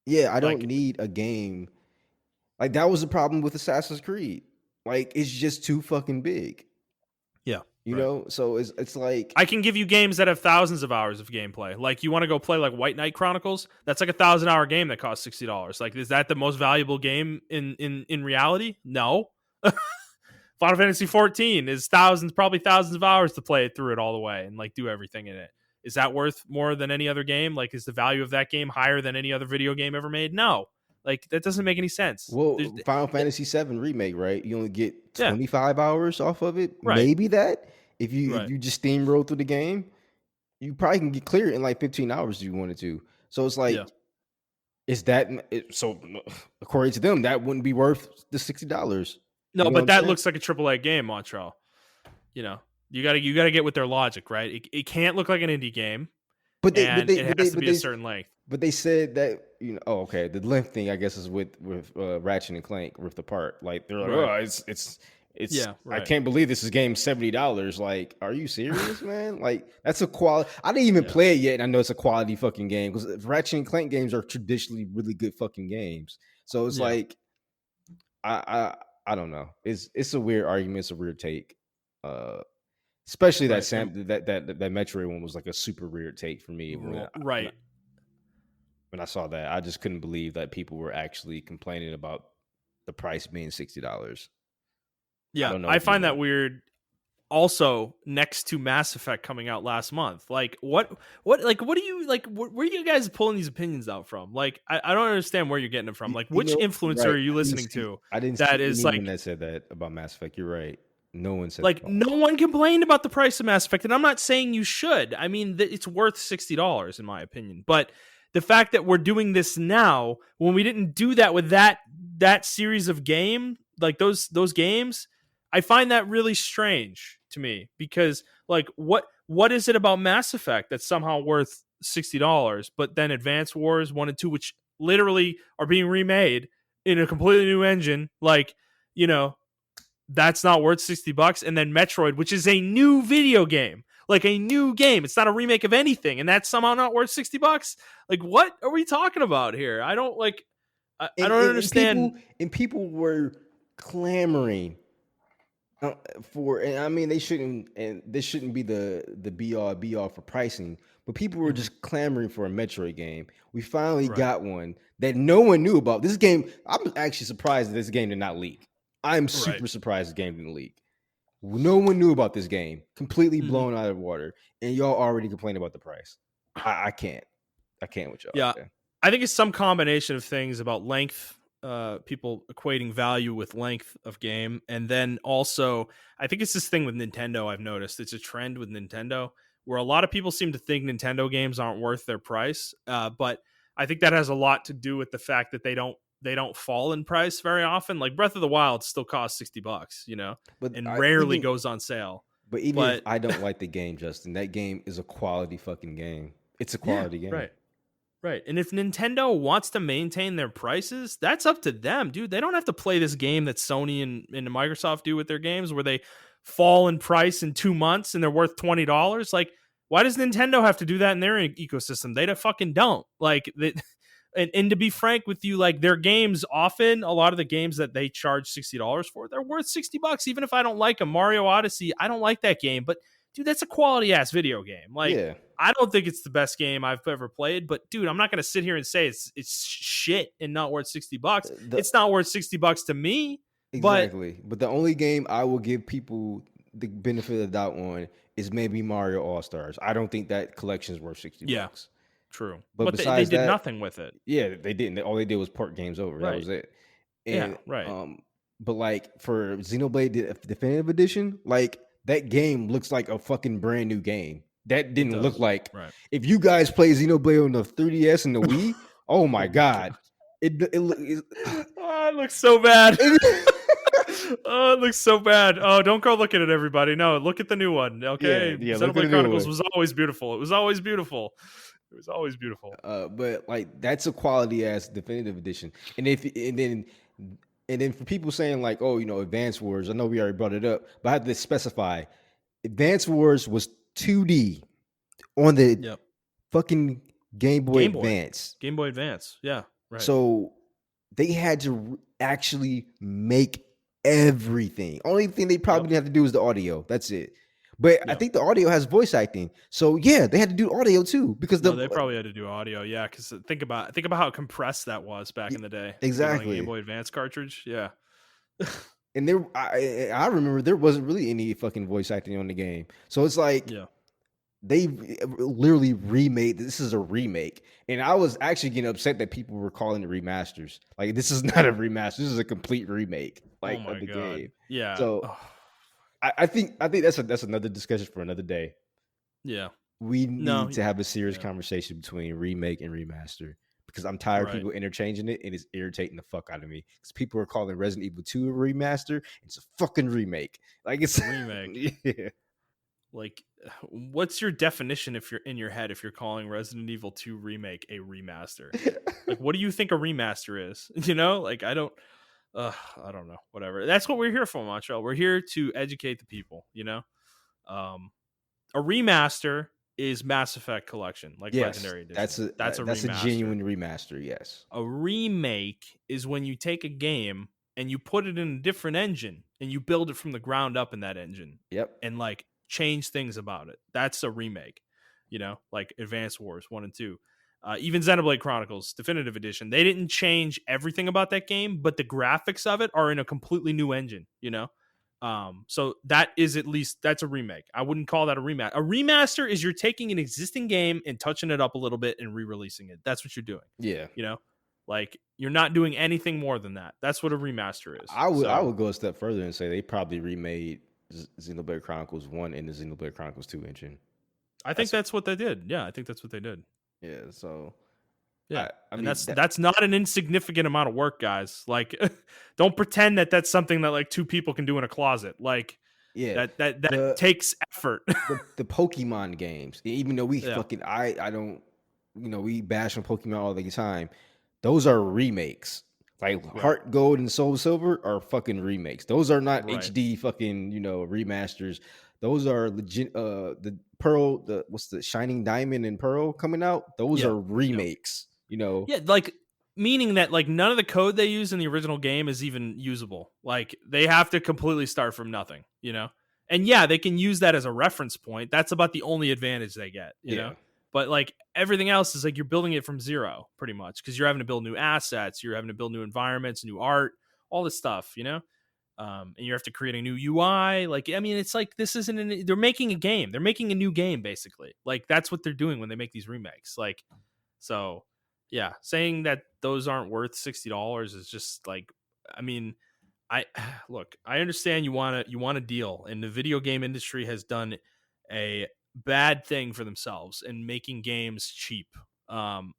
Yeah, I don't need a game. Like that was the problem with Assassin's Creed. Like it's just too fucking big. Yeah. You know? So it's like I can give you games that have thousands of hours of gameplay. Like you want to go play like White Knight Chronicles? That's like a 1,000-hour game that costs $60. Like is that the most valuable game in reality? No. Final Fantasy 14 is probably thousands of hours to play it through it all the way and like do everything in it. Is that worth more than any other game? Like is the value of that game higher than any other video game ever made? No. Like that doesn't make any sense. Well, Final Fantasy 7 remake, right? You only get 25 hours off of it. Right. Maybe that. If you just steamroll through the game, you probably can get clear in like 15 hours if you wanted to. So it's like, is that so? According to them, that wouldn't be worth the $60. No, but that looks like a AAA game, Montreal. You know, you gotta get with their logic, right? It can't look like an indie game, it has to be a certain length. But they said that okay, the length thing I guess is with Ratchet and Clank ripped apart. Like they're like, it's I can't believe this is game $70. Like, are you serious, man? Like that's a quality. I didn't even play it yet, and I know it's a quality fucking game because Ratchet and Clank games are traditionally really good fucking games. So it's like, I don't know. It's a weird argument. It's a weird take. Especially that Metroid one was like a super weird take for me. When I saw that, I just couldn't believe that people were actually complaining about the price being $60. Yeah, I find that weird. Also, next to Mass Effect coming out last month, like what do you like? Where are you guys pulling these opinions out from? Like, I don't understand where you're getting it from. Like, which influencer are you listening to? I didn't see anyone that said that about Mass Effect. You're right. No one said like no one complained about the price of Mass Effect, and I'm not saying you should. I mean, it's worth $60 in my opinion, but the fact that we're doing this now when we didn't do that with that series of game, like those games, I find that really strange to me because like what is it about Mass Effect that's somehow worth $60, but then Advance Wars 1 and 2, which literally are being remade in a completely new engine, like, you know, that's not worth $60, and then Metroid, which is a new video game, like a new game, it's not a remake of anything, and that's somehow not worth $60. Like, what are we talking about here? I don't like. I don't understand. And people were clamoring for, and I mean, they shouldn't, and this shouldn't be the be all for pricing, but people were just clamoring for a Metroid game. We finally got one that no one knew about. This game, I'm actually surprised that this game did not leak. I'm super surprised the game didn't leak. No one knew about this game. Completely blown out of water. And y'all already complained about the price. I can't with y'all. Yeah. I think it's some combination of things about length, people equating value with length of game. And then also, I think it's this thing with Nintendo I've noticed. It's a trend with Nintendo where a lot of people seem to think Nintendo games aren't worth their price. But I think that has a lot to do with the fact that they don't fall in price very often. Like Breath of the Wild still costs $60, you know, and rarely goes on sale. But even if I don't like the game, Justin, that game is a quality fucking game. It's a quality game. Right. And if Nintendo wants to maintain their prices, that's up to them, dude. They don't have to play this game that Sony and Microsoft do with their games where they fall in price in 2 months and they're worth $20. Like, why does Nintendo have to do that in their ecosystem? They fucking don't. Like, And to be frank with you, like their games, often a lot of the games that they charge $60 for, they're worth $60. Even if I don't like them, Mario Odyssey, I don't like that game, but dude, that's a quality ass video game. Like Yeah. I don't think it's the best game I've ever played, but dude, I'm not gonna sit here and say it's shit and not worth $60. The It's not worth $60 to me, but Exactly. But the only game I will give people the benefit of the doubt on is maybe Mario All Stars. I don't think that collection is worth 60 yeah, bucks. true. But But they besides did that, nothing with it. yeah, they didn't. All they did was port games over. That Right. was it. Yeah. And Right. but like for Xenoblade Definitive Edition, like that game looks like a fucking brand new game. That It didn't look does. like Right. if you guys play Xenoblade on the 3DS and the Wii, oh my god. Oh, it looks so bad. Oh, it looks so bad. Oh, don't go look at it, everybody. No, look at the new one. Okay, Yeah, look at the Xenoblade new Chronicles one. was always beautiful. It was always beautiful. It was always beautiful. But like that's a quality ass definitive edition. And then for people saying like, oh, Advance Wars, I know we already brought it up, but I have to specify Advance Wars was 2D on the Yep. fucking Game Boy Game Boy. Advance. Game Boy Advance. Yeah. Right. So they had to actually make everything. Only thing they probably didn't have to do is the audio. That's it. But I Yep. think the audio has voice acting. So yeah, they had to do audio too because No, they probably had to do audio. Yeah, because think about how compressed that was back in the day. exactly. Game Boy Advance cartridge. Yeah. And I remember there wasn't really any fucking voice acting on the game. So it's like Yeah. they literally remade. This is a remake, and I was actually getting upset that people were calling it remasters. Like this is not a remaster. This is a complete remake. Like Oh my of the god. game. Yeah. So Oh, I think that's another discussion for another day. yeah. We No. need to have a serious Yeah. conversation between remake and remaster because I'm tired of Right. people interchanging it, and it's irritating the fuck out of me. Because people are calling Resident Evil 2 a remaster. It's a fucking remake. Like it's A remake. yeah. Like, what's your definition if you're in your head if you're calling Resident Evil 2 remake a remaster? Like, what do you think a remaster is? Like I don't know. Whatever. That's what we're here for, Montreal. We're here to educate the people. A remaster is Mass Effect Collection, like Yes, Legendary Edition. that's a a remaster. genuine remaster. Yes. A remake is when you take a game and you put it in a different engine and you build it from the ground up in that engine Yep. and like change things about it. That's a remake, like Advance Wars 1 and 2. Even Xenoblade Chronicles Definitive Edition, they didn't change everything about that game, but the graphics of it are in a completely new engine, so that is that's a remake. I wouldn't call that a remaster. A remaster is you're taking an existing game and touching it up a little bit and re-releasing it. That's what you're doing. Yeah. Like you're not doing anything more than that. That's what a remaster is. I would go a step further and say they probably remade Xenoblade Chronicles 1 and the Xenoblade Chronicles 2 engine. I think that's what they did. Yeah, I think that's what they did. Yeah. So yeah, I and mean, that's not an insignificant amount of work, guys. Like, don't pretend that that's something that like two people can do in a closet. Like, yeah, that takes effort. the Pokemon games, even though we Yeah. fucking I don't, we bash on Pokemon all the time. Those are remakes. Like Heart Gold and Soul Silver are fucking remakes. Those are not HD fucking remasters. Those are legit. The Pearl, what's the Shining Diamond and Pearl coming out? Those are remakes. Yeah, like meaning that like none of the code they use in the original game is even usable. Like they have to completely start from nothing. And yeah, they can use that as a reference point. That's about the only advantage they get. You know. But like everything else is like you're building it from zero pretty much because you're having to build new assets, you're having to build new environments, new art, all this stuff, and you have to create a new UI. Like, I mean, it's like this isn't they're making a game. They're making a new game basically. Like that's what they're doing when they make these remakes. Like, so yeah, saying that those aren't worth $60 is just like, I mean, I understand you want a deal, and the video game industry has done a bad thing for themselves in making games cheap. And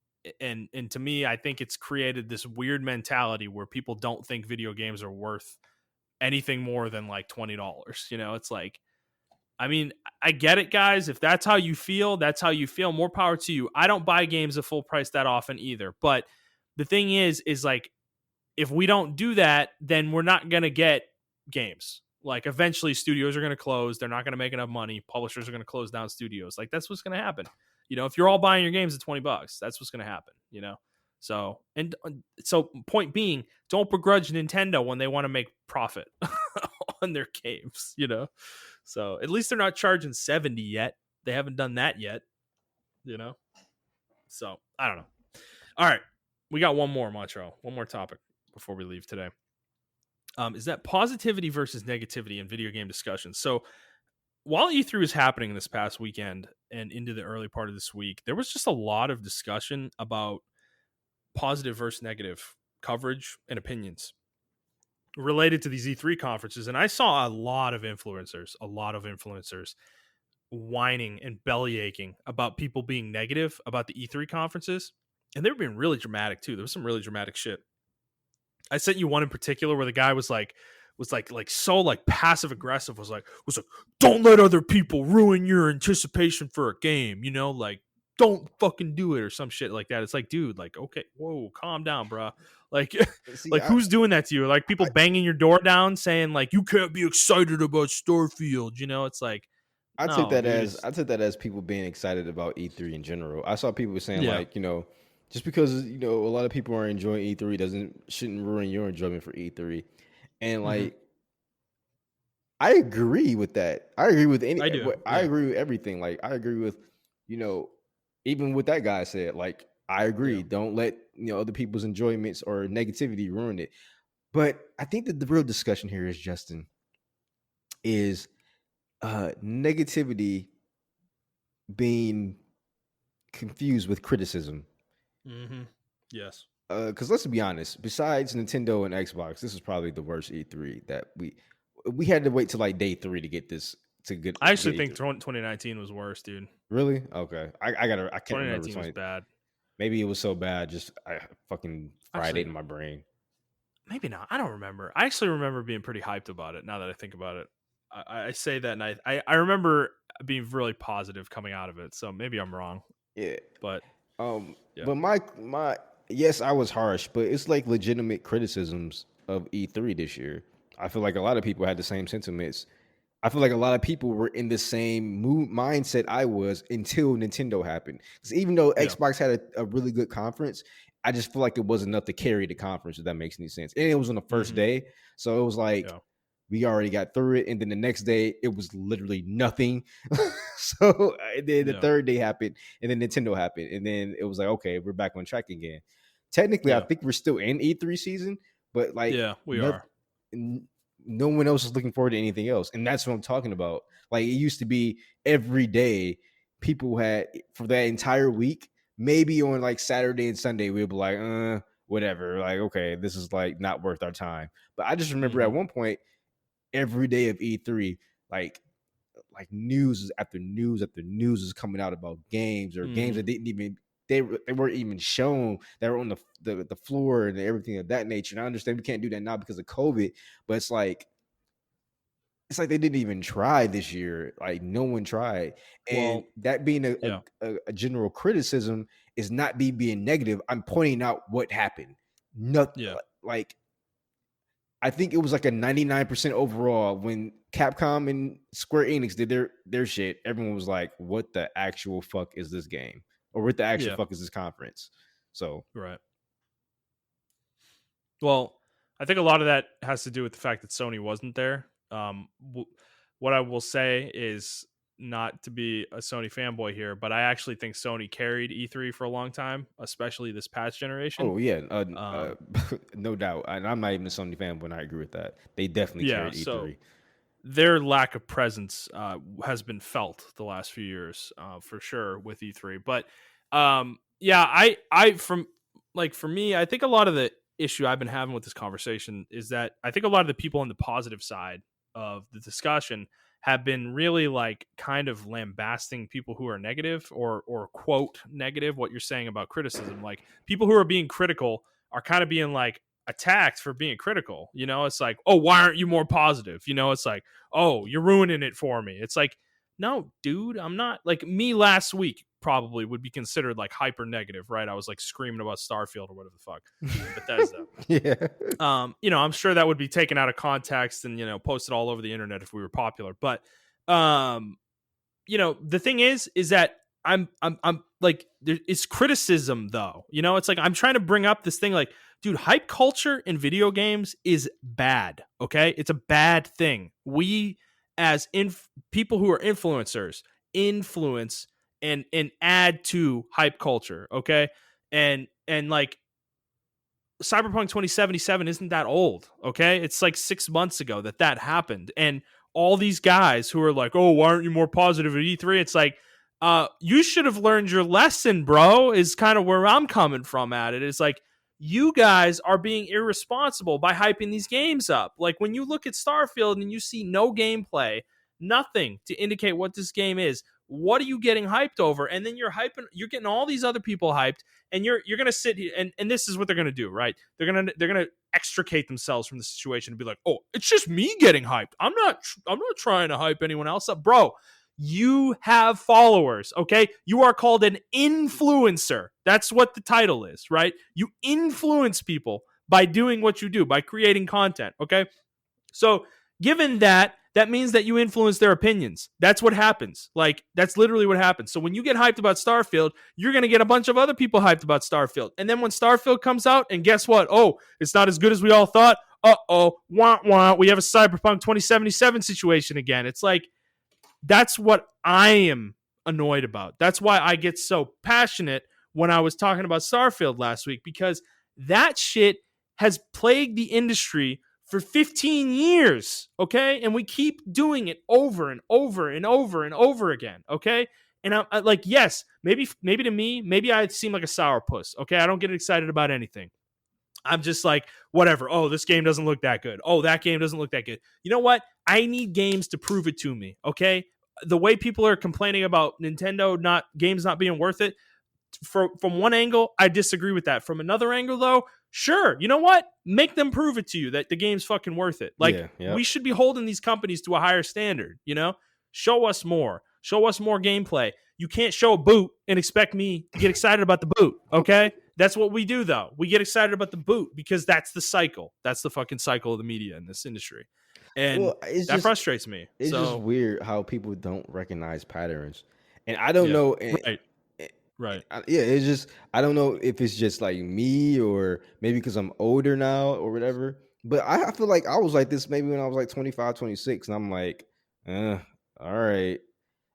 to me, I think it's created this weird mentality where people don't think video games are worth anything more than like $20. It's like, I mean, I get it, guys. If that's how you feel, that's how you feel. More power to you. I don't buy games at full price that often either. But the thing is like, if we don't do that, then we're not going to get games. Like eventually studios are going to close. They're not going to make enough money. Publishers are going to close down studios. Like that's what's going to happen. If you're all buying your games at $20, that's what's going to happen, So point being, don't begrudge Nintendo when they want to make profit on their games, So at least they're not charging 70 yet. They haven't done that yet, you know. So I don't know. All right, we got one more, Montreal. One more topic before we leave today. Is that positivity versus negativity in video game discussions? So while E3 was happening this past weekend and into the early part of this week, there was just a lot of discussion about positive versus negative coverage and opinions related to these E3 conferences. And I saw a lot of influencers whining and belly aching about people being negative about the E3 conferences. And they were being really dramatic too. There was some really dramatic shit. I sent you one in particular where the guy was like so like passive aggressive, was like, don't let other people ruin your anticipation for a game, like don't fucking do it or some shit like that. It's like, dude, like, okay, whoa, calm down, bro. Like, See, like who's doing that to you? Like people banging your door down saying like you can't be excited about Starfield, It's like, no, dude, I took that as people being excited about E3 in general. I saw people saying yeah. like, just because a lot of people are enjoying E3 shouldn't ruin your enjoyment for E3. And like, I agree with that. I agree with I do. I agree with everything. Like I agree with, even what that guy said. Like I agree. Yeah. Don't let other people's enjoyments or negativity ruin it. But I think that the real discussion here is, Justin, is negativity being confused with criticism. Yes. Because let's be honest, besides Nintendo and Xbox, this is probably the worst E3 that we had to wait till like day 3 to get this to get. I actually get think 2019 was worse, dude. Really? Okay. I can't remember. 2019 was bad. Maybe it was so bad, just I fucking fried it Actually, in my brain. maybe not. I don't remember. I actually remember being pretty hyped about it. Now that I think about it, I say that, and I remember being really positive coming out of it. So maybe I'm wrong. Yeah. But yeah. But my yes, I was harsh, but it's like legitimate criticisms of E3 this year. I feel like a lot of people had the same sentiments. I feel like a lot of people were in the same mindset I was until Nintendo happened. Because even though Xbox had a really good conference, I just feel like it wasn't enough to carry the conference, if that makes any sense. And it was on the first day. So it was like, we already got through it. And then the next day, it was literally nothing. So then the third day happened, and then Nintendo happened. And then it was like, okay, we're back on track again. Technically, I think we're still in E3 season, but like, we are. No one else is looking forward to anything else. And that's what I'm talking about. Like, it used to be every day people had, for that entire week, maybe on like Saturday and Sunday, we'd be like, whatever. Like, okay, this is like not worth our time. But I just remember at one point, every day of E3, like news after news after news is coming out about games or games that didn't even, they weren't even shown, that were on the floor and everything of that nature. And I understand we can't do that now because of COVID, but it's like they didn't even try this year. Like no one tried. And that being a general criticism is not me being negative. I'm pointing out what happened. Nothing. Like, I think it was like a 99% overall when Capcom and Square Enix did their shit. Everyone was like, what the actual fuck is this game? Or what the actual fuck is this conference? So, right. Well, I think a lot of that has to do with the fact that Sony wasn't there. What I will say is, not to be a Sony fanboy here, but I actually think Sony carried E3 for a long time, especially this past generation. Oh yeah, no doubt. And I'm not even a Sony fanboy, and I agree with that. They definitely carried E3. So their lack of presence has been felt the last few years, for sure, with E3. But for me, I think a lot of the issue I've been having with this conversation is that I think a lot of the people on the positive side of the discussion have been really like kind of lambasting people who are negative or quote negative, what you're saying about criticism. Like people who are being critical are kind of being like attacked for being critical. It's like, oh, why aren't you more positive? It's like, oh, you're ruining it for me. It's like, no, dude, I'm not. Like me last week probably would be considered like hyper negative, right? I was like screaming about Starfield or whatever the fuck. Bethesda. Yeah. I'm sure that would be taken out of context and, posted all over the internet if we were popular. But, the thing is that I'm like, it's criticism though. You know, it's like I'm trying to bring up this thing like, dude, hype culture in video games is bad. Okay, it's a bad thing. We as people who are influencers influence and add to hype culture. Okay, and like Cyberpunk 2077 isn't that old, okay? It's like 6 months ago that happened. And all these guys who are like, "Oh, why aren't you more positive at E3?" It's like, you should have learned your lesson, bro, is kind of where I'm coming from at it. It's like, you guys are being irresponsible by hyping these games up. Like, when you look at Starfield and you see no gameplay, nothing to indicate what this game is, what are you getting hyped over? And then you're getting all these other people hyped, and you're gonna sit here and this is what they're gonna do, right? They're gonna extricate themselves from the situation and be like, "Oh, it's just me getting hyped. I'm not trying to hype anyone else up, bro." You have followers, okay? You are called an influencer. That's what the title is, right? You influence people by doing what you do, by creating content, okay? So, given that, that means that you influence their opinions. That's what happens. Like, that's literally what happens. So, when you get hyped about Starfield, you're going to get a bunch of other people hyped about Starfield. And then when Starfield comes out, and guess what? Oh, it's not as good as we all thought. Wah, wah. We have a Cyberpunk 2077 situation again. It's like, that's what I am annoyed about. That's why I get so passionate when I was talking about Starfield last week, because that shit has plagued the industry for 15 years, okay? And we keep doing it over and over and over and over again, okay? And I'm like, yes, maybe to me, maybe I seem like a sourpuss, okay? I don't get excited about anything. I'm just like, whatever. Oh, this game doesn't look that good. Oh, that game doesn't look that good. You know what? I need games to prove it to me, okay? The way people are complaining about Nintendo games not being worth it, from one angle, I disagree with that. From another angle, though, sure, you know what? Make them prove it to you that the game's fucking worth it. Like, Yeah, yep. we should be holding these companies to a higher standard, you know? Show us more. Show us more gameplay. You can't show a boot and expect me to get excited about the boot, okay? That's what we do, though. We get excited about the boot because that's the cycle. That's the fucking cycle of the media in this industry. And Well, it's that just frustrates me. it's just So, weird how people don't recognize patterns, and I don't yeah. know. And, Right. Right. yeah, it's just I don't know if it's just like me or maybe because I'm older now or whatever. But I feel like I was like this maybe when I was like 25, 26, and I'm like, all right.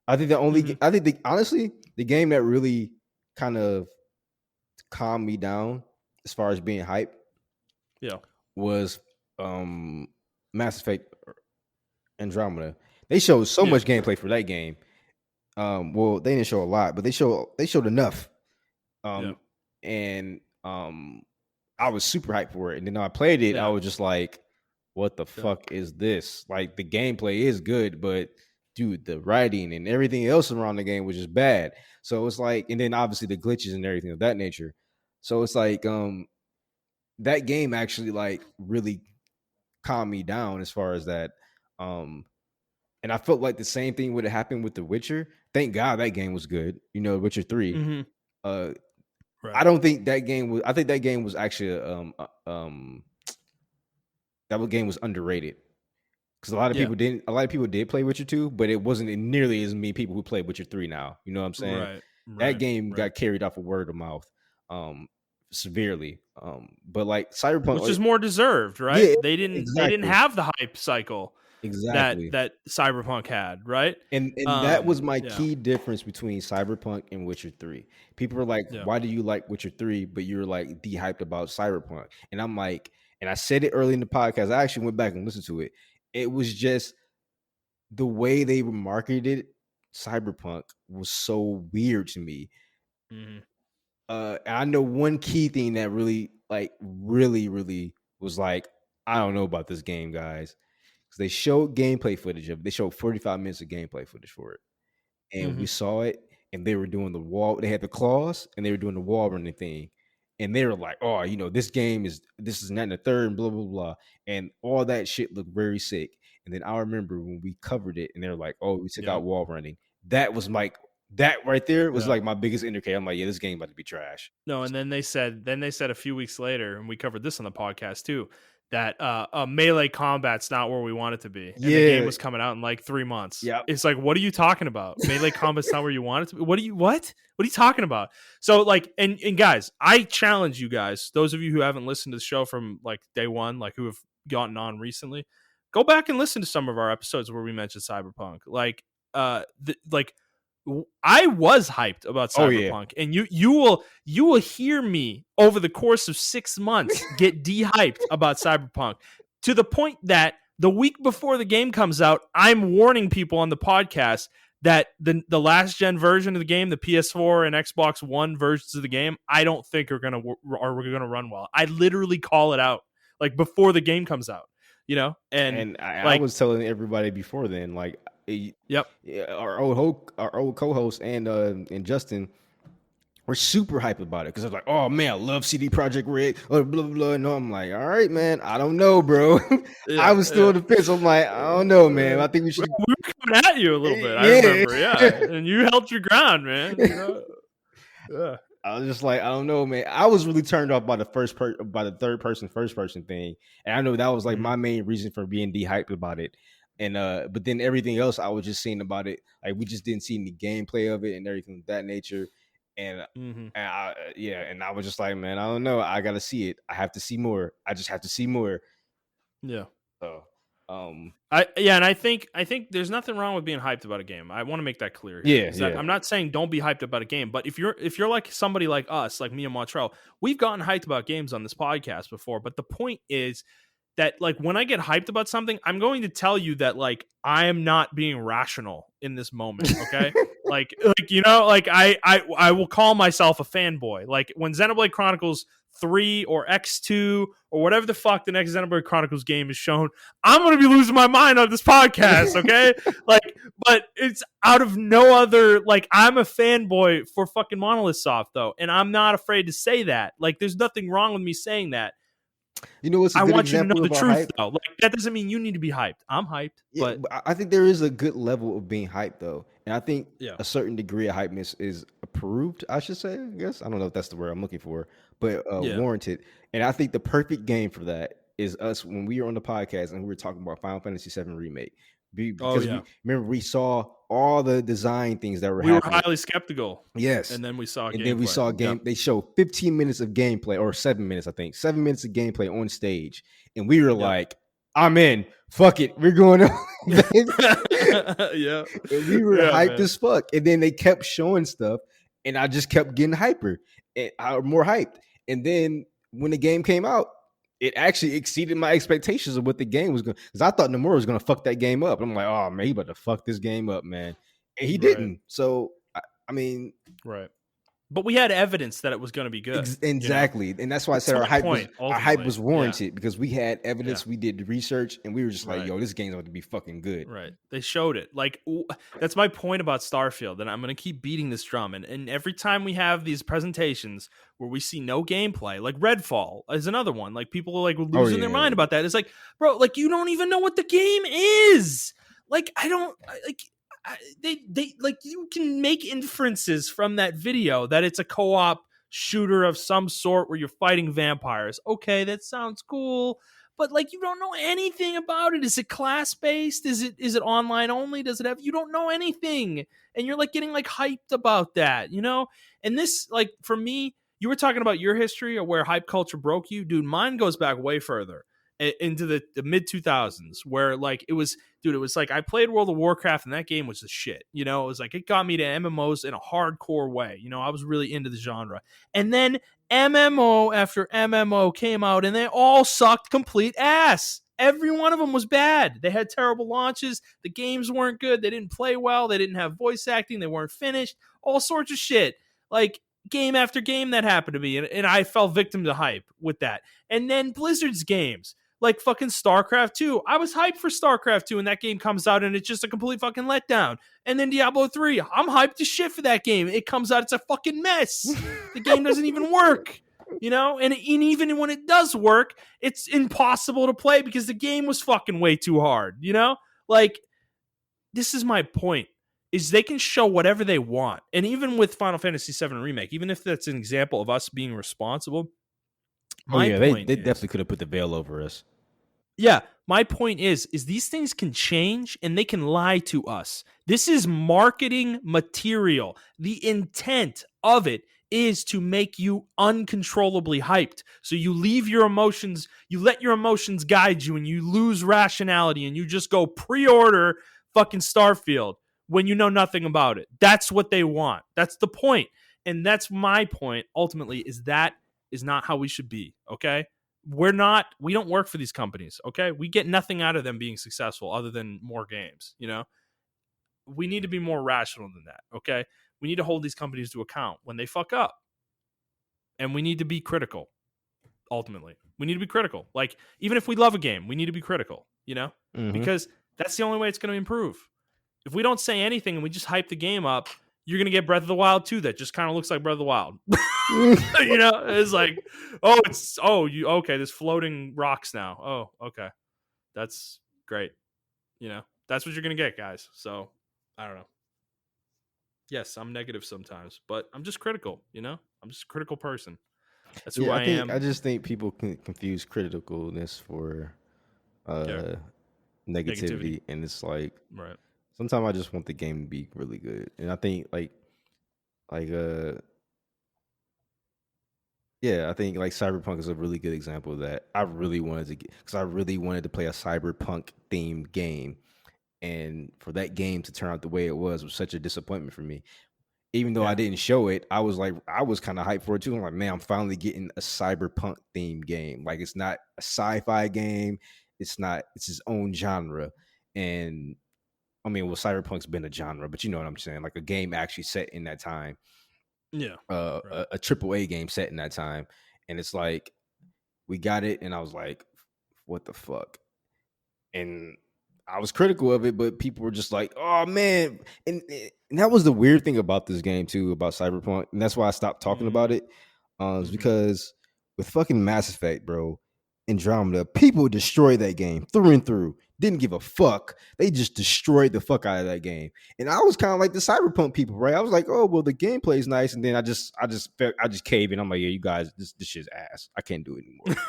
I think Mm-hmm. I think honestly the game that really kind of calmed me down as far as being hype Yeah. was Mass Effect Andromeda. They showed so Yeah. much gameplay for that game. Well, they didn't show a lot, but they showed enough. Yeah. And I was super hyped for it. And then when I played it, I Yeah. was just like, what the Yeah. fuck is this? Like the gameplay is good, but dude, the writing and everything else around the game was just bad. So it's like, and then obviously the glitches and everything of that nature. So it's like that game actually like really calmed me down as far as that. And I felt like the same thing would have happened with The Witcher. Thank God that game was good. You know, Witcher 3. Mm-hmm. Uh I Right. don't think that game was I think that game was actually that game was underrated. Because Yeah. a lot of people did play Witcher 2, but it wasn't nearly as many people who played Witcher 3 now. You know what I'm saying? Right. That Right. game Right. got carried off of word of mouth um severely. But like Cyberpunk, Which is like, more deserved, right? yeah, They didn't exactly. have the hype cycle that Exactly. that Cyberpunk had, right? And that was my Yeah. key difference between Cyberpunk and Witcher 3. People were like, Yeah. "Why do you like Witcher 3, but you're like de-hyped about Cyberpunk?" And I'm like, and I said it early in the podcast. I actually went back and listened to it. It was just the way they marketed Cyberpunk was so weird to me. Mm-hmm. And I know one key thing that really was like, I don't know about this game, guys. Because they showed gameplay footage of it. They showed 45 minutes of gameplay footage for it. And we Mm-hmm. saw it, and they were doing the wall. They had the claws, and they were doing the wall running thing. And they were like, "Oh, you know, this is not in the third, and blah blah blah," and all that shit looked very sick. And then I remember when we covered it, and they were like, "Oh, we took Yeah. out wall running." That was like that right there was Yeah. like my biggest indicator. I'm like, "Yeah, this game about to be trash." No, and then they said a few weeks later, and we covered this on the podcast too. that melee combat's not where we want it to be, and the game Yeah. was coming out in like 3 months. Yep. It's like, what are you talking about? Melee combat's not where you want it to be. What are you talking about? So like, and guys, I challenge you guys, those of you who haven't listened to the show from like day one, like who have gotten on recently, go back and listen to some of our episodes where we mentioned Cyberpunk. Like, I was hyped about Oh yeah. Cyberpunk, and you will hear me over the course of 6 months get de-hyped about Cyberpunk, to the point that the week before the game comes out, I'm warning people on the podcast that the last gen version of the game, the PS4 and Xbox One versions of the game, I don't think are gonna run well. I literally call it out like before the game comes out, And I like, was telling everybody before then, like, yep. our old co-host and Justin were super hype about it because I was like, oh man, I love CD Projekt Red, blah blah blah. No, I'm like, all right, man, I don't know, bro. I was still on the fence. I'm like, I don't know, man. I think we should. We were coming at you a little bit. I remember, and you held your ground, man. Yeah. I was just like, I don't know, man. I was really turned off by the third person, first person thing, and I know that was like my main reason for being de-hyped about it. And but then everything else I was just seeing about it, like we just didn't see any gameplay of it and everything of that nature. And and I was just like, man, I don't know. I gotta see it. I have to see more. I just have to see more. Yeah. So, and I think there's nothing wrong with being hyped about a game. I want to make that clear here. I'm not saying don't be hyped about a game, but if you're like somebody like us, like me and Montrell, we've gotten hyped about games on this podcast before. But the point is that like when I get hyped about something, I'm going to tell you that like I am not being rational in this moment. Okay. like I will call myself a fanboy. Like when Xenoblade Chronicles 3 or X2 or whatever the fuck the next Xenoblade Chronicles game is shown, I'm going to be losing my mind on this podcast. Okay. But it's out of no other, like I'm a fanboy for fucking Monolith Soft though. And I'm not afraid to say that. Like there's nothing wrong with me saying that. You know what's a I good want you to example know the of truth hype? though. Like that doesn't mean you need to be hyped. I'm hyped, but I think there is a good level of being hyped though, and I think Yeah. a certain degree of hypeness is approved. I should say, I guess I don't know if that's the word I'm looking for, but warranted. And I think the perfect game for that is us when we were on the podcast and we were talking about Final Fantasy VII Remake. Because we saw all the design things that were happening. We were highly skeptical. Yes. And then we saw and then we saw game. They showed 15 minutes of gameplay, or 7 minutes, I think. 7 minutes of gameplay on stage. And we were like, I'm in. Fuck it. We're going on. Yeah. And we were hyped as fuck. And then they kept showing stuff. And I just kept getting hyper and more hyped. And then when the game came out, it actually exceeded my expectations of what the game was going to, because I thought Nomura was going to fuck that game up. I'm like, oh man, he about to fuck this game up, man. And he didn't. So, I mean. Right. But we had evidence that it was going to be good. Exactly. And that's why I said our hype was warranted because we had evidence, we did the research, and we were just like, yo, this game's about to be fucking good. Right. They showed it. Like, that's my point about Starfield, and I'm going to keep beating this drum. And every time we have these presentations where we see no gameplay, like Redfall is another one. Like, people are like losing their mind about that. It's like, bro, like, you don't even know what the game is. Like, they like, you can make inferences from that video that it's a co-op shooter of some sort where you're fighting vampires. Okay, that sounds cool, but like you don't know anything about it. Is it class based? Is it online only? Does it have, you don't know anything, and you're like getting like hyped about that, And this, like, for me, you were talking about your history or where hype culture broke you, dude. Mine goes back way further into the mid 2000s, where like it was like I played World of Warcraft and that game was the shit. It was like it got me to MMOs in a hardcore way. I was really into the genre. And then MMO after MMO came out and they all sucked complete ass. Every one of them was bad. They had terrible launches. The games weren't good. They didn't play well. They didn't have voice acting. They weren't finished. All sorts of shit. Like game after game that happened to me. And I fell victim to hype with that. And then Blizzard's games, like fucking StarCraft 2. I was hyped for StarCraft 2 and that game comes out and it's just a complete fucking letdown. And then Diablo 3, I'm hyped as shit for that game. It comes out, it's a fucking mess. The game doesn't even work, and even when it does work, it's impossible to play because the game was fucking way too hard, Like, this is my point, is they can show whatever they want. And even with Final Fantasy VII Remake, even if that's an example of us being responsible, they definitely could have put the veil over us. Yeah, my point is these things can change and they can lie to us. This is marketing material. The intent of it is to make you uncontrollably hyped. So you leave your emotions, you let your emotions guide you, and you lose rationality, and you just go pre-order fucking Starfield when you know nothing about it. That's what they want. That's the point. And that's my point ultimately, is that is not how we should be, okay? We don't work for these companies, okay? We get nothing out of them being successful other than more games, you know? We need to be more rational than that, okay? We need to hold these companies to account when they fuck up. And we need to be critical, ultimately. We need to be critical. Like, even if we love a game, we need to be critical, you know? Mm-hmm. Because that's the only way it's going to improve. If we don't say anything and we just hype the game up, you're going to get Breath of the Wild 2 that just kind of looks like Breath of the Wild. You know, it's like, okay, there's floating rocks now. Oh, okay. That's great. You know, that's what you're going to get, guys. So, I don't know. Yes, I'm negative sometimes, but I'm just critical, you know? I'm just a critical person. That's who Yeah, I I am. just think people can confuse criticalness for Yeah. uh Negativity. negativity, and it's like Right. sometimes I just want the game to be really good, and I think like yeah, I think like Cyberpunk is a really good example of that. I really wanted to get because I really wanted to play a Cyberpunk themed game, and for that game to turn out the way it was such a disappointment for me. Even though I Yeah. didn't show it, I was like, I was kind of hyped for it too. I'm like, man, I'm finally getting a Cyberpunk themed game. Like, it's not a sci-fi game. It's its own genre. And I mean, well, Cyberpunk's been a genre, but you know what I'm saying? Like a game actually set in that time, Yeah. Right. a triple A game set in that time. And it's like, we got it. And I was like, what the fuck? And I was critical of it, but people were just like, "Oh man!" And that was the weird thing about this game too, about Cyberpunk, and that's why I stopped talking about Mm-hmm. it. Is Mm-hmm. because with fucking Mass Effect, bro, Andromeda, people destroyed that game through and through. Didn't give a fuck. They just destroyed the fuck out of that game. And I was kind of like the Cyberpunk people, right? I was like, "Oh well, the gameplay is nice," and then I just cave in. I'm like, "Yeah, you guys, this shit's ass. I can't do it anymore."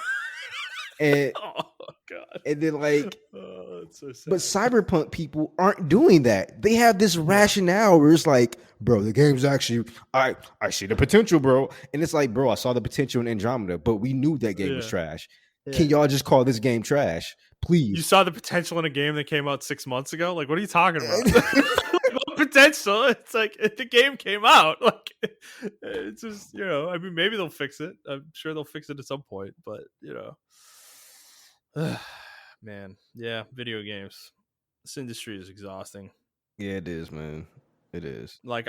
And Oh, God. and then like Oh, it's so but sad. cyberpunk people aren't doing that. They have this Yeah. rationale where it's like, bro, the game's actually I see the potential, bro. And it's like, bro, I saw the potential in Andromeda, but we knew that game was Yeah. trash. Yeah. Can y'all just call this game trash? You Please. saw the potential in a game that came out 6 months ago? Like, what are you talking about? What potential? It's like the game came out. Like, it's just, you know, I mean, maybe they'll fix it. I'm sure they'll fix it at some point, but, you know, man, yeah, video games. This industry is exhausting. Yeah, it is, man. It is. Like,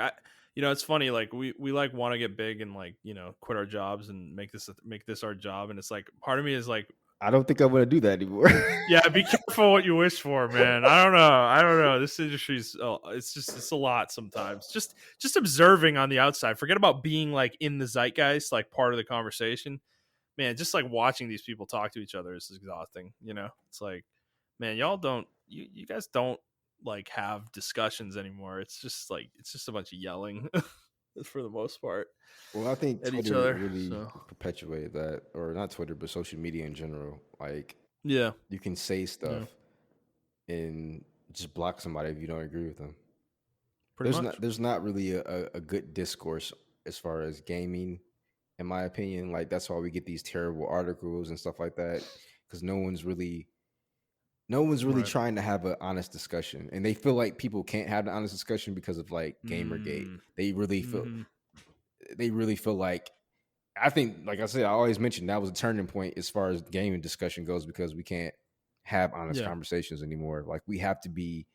you know, it's funny. Like, we like want to get big and like, you know, quit our jobs and make this our job. And it's like, part of me is like, I don't think I'm gonna do that anymore. yeah, be careful what you wish for, man. I don't know. I don't know. This industry's it's a lot sometimes. Just observing on the outside. Forget about being like in the zeitgeist, like part of the conversation. Man, just like watching these people talk to each other is exhausting, you know? It's like, man, you guys don't like have discussions anymore. It's just a bunch of yelling for the most part Well, I think at each Twitter other. really So, perpetuated that, or not Twitter, but social media in general. Like, yeah, you can say yeah, stuff and just block somebody if you don't agree with them. pretty much. There's not really a good discourse as far as gaming, in my opinion. Like, that's why we get these terrible articles and stuff like that, because no one's really Right. trying to have an honest discussion, and they feel like people can't have an honest discussion because of like Gamergate. Mm, They mm-hmm. really feel like, I think, like I said, I always mention that was a turning point as far as gaming discussion goes, because we can't have honest Yeah. conversations anymore. Like, we have to be,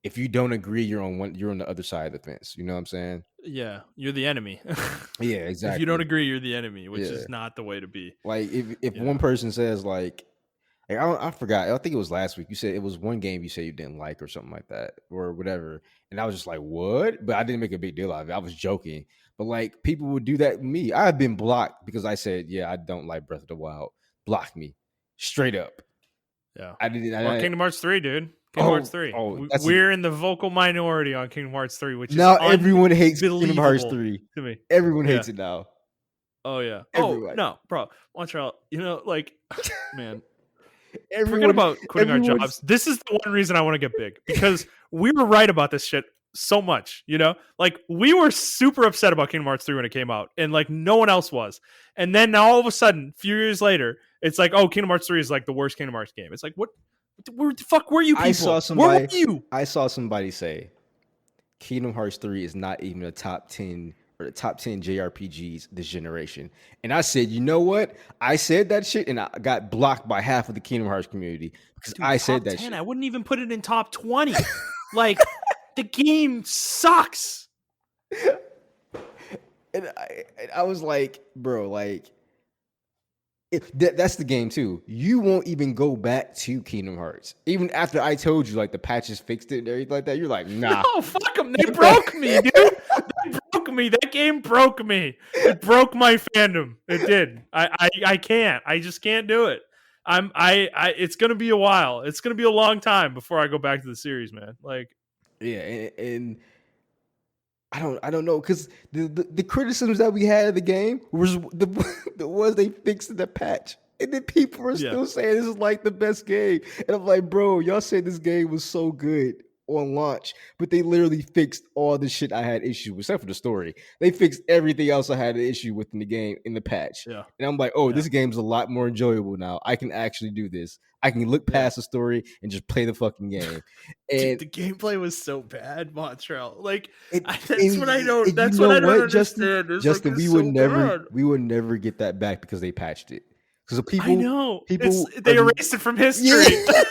if you don't agree, you're on the other side of the fence. You know what I'm saying? Yeah, you're the enemy. Yeah, If you don't exactly. agree, you're the enemy, which Yeah. is not the way to be. Like, if You one know. person says I forgot. I think it was last week. You said it was one game you said you didn't like or something like that or whatever, and I was just like, "What?" But I didn't make a big deal out of it. I was joking. But like, people would do that with me. I've been blocked because I said, "Yeah, I don't like Breath of the Wild." Block me straight up. Yeah. I didn't. Or Kingdom Hearts 3, dude. Kingdom Hearts Oh, 3. oh, that's We're in the vocal minority on Kingdom Hearts 3, which is now everyone hates Kingdom Hearts unbelievable 3. to me. Everyone Yeah. hates it now. Oh yeah. Oh Everyone. no, bro. Montreal. You know, like, man. forget everyone, about quitting our everyone's. jobs. This is the one reason I want to get big because we were right about this shit so much, you know? Like we were super upset about Kingdom Hearts 3 when it came out and like no one else was. And then now all of a sudden, a few years later, it's like, oh, Kingdom Hearts 3 is like the worst Kingdom Hearts game. It's like, what? Where the fuck were you I saw people? Where were somebody. you? I saw somebody say Kingdom Hearts 3 is not even a top 10 or the top 10 JRPGs this generation. And I said, you know what? I said that shit and I got blocked by half of the Kingdom Hearts community because Dude, I top said that 10. shit. I wouldn't even put it in top 20. Like the game sucks. And I was like, bro, like, that's the game too. You won't even go back to Kingdom Hearts. Even after I told you, like, the patches fixed it and everything like that, you're like, nah. No, fuck them. They broke me, dude. They broke me. That game broke me. It broke my fandom. It did. I can't. I just can't do it. It's gonna be a while. It's gonna be a long time before I go back to the series, man. Like, Yeah, and I don't know because the criticisms that we had of the game was the ones they fixed in the patch, and then people are yeah, still saying this is like the best game, and I'm like, bro, y'all said this game was so good on launch, but they literally fixed all the shit I had issues with, except for the story. They fixed everything else I had an issue with in the game in the patch, yeah, and I'm like, oh, yeah, this game's a lot more enjoyable now. I can actually do this. I can look yeah. past the story and just play the fucking game, Dude, and the gameplay was so bad, Montreal. Like, It, that's and, what I don't. and you That's know what I don't what, Justin? understand. It's like Justin, it's so bad. we would never get that back because they patched it. Because I know. It's people they erased it from history. yeah,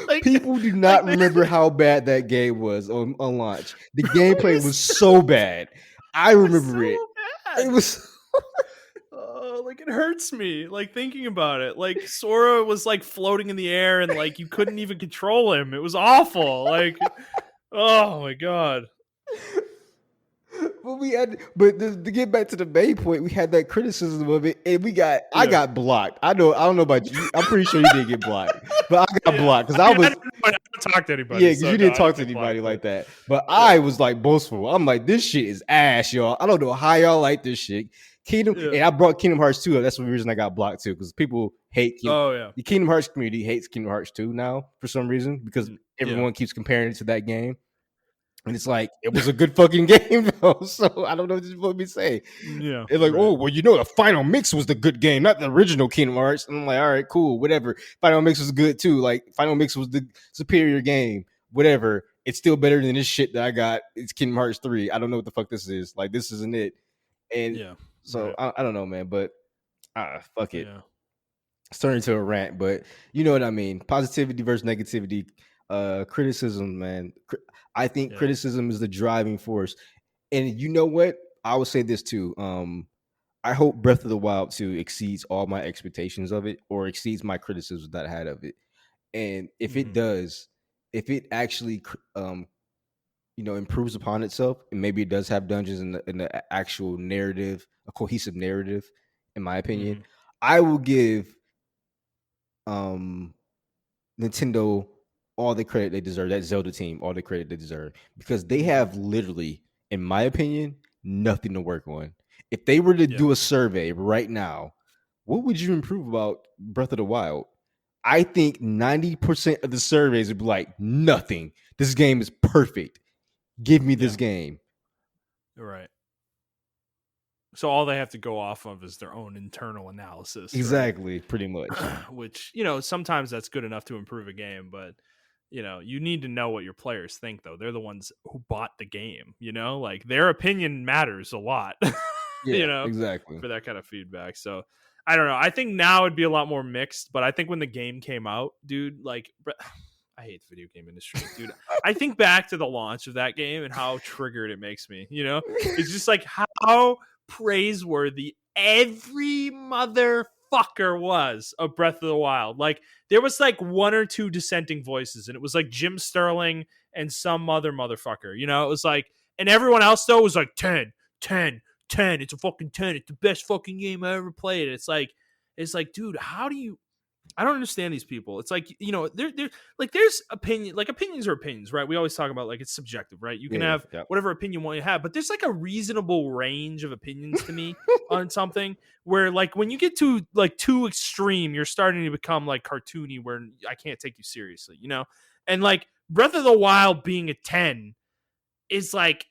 like, people do like not they, remember how bad that game was on launch. The it gameplay was so bad. I was remember it. so It bad. was Oh, like it hurts me. Like thinking about it. Like Sora was like floating in the air, and like you couldn't even control him. It was awful. Like, oh my god. but to get back to the main point, we had that criticism of it, and I Yeah. got blocked. I don't know about you. I'm pretty sure you didn't get blocked, but I got Yeah. blocked because I I mean, was I don't talk to yeah, anybody, because so you no, didn't I didn't talk to get anybody blocked. like But that. But yeah, I was like boastful. I'm like, this shit is ass, y'all. I don't know how y'all like this shit. yeah. And I brought Kingdom Hearts 2 up. That's the reason I got blocked too, because people hate Oh yeah. the Kingdom Hearts community hates Kingdom Hearts 2 now for some reason because Yeah. everyone keeps comparing it to that game. And it's like, it was a good fucking game though. So I don't know what you want me to say. Yeah. They're like, Right. oh, well, the final mix was the good game, not the original Kingdom Hearts. And I'm like, all right, cool, whatever. Final mix was good too. Like, final mix was the superior game, whatever. It's still better than this shit that I got. It's Kingdom Hearts 3. I don't know what the fuck this is. Like, this isn't it. And Yeah. so Right. I don't know, man, but fuck it. Yeah. It's turned into a rant, but you know what I mean. Positivity versus negativity. Criticism, man. I think Yeah. criticism is the driving force. And you know what? I would say this too. I hope Breath of the Wild 2 exceeds all my expectations of it or exceeds my criticisms that I had of it. And if it Mhm. does, if it actually improves upon itself, and maybe it does have dungeons in the actual narrative, a cohesive narrative, in my opinion, Mhm. I will give um Nintendo all the credit they deserve, that Zelda team all the credit they deserve, because they Mhm. have literally, in my opinion, nothing to work on. If they were to Yeah. do a survey right now, what would you improve about Breath of the Wild? I think 90% of the surveys would be like, nothing. This game is perfect. Give me Yeah. this game. Right. So all they have to go off of is their own internal analysis, right? Exactly, pretty much. Which, sometimes that's good enough to improve a game, but you need to know what your players think though. They're the ones who bought the game, like their opinion matters a lot, Yeah, exactly. for that kind of feedback. So I don't know. I think now it'd be a lot more mixed, but I think when the game came out, dude, like I hate the video game industry, dude. I think back to the launch of that game and how triggered it makes me, It's just like how praiseworthy every motherfucker was of Breath of the Wild. Like there was like one or two dissenting voices, and it was like Jim Sterling and some other motherfucker. It was like, and everyone else though was like 10, 10, 10. It's a fucking 10. It's the best fucking game I ever played. It's like, dude, how do you? I don't understand these people. It's like, they're like, there's opinion, like opinions are opinions, right? We always talk about like it's subjective, right? You can Yeah, have yeah. whatever opinion you want to have, but there's like a reasonable range of opinions to me on something where like when you get to like too extreme, you're starting to become like cartoony where I can't take you seriously, you know? And like Breath of the Wild being a 10 is like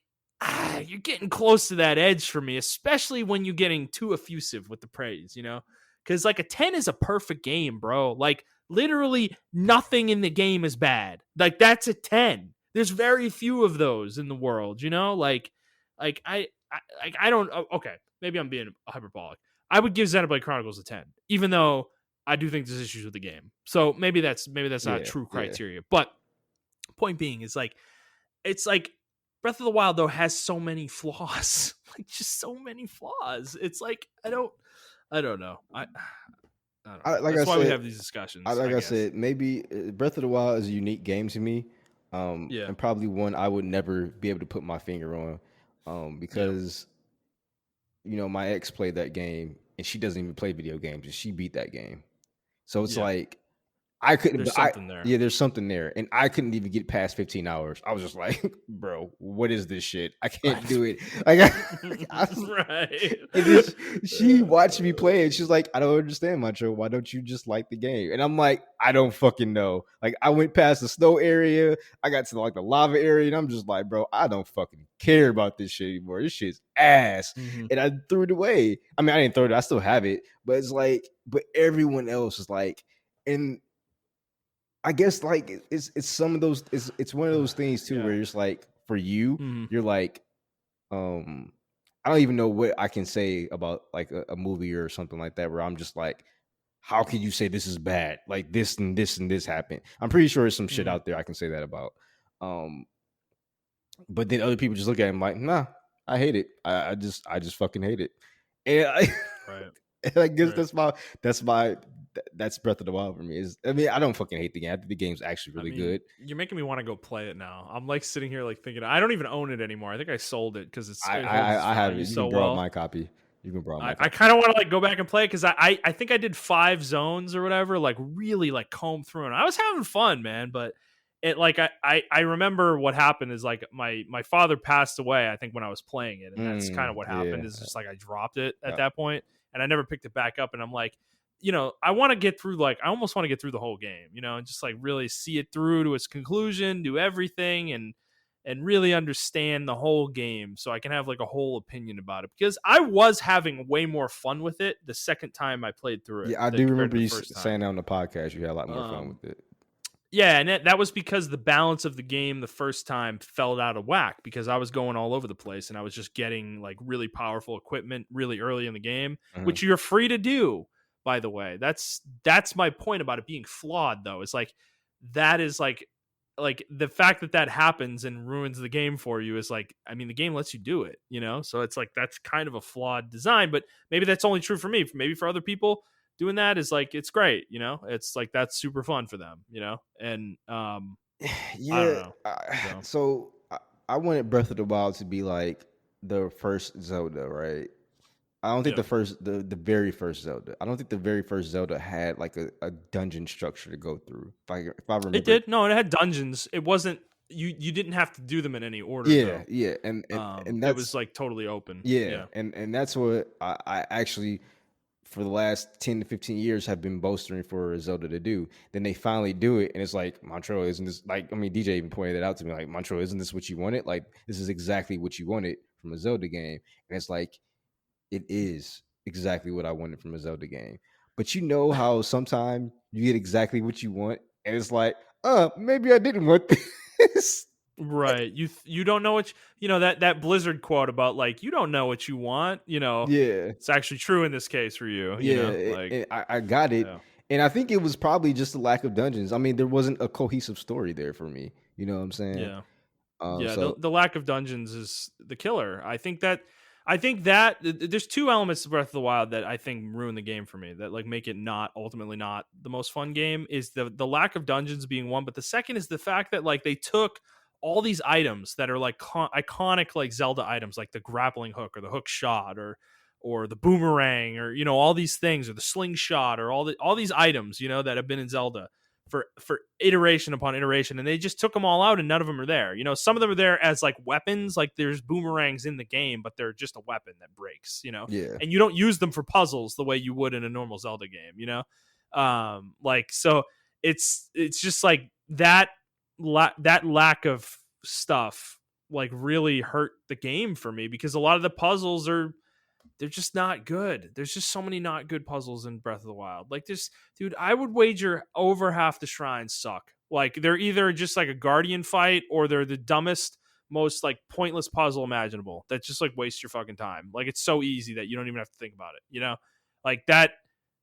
you're getting close to that edge for me, especially when you're getting too effusive with the praise, you know? Because like a 10 is a perfect game, bro. Like literally nothing in the game is bad. Like that's a 10. There's very few of those in the world, you know? Like I don't okay, maybe I'm being hyperbolic. I would give Xenoblade Chronicles a 10, even though I do think there's issues with the game. So maybe that's not Yeah, true yeah. criteria. But point being is like it's like Breath of the Wild though has so many flaws, like just so many flaws. It's like I don't know. I don't know. Like I That's why we said, have these discussions, like I I guess. said, maybe Breath of the Wild is a unique game to me, Yeah. and probably one I would never be able to put my finger on, Yeah. because my ex played that game and she doesn't even play video games and she beat that game. So it's Yeah. like I couldn't. There's But I something there. yeah, there's something there, and I couldn't even get past 15 hours. I was just like, bro, what is this shit? I can't do it. Like Right. and then she watched me play it. She's like, I don't understand, Macho. Why don't you just like the game? And I'm like, I don't fucking know. Like I went past the snow area, I got to like the lava area, and I'm just like, bro, I don't fucking care about this shit anymore. This shit's ass. Mhm. And I threw it away. I mean, I didn't throw it. I still have it, but it's like, but everyone else is like, and I guess like it's some of those it's one of those things too where Yeah. it's like for you, Mhm. you're like, um I don't even know what I can say about like a movie or something like that where I'm just like, how can you say this is bad? Like this and this and this happened. I'm pretty sure there's some shit Mhm. out there I can say that about. Um, but then other people just look at him like, nah, I hate it. I just fucking hate it. And Right. and I guess Right. that's Breath of the Wild for me. I mean, I don't fucking hate the game. I think the game's actually I really mean, good. you're making me want to go play it now. I'm like sitting here like thinking I don't even own it anymore. I think I sold it because I it holds its I, I have value it. You so can borrow well. my copy. You can borrow my I copy. kind of want to like go back and play because I think I did 5 zones or whatever, like really like comb through, and I was having fun, man. But it like I remember what happened is like my father passed away, I think, when I was playing it, and that's kind of what happened. Yeah. Is just like I dropped it at Yeah. that point, and I never picked it back up. And I'm like, I want to get through, like I almost want to get through the whole game, and just like really see it through to its conclusion, do everything, and really understand the whole game so I can have like a whole opinion about it, because I was having way more fun with it the second time I played through it Yeah, I than do compared remember to the you first time. saying that on the podcast. You had a lot more fun Um with it. yeah, and that was because the balance of the game the first time fell out of whack because I was going all over the place and I was just getting like really powerful equipment really early in the game, Mhm. which you're free to do, by the way. That's my point about it being flawed though. It's like that is like the fact that that happens and ruins the game for you is like, I mean, the game lets you do it, So it's like that's kind of a flawed design, but maybe that's only true for me. Maybe for other people doing that is like it's great, it's like that's super fun for them, and I don't Yeah. know. So So I wanted Breath of the Wild to be like the first Zelda, right? I don't think yeah, the very first Zelda. I don't think the very first Zelda had like a dungeon structure to go through. If I it remember. did. No, it had dungeons. It wasn't, you didn't have to do them in any order Yeah, though. yeah, and It was that's like totally open. yeah, Yeah. and that's what I actually for the last 10 to 15 years have been bolstering for Zelda to do. Then they finally do it, and it's like, Montreal, isn't this like, I mean, DJ even pointed it out to me, like, Montreal, isn't this what you wanted? Like, this is exactly what you wanted from a Zelda game. And it's like, it is exactly what I wanted from a Zelda game. But you know how sometimes you get exactly what you want, and it's like, maybe I didn't want this. Right. You don't know what that Blizzard quote about like you don't know what you want, Yeah. it's actually true in this case for you, Yeah, like I got it, yeah. and I think it was probably just the lack of dungeons. I mean, there wasn't a cohesive story there for me. You know what I'm saying? Yeah. Yeah, the So the lack of dungeons is the killer. I think that there's two elements to Breath of the Wild that I think ruin the game for me, that like make it not ultimately not the most fun game, is the lack of dungeons being one, but the second is the fact that like they took all these items that are like iconic like Zelda items, like the grappling hook or the hook shot, or the boomerang, or all these things, or the slingshot, or all these items that have been in Zelda for iteration upon iteration, and they just took them all out, and none of them are there. Some of them are there as like weapons, like there's boomerangs in the game, but they're just a weapon that breaks. Yeah. And you don't use them for puzzles the way you would in a normal Zelda game. Like, so it's just like that that lack of stuff like really hurt the game for me, because a lot of the puzzles they're just not good. There's just so many not good puzzles in Breath of the Wild. Like this, dude, I would wager over half the shrines suck. Like they're either just like a guardian fight, or they're the dumbest, most like pointless puzzle imaginable that just like wastes your fucking time. Like it's so easy that you don't even have to think about it, Like that,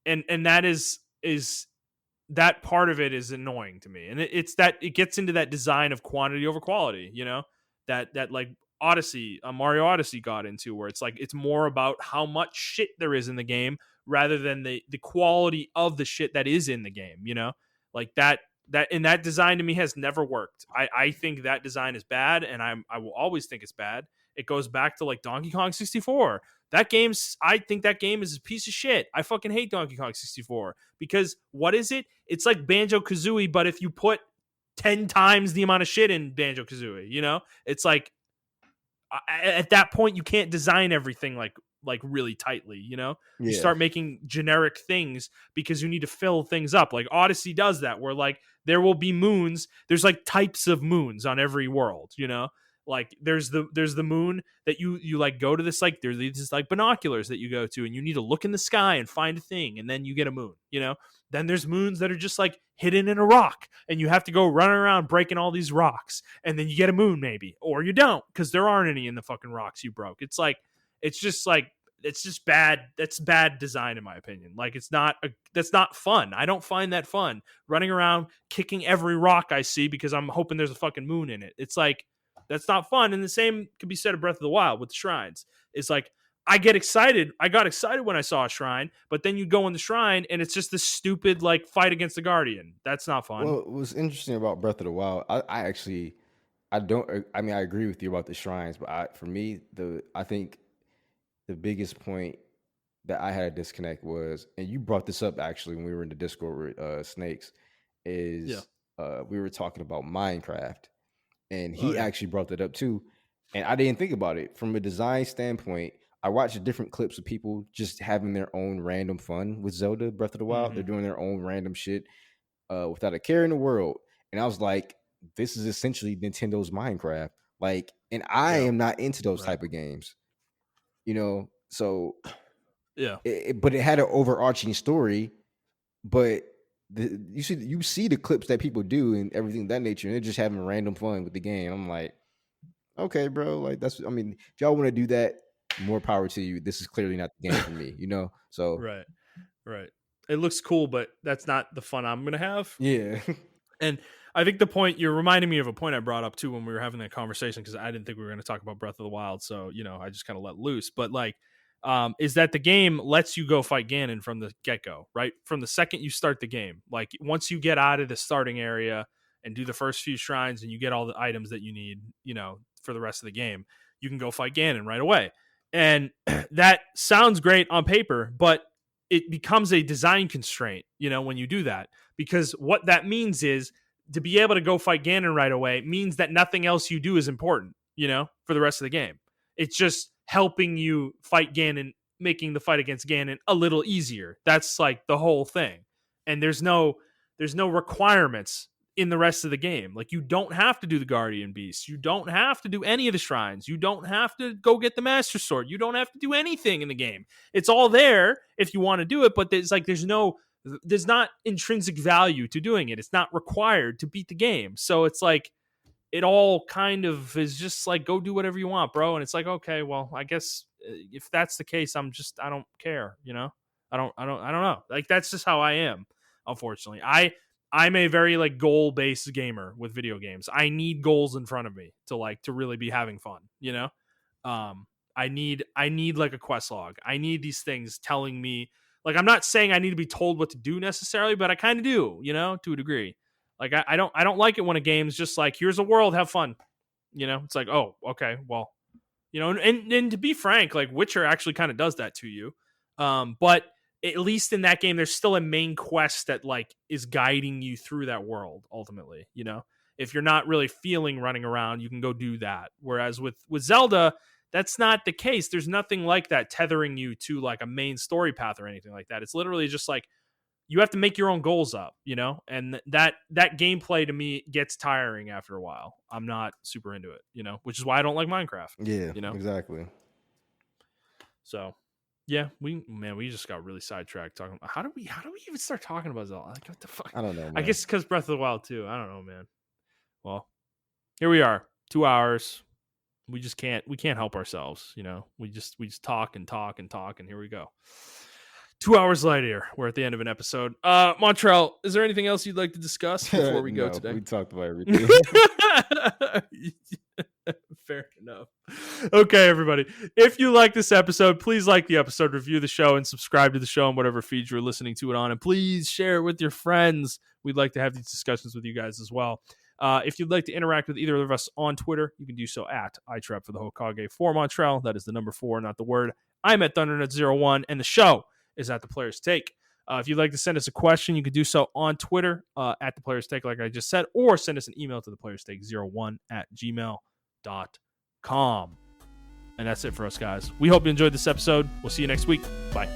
and that is that part of it is annoying to me. And it's that it gets into that design of quantity over quality, that like Mario Odyssey got into, where it's like it's more about how much shit there is in the game rather than the quality of the shit that is in the game, Like that and that design to me has never worked. I think that design is bad, and I will always think it's bad. It goes back to like Donkey Kong 64. I think that game is a piece of shit. I fucking hate Donkey Kong 64 because what is it? It's like Banjo Kazooie, but if you put 10 times the amount of shit in Banjo Kazooie, it's like at that point you can't design everything like really tightly. You Yeah. start making generic things because you need to fill things up. Like Odyssey does that, where like there will be moons. There's like types of moons on every world. Like there's the moon that you like go to this, like there's these like binoculars that you go to, and you need to look in the sky and find a thing, and then you get a moon. Then there's moons that are just like hidden in a rock, and you have to go running around breaking all these rocks, and then you get a moon maybe, or you don't, because there aren't any in the fucking rocks you broke. It's just bad. That's bad design in my opinion. Like that's not fun. I don't find that fun, running around kicking every rock I see because I'm hoping there's a fucking moon in it. It's like that's not fun. And the same could be said of Breath of the Wild with the shrines. It's like I got excited when I saw a shrine, but then you go in the shrine and it's just this stupid like fight against the guardian. That's not fun. Well, what's interesting about Breath of the Wild, I actually, I don't, I mean, I agree with you about the shrines, but for me, I think the biggest point that I had a disconnect was, and you brought this up actually when we were in the Discord with Snakes, is we were talking about Minecraft, and he actually brought that up too, and I didn't think about it from a design standpoint. I watched different clips of people just having their own random fun with Zelda Breath of the Wild. They're doing their own random shit without a care in the world, and I was like, this is essentially Nintendo's Minecraft. Like, and I am not into those type of games, so yeah. But it had an overarching story, but you see the clips that people do and everything of that nature, and they're just having random fun with the game. I'm like, okay, bro, like if y'all want to do that, more power to you. This is clearly not the game for me, So right. It looks cool, but that's not the fun I'm gonna have. Yeah. And I think the point you're reminding me of a point I brought up too when we were having that conversation, because I didn't think we were going to talk about Breath of the Wild, so I just kind of let loose. But like, is that the game lets you go fight Ganon from the get go, right? From the second you start the game, like once you get out of the starting area and do the first few shrines and you get all the items that you need, for the rest of the game, you can go fight Ganon right away. And that sounds great on paper, but it becomes a design constraint, when you do that, because what that means is to be able to go fight Ganon right away means that nothing else you do is important, for the rest of the game. It's just helping you fight Ganon, making the fight against Ganon a little easier. That's like the whole thing. And there's no requirements in the rest of the game. Like you don't have to do the Guardian Beast. You don't have to do any of the shrines. You don't have to go get the Master Sword. You don't have to do anything in the game. It's all there if you want to do it, but there's not intrinsic value to doing it. It's not required to beat the game. So it's like it all kind of is just like go do whatever you want, bro. And it's like, okay, well, I guess if that's the case, I don't care, I don't know. Like that's just how I am, unfortunately. I'm a very like goal-based gamer with video games. I need goals in front of me to really be having fun, I need like a quest log. I need these things telling me, like, I'm not saying I need to be told what to do necessarily, but I kind of do, to a degree. Like I don't like it when a game's just like, here's a world, have fun. It's like, oh, okay, well, you know. And to be frank, like Witcher actually kind of does that to you. But at least in that game, there's still a main quest that like is guiding you through that world. Ultimately, you know, if you're not really feeling running around, you can go do that. Whereas with Zelda, that's not the case. There's nothing like that tethering you to like a main story path or anything like that. It's literally just like you have to make your own goals up, you know, and that gameplay to me gets tiring after a while. I'm not super into it, you know, which is why I don't like Minecraft. Yeah, you know, exactly. so yeah, we just got really sidetracked talking. How do we even start talking about Zelda? Like, what the fuck? I don't know, man. I guess because Breath of the Wild too. I don't know, man. Well, here we are, 2 hours. We can't help ourselves, you know. We just talk and talk and talk, and here we go. 2 hours later, we're at the end of an episode. Montrell, is there anything else you'd like to discuss before we go today? We talked about everything. Fair enough. Okay, everybody. If you like this episode, please like the episode, review the show, and subscribe to the show on whatever feed you're listening to it on. And please share it with your friends. We'd like to have these discussions with you guys as well. If you'd like to interact with either of us on Twitter, you can do so at iTrap for the Hokage for Montrell. That is the number 4, not the word. I'm at Thundernet01, and the show is at The Player's Take. If you'd like to send us a question, you can do so on Twitter at The Player's Take, like I just said, or send us an email to theplayerstake01@gmail.com. And that's it for us, guys. We hope you enjoyed this episode. We'll see you next week. Bye.